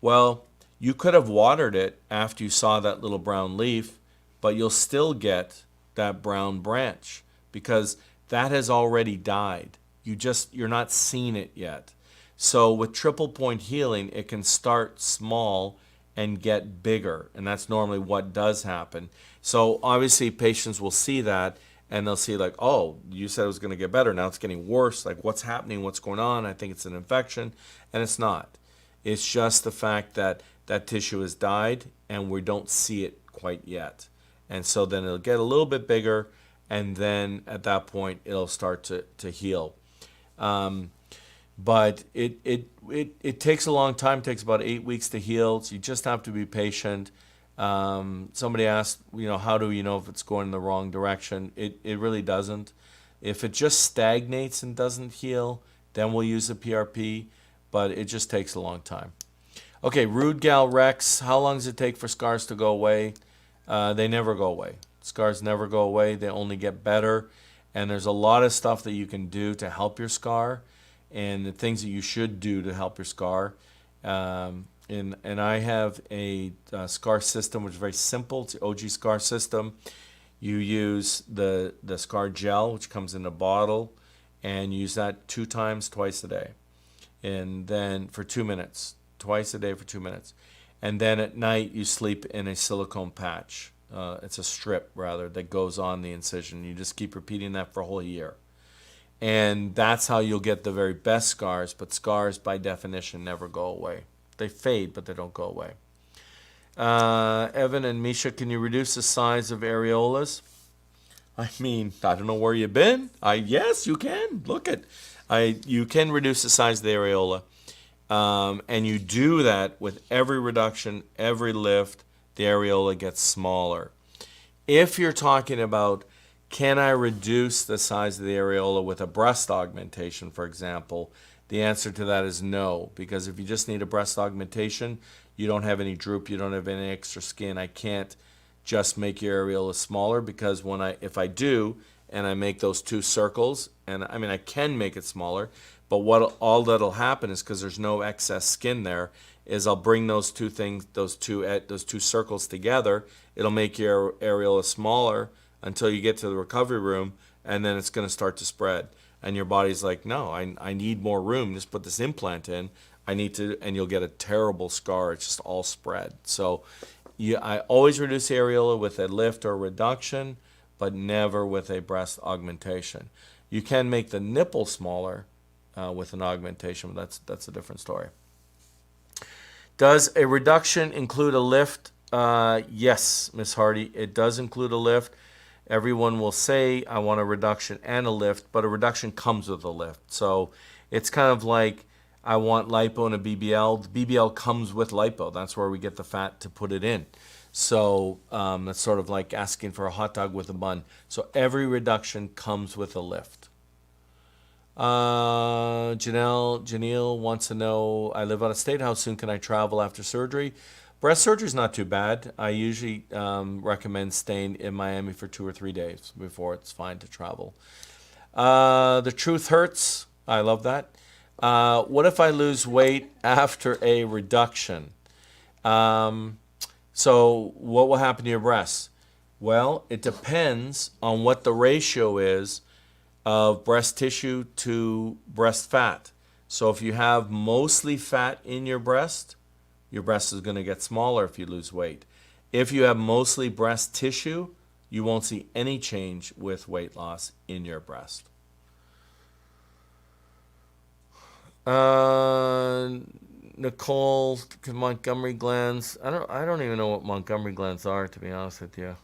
Well, you could have watered it after you saw that little brown leaf, but you'll still get that brown branch because that has already died. You're not seeing it yet. So with triple point healing, it can start small and get bigger, and that's normally what does happen. So obviously patients will see that and they'll see like, oh, you said it was going to get better, now it's getting worse. Like, what's happening? What's going on? I think it's an infection, and it's not. It's just the fact that that tissue has died and we don't see it quite yet. And so then it'll get a little bit bigger, and then at that point it'll start to heal. But it takes a long time. It takes about 8 weeks to heal. So you just have to be patient. Somebody asked, how do you know if it's going in the wrong direction? It really doesn't. If it just stagnates and doesn't heal, then we'll use a PRP, but it just takes a long time. Okay, Rude Gal Rex, how long does it take for scars to go away? They never go away. Scars never go away. They only get better. And there's a lot of stuff that you can do to help your scar and the things that you should do to help your scar. And I have a scar system which is very simple. It's the OG scar system. You use the scar gel, which comes in a bottle, and use that 2 times twice a day. And then for 2 minutes, twice a day for 2 minutes. And then at night you sleep in a silicone patch. It's a strip, rather, that goes on the incision. You just keep repeating that for a whole year. And that's how you'll get the very best scars, but scars by definition never go away. They fade, but they don't go away. Evan and Misha, can you reduce the size of areolas? I mean, I don't know where you've been. Yes, you can. Look at, you can reduce the size of the areola. And you do that with every reduction, every lift, the areola gets smaller. If you're talking about, can I reduce the size of the areola with a breast augmentation, for example, the answer to that is no, because if you just need a breast augmentation, you don't have any droop, you don't have any extra skin. I can't just make your areola smaller, because if I do, and I make those 2 circles, and I mean I can make it smaller, but all that'll happen is, because there's no excess skin there, is I'll bring those 2 things, those two circles together. It'll make your areola smaller until you get to the recovery room, and then it's going to start to spread. And your body's like, no, I need more room. Just put this implant in. I need to, and you'll get a terrible scar. It's just all spread. So I always reduce the areola with a lift or reduction, but never with a breast augmentation. You can make the nipple smaller with an augmentation, but that's a different story. Does a reduction include a lift? Yes, Miss Hardy, it does include a lift. Everyone will say, I want a reduction and a lift, but a reduction comes with a lift. So it's kind of like, I want lipo and a BBL. The BBL comes with lipo. That's where we get the fat to put it in. So that's sort of like asking for a hot dog with a bun. So every reduction comes with a lift. Janelle wants to know, I live out of state. How soon can I travel after surgery? Breast surgery is not too bad. I usually recommend staying in Miami for 2 or 3 days before it's fine to travel. The truth hurts. I love that. What if I lose weight after a reduction? So what will happen to your breasts? Well, it depends on what the ratio is of breast tissue to breast fat. So if you have mostly fat in your breast is going to get smaller if you lose weight. If you have mostly breast tissue, you won't see any change with weight loss in your breast. Nicole, Montgomery glands. I don't even know what Montgomery glands are, to be honest with you.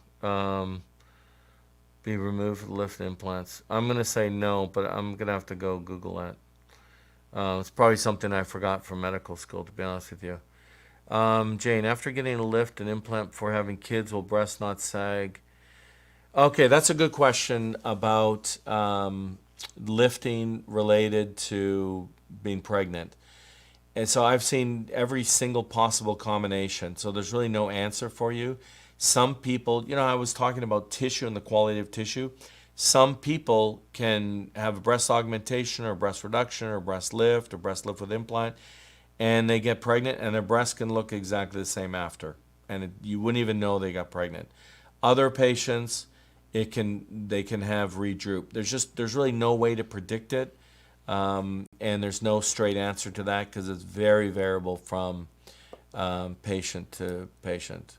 Be removed with lift implants. I'm gonna say no, but I'm gonna have to go Google that. It's probably something I forgot from medical school, to be honest with you. Jane, after getting a lift and implant before having kids, will breasts not sag? Okay, that's a good question about lifting related to being pregnant. And so I've seen every single possible combination. So there's really no answer for you. Some people, I was talking about tissue and the quality of tissue. Some people can have a breast augmentation or breast reduction or breast lift with implant, and they get pregnant and their breasts can look exactly the same after. And you wouldn't even know they got pregnant. Other patients, they can have redroop. There's really no way to predict it. And there's no straight answer to that because it's very variable from patient to patient.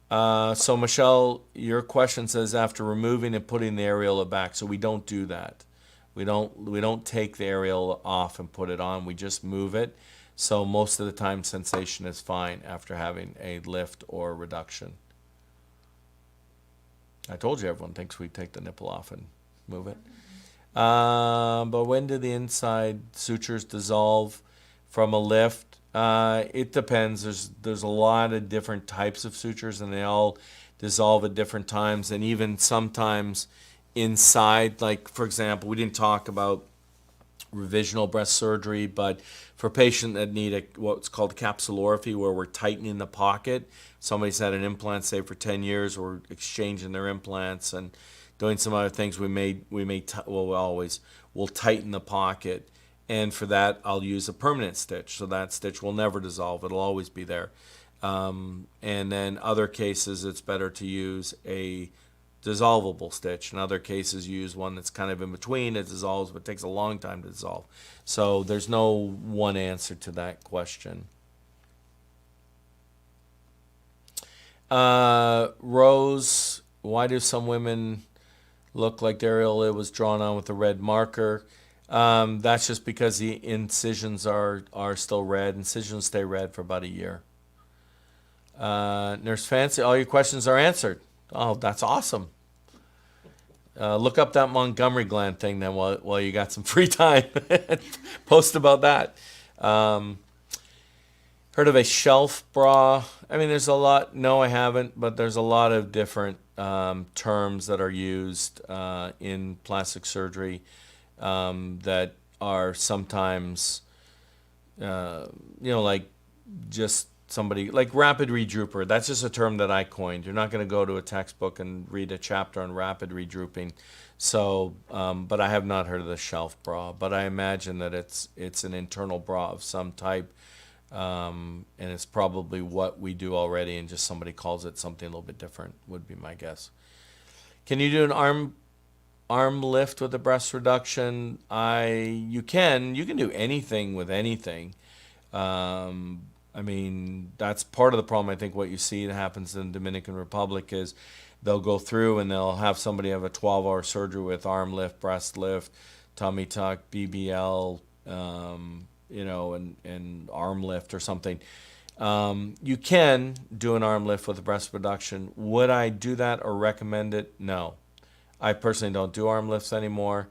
So Michelle, your question says after removing and putting the areola back. So we don't do that. We don't take the areola off and put it on. We just move it. So most of the time sensation is fine after having a lift or reduction. I told you everyone thinks we take the nipple off and move it. But when do the inside sutures dissolve from a lift? It depends. There's a lot of different types of sutures, and they all dissolve at different times. And even sometimes inside, like for example, we didn't talk about revisional breast surgery, but for patients that need what's called capsulorrhaphy, where we're tightening the pocket. Somebody's had an implant, say for 10 years, we're exchanging their implants and doing some other things. We'll tighten the pocket, and for that I'll use a permanent stitch. So that stitch will never dissolve; it'll always be there. And then other cases, it's better to use a dissolvable stitch. In other cases, you use one that's kind of in between. It dissolves, but takes a long time to dissolve. So there's no one answer to that question. Rose, why do some women look like their areola was drawn on with a red marker? That's just because the incisions are still red. Incisions stay red for about a year. Nurse Fancy, all your questions are answered. Oh, that's awesome. Look up that Montgomery gland thing then while you got some free time. Post about that. Heard of a shelf bra? I mean, there's a lot. No, I haven't, but there's a lot of different terms that are used in plastic surgery that are sometimes, like just somebody, like rapid redrooper. That's just a term that I coined. You're not going to go to a textbook and read a chapter on rapid redrooping. So, but I have not heard of the shelf bra, but I imagine that it's an internal bra of some type. And it's probably what we do already, and just somebody calls it something a little bit different, would be my guess. Can you do an arm lift with a breast reduction? You can do anything with anything. I mean, that's part of the problem. I think what you see that happens in the Dominican Republic is they'll go through and they'll have somebody have a 12-hour surgery with arm lift, breast lift, tummy tuck, BBL, and arm lift or something. You can do an arm lift with a breast reduction. Would I do that or recommend it? No. I personally don't do arm lifts anymore,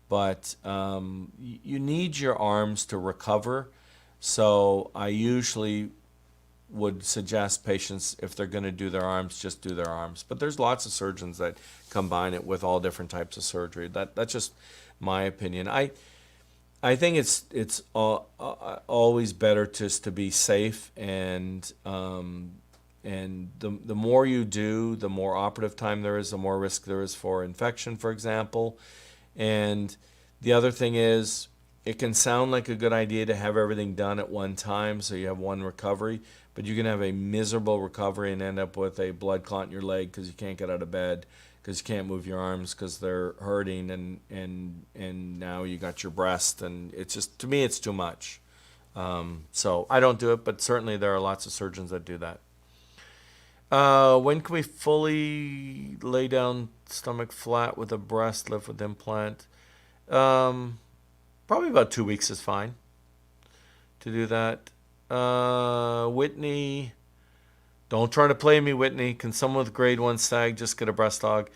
but you need your arms to recover. So I usually would suggest patients, if they're going to do their arms, just do their arms. But there's lots of surgeons that combine it with all different types of surgery. That's just my opinion. I think it's always better just to be safe and the more you do, the more operative time there is, the more risk there is for infection, for example. And the other thing is, it can sound like a good idea to have everything done at one time so you have one recovery, but you can have a miserable recovery and end up with a blood clot in your leg because you can't get out of bed, because you can't move your arms because they're hurting, and now you got your breast, and it's just, to me, it's too much. So I don't do it, but certainly there are lots of surgeons that do that. When can we fully lay down stomach flat with a breast lift with implant? Probably about 2 weeks is fine to do that. Whitney, don't try to play me, Whitney. Can someone with grade 1 SAG just get a breast aug?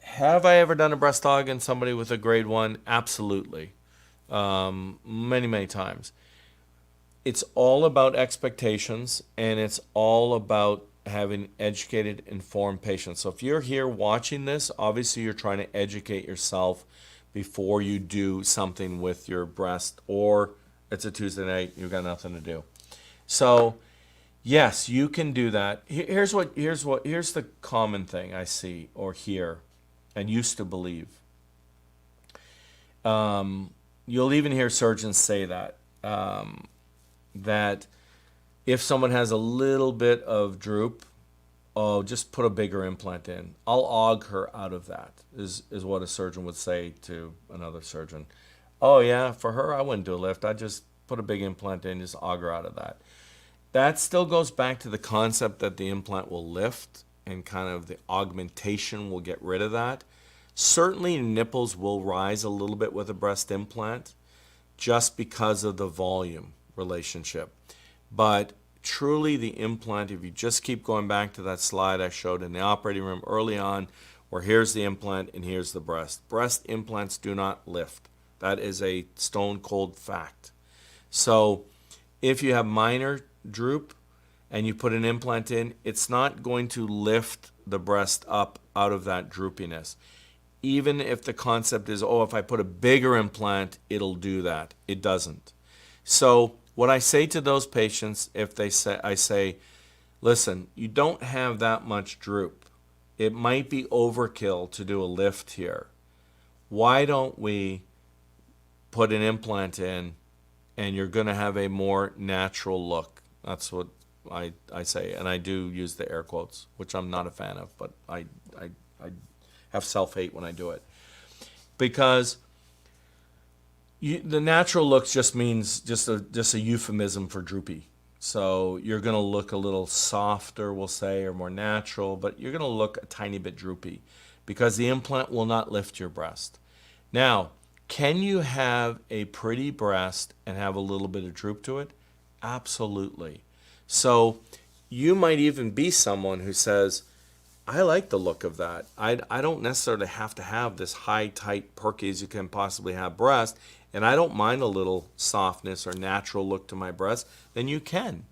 Have I ever done a breast aug in somebody with a grade 1? Absolutely. Many, many times. It's all about expectations, and it's all about having educated, informed patients. So if you're here watching this, obviously you're trying to educate yourself before you do something with your breast, or it's a Tuesday night, you've got nothing to do. So yes, you can do that. Here's the common thing I see or hear and used to believe. You'll even hear surgeons say that. That if someone has a little bit of droop, oh, just put a bigger implant in. I'll aug her out of that, is what a surgeon would say to another surgeon. Oh yeah, for her, I wouldn't do a lift. I'd just put a big implant in, just aug her out of that. That still goes back to the concept that the implant will lift, and kind of the augmentation will get rid of that. Certainly nipples will rise a little bit with a breast implant just because of the volume relationship. But truly the implant, if you just keep going back to that slide I showed in the operating room early on, where here's the implant and here's the breast. Breast implants do not lift. That is a stone cold fact. So if you have minor droop and you put an implant in, it's not going to lift the breast up out of that droopiness. Even if the concept is, oh, if I put a bigger implant, it'll do that. It doesn't. So what I say to those patients, I say, listen, you don't have that much droop. It might be overkill to do a lift here. Why don't we put an implant in, and you're going to have a more natural look? That's what I say, and I do use the air quotes, which I'm not a fan of, but I have self-hate when I do it. Because the natural looks just means just a euphemism for droopy. So you're going to look a little softer, we'll say, or more natural, but you're going to look a tiny bit droopy because the implant will not lift your breast. Now, can you have a pretty breast and have a little bit of droop to it? Absolutely. So you might even be someone who says, I like the look of that. I don't necessarily have to have this high, tight, perky as you can possibly have breast, and I don't mind a little softness or natural look to my breast, then you can.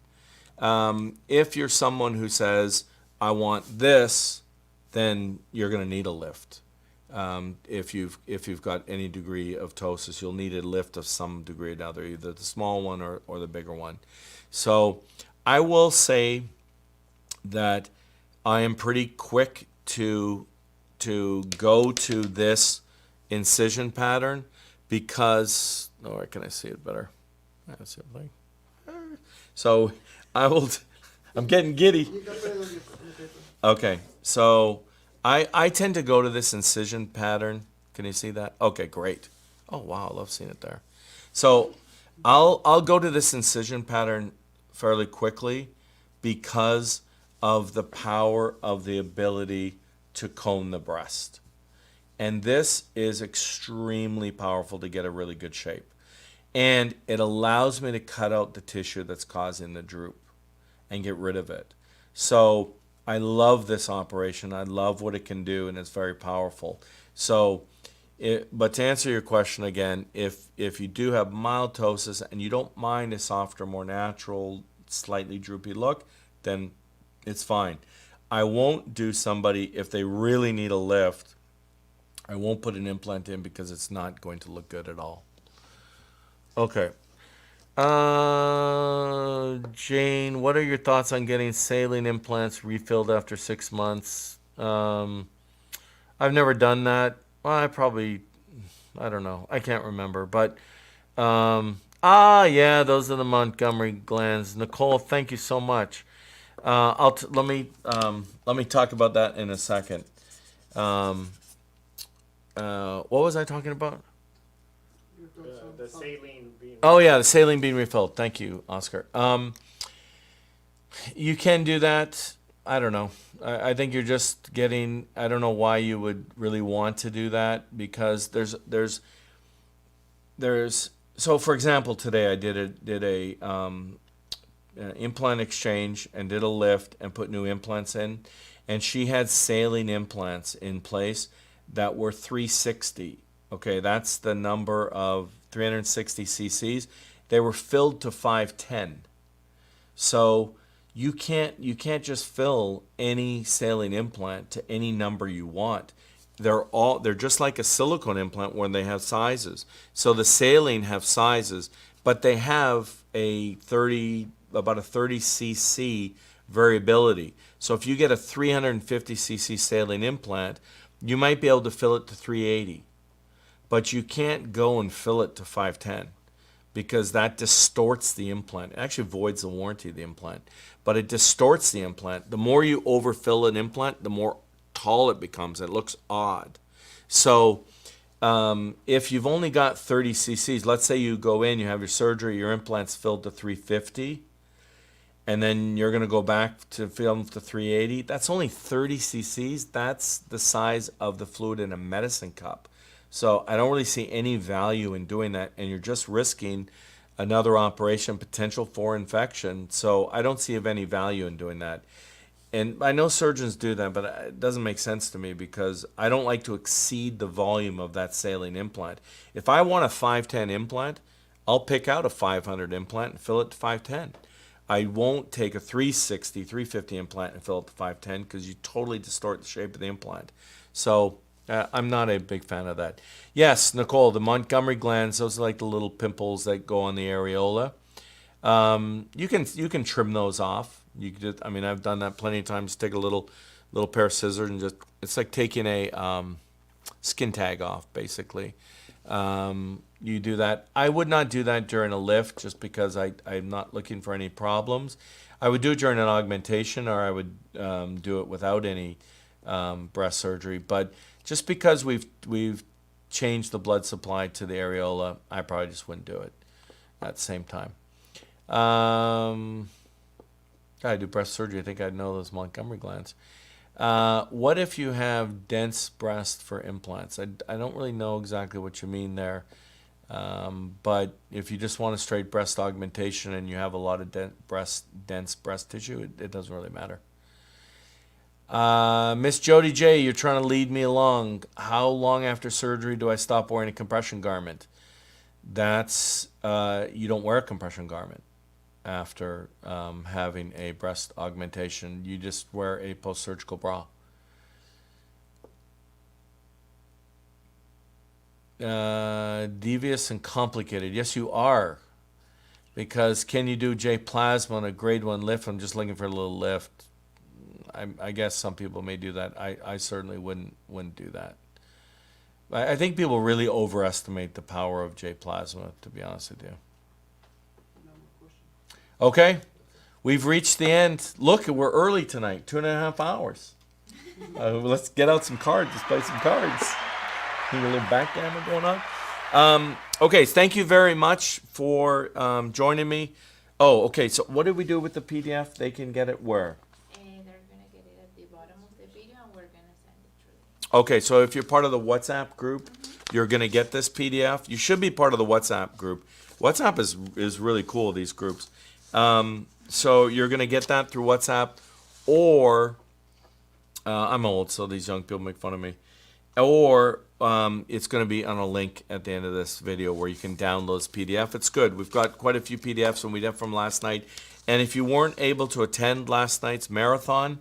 If you're someone who says, I want this, then you're going to need a lift. If you've got any degree of ptosis, you'll need a lift of some degree or another, either the small one or the bigger one. So I will say that I am pretty quick to go to this incision pattern because, oh, where can I see it better? That's it. So I'm getting giddy. Okay, so I tend to go to this incision pattern. Can you see that? Okay, great. Oh wow, I love seeing it there. So I'll go to this incision pattern fairly quickly because of the power of the ability to cone the breast. And this is extremely powerful to get a really good shape. And it allows me to cut out the tissue that's causing the droop and get rid of it. So I love this operation. I love what it can do, and it's very powerful. So, but to answer your question again, if you do have mild ptosis and you don't mind a softer, more natural, slightly droopy look, then it's fine. I won't do somebody, if they really need a lift, I won't put an implant in because it's not going to look good at all. Okay. Jane, what are your thoughts on getting saline implants refilled after 6 months? I've never done that. Well, I don't know. I can't remember. But, yeah, those are the Montgomery glands. Nicole, thank you so much. Let me talk about that in a second. What was I talking about? The saline being. Oh yeah, the saline being refilled. Thank you, Oscar. You can do that. I don't know. I think you're just getting. I don't know why you would really want to do that because there's. So for example, today I did a implant exchange and did a lift and put new implants in, and she had saline implants in place that were 360. Okay, that's the number of 360 cc's. They were filled to 510. So you can't just fill any saline implant to any number you want. They're just like a silicone implant when they have sizes. So the saline have sizes, but they have about a 30 cc variability. So if you get a 350 cc saline implant, you might be able to fill it to 380. But you can't go and fill it to 510 because that distorts the implant. It actually voids the warranty of the implant, but it distorts the implant. The more you overfill an implant, the more tall it becomes. It looks odd. So if you've only got 30 cc's, let's say you go in, you have your surgery, your implant's filled to 350, and then you're going to go back to fill them to 380. That's only 30 cc's. That's the size of the fluid in a medicine cup. So I don't really see any value in doing that, and you're just risking another operation, potential for infection. So I don't see of any value in doing that. And I know surgeons do that, but it doesn't make sense to me because I don't like to exceed the volume of that saline implant. If I want a 510 implant, I'll pick out a 500 implant and fill it to 510. I won't take a 360, 350 implant and fill it to 510 because you totally distort the shape of the implant. So I'm not a big fan of that. Yes, Nicole, the Montgomery glands, those are like the little pimples that go on the areola. You can trim those off. You could just, I mean, I've done that plenty of times. Take a little pair of scissors and just, it's like taking a skin tag off, basically. You do that. I would not do that during a lift just because I'm not looking for any problems. I would do it during an augmentation, or I would do it without any breast surgery. But just because we've changed the blood supply to the areola, I probably just wouldn't do it at the same time. I do breast surgery. I think I'd know those Montgomery glands. What if you have dense breast for implants? I don't really know exactly what you mean there. But if you just want a straight breast augmentation and you have a lot of dense breast tissue, it doesn't really matter. Miss Jody J, you're trying to lead me along. How long after surgery do I stop wearing a compression garment? That's you don't wear a compression garment after having a breast augmentation. You just wear a post-surgical bra. Devious and complicated. Yes, you are. Because can you do J plasma on a grade 1 lift? I'm just looking for a little lift. I guess some people may do that. I certainly wouldn't do that. I think people really overestimate the power of J plasma, to be honest with you. Okay, we've reached the end. Look, we're early tonight, 2.5 hours. Let's get out some cards. Let's play some cards. A little backgammon going on. Okay, thank you very much for joining me. Oh, okay, so what did we do with the PDF? They can get it where? They're going to get it at the bottom of the video, and we're going to send it through them. Okay, so if you're part of the WhatsApp group, you're going to get this PDF. You should be part of the WhatsApp group. WhatsApp is really cool, these groups. So you're going to get that through WhatsApp, or I'm old, so these young people make fun of me. Or it's going to be on a link at the end of this video where you can download this PDF. It's good. We've got quite a few PDFs and we did from last night. And if you weren't able to attend last night's marathon,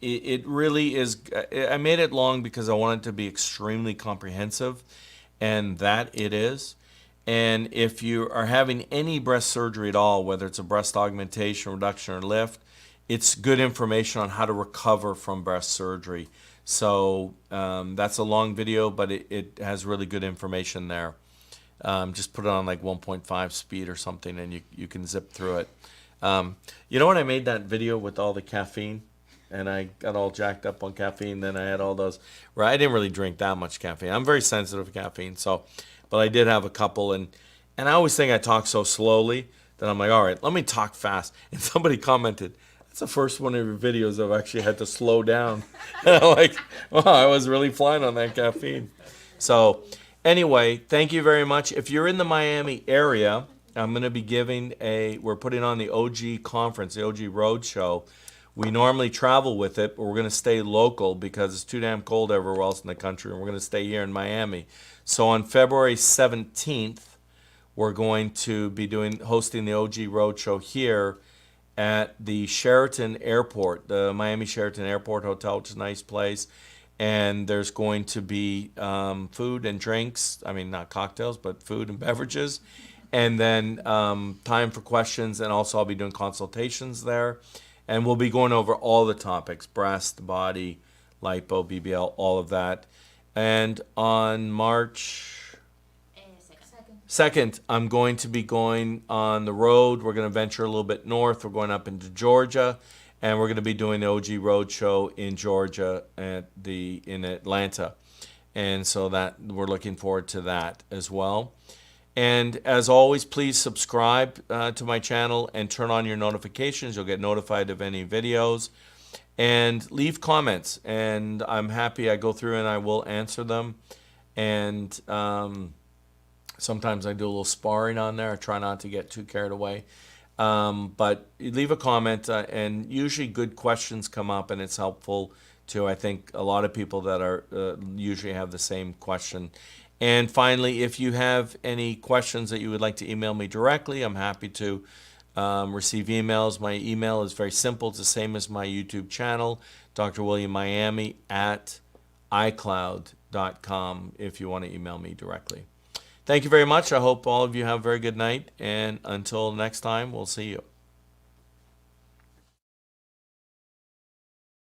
it really is. I made it long because I wanted it to be extremely comprehensive, and that it is. And if you are having any breast surgery at all, whether it's a breast augmentation, reduction, or lift, it's good information on how to recover from breast surgery. So that's a long video, but it has really good information there. Just put it on like 1.5 speed or something, and you can zip through it. You know when I made that video with all the caffeine, and I got all jacked up on caffeine, then I had all those, where I didn't really drink that much caffeine. I'm very sensitive to caffeine, so, but I did have a couple, and I always think I talk so slowly that I'm like, all right, let me talk fast. And somebody commented, that's the first one of your videos I've actually had to slow down. And I'm like, wow, I was really flying on that caffeine. So anyway, thank you very much. If you're in the Miami area, I'm going to be we're putting on the OG conference, the OG Roadshow. We normally travel with it, but we're going to stay local because it's too damn cold everywhere else in the country, and we're going to stay here in Miami. So on February 17th, we're going to be hosting the OG Roadshow here at the Sheraton Airport, the Miami Sheraton Airport Hotel, which is a nice place. And there's going to be food and drinks. I mean, not cocktails, but food and beverages. And then time for questions. And also I'll be doing consultations there. And we'll be going over all the topics, breast, body, lipo, BBL, all of that. And on March 2nd, I'm going to be going on the road. We're going to venture a little bit north. We're going up into Georgia. And we're going to be doing the OG Roadshow in Georgia in Atlanta. And so that we're looking forward to that as well. And as always, please subscribe to my channel and turn on your notifications. You'll get notified of any videos. And leave comments. And I'm happy I go through and I will answer them. And sometimes I do a little sparring on there. I try not to get too carried away. But leave a comment, and usually good questions come up, and it's helpful to, I think, a lot of people that are usually have the same question. And finally, if you have any questions that you would like to email me directly, I'm happy to receive emails. My email is very simple. It's the same as my YouTube channel, drwilliammiami@icloud.com, if you want to email me directly. Thank you very much. I hope all of you have a very good night. And until next time, we'll see you.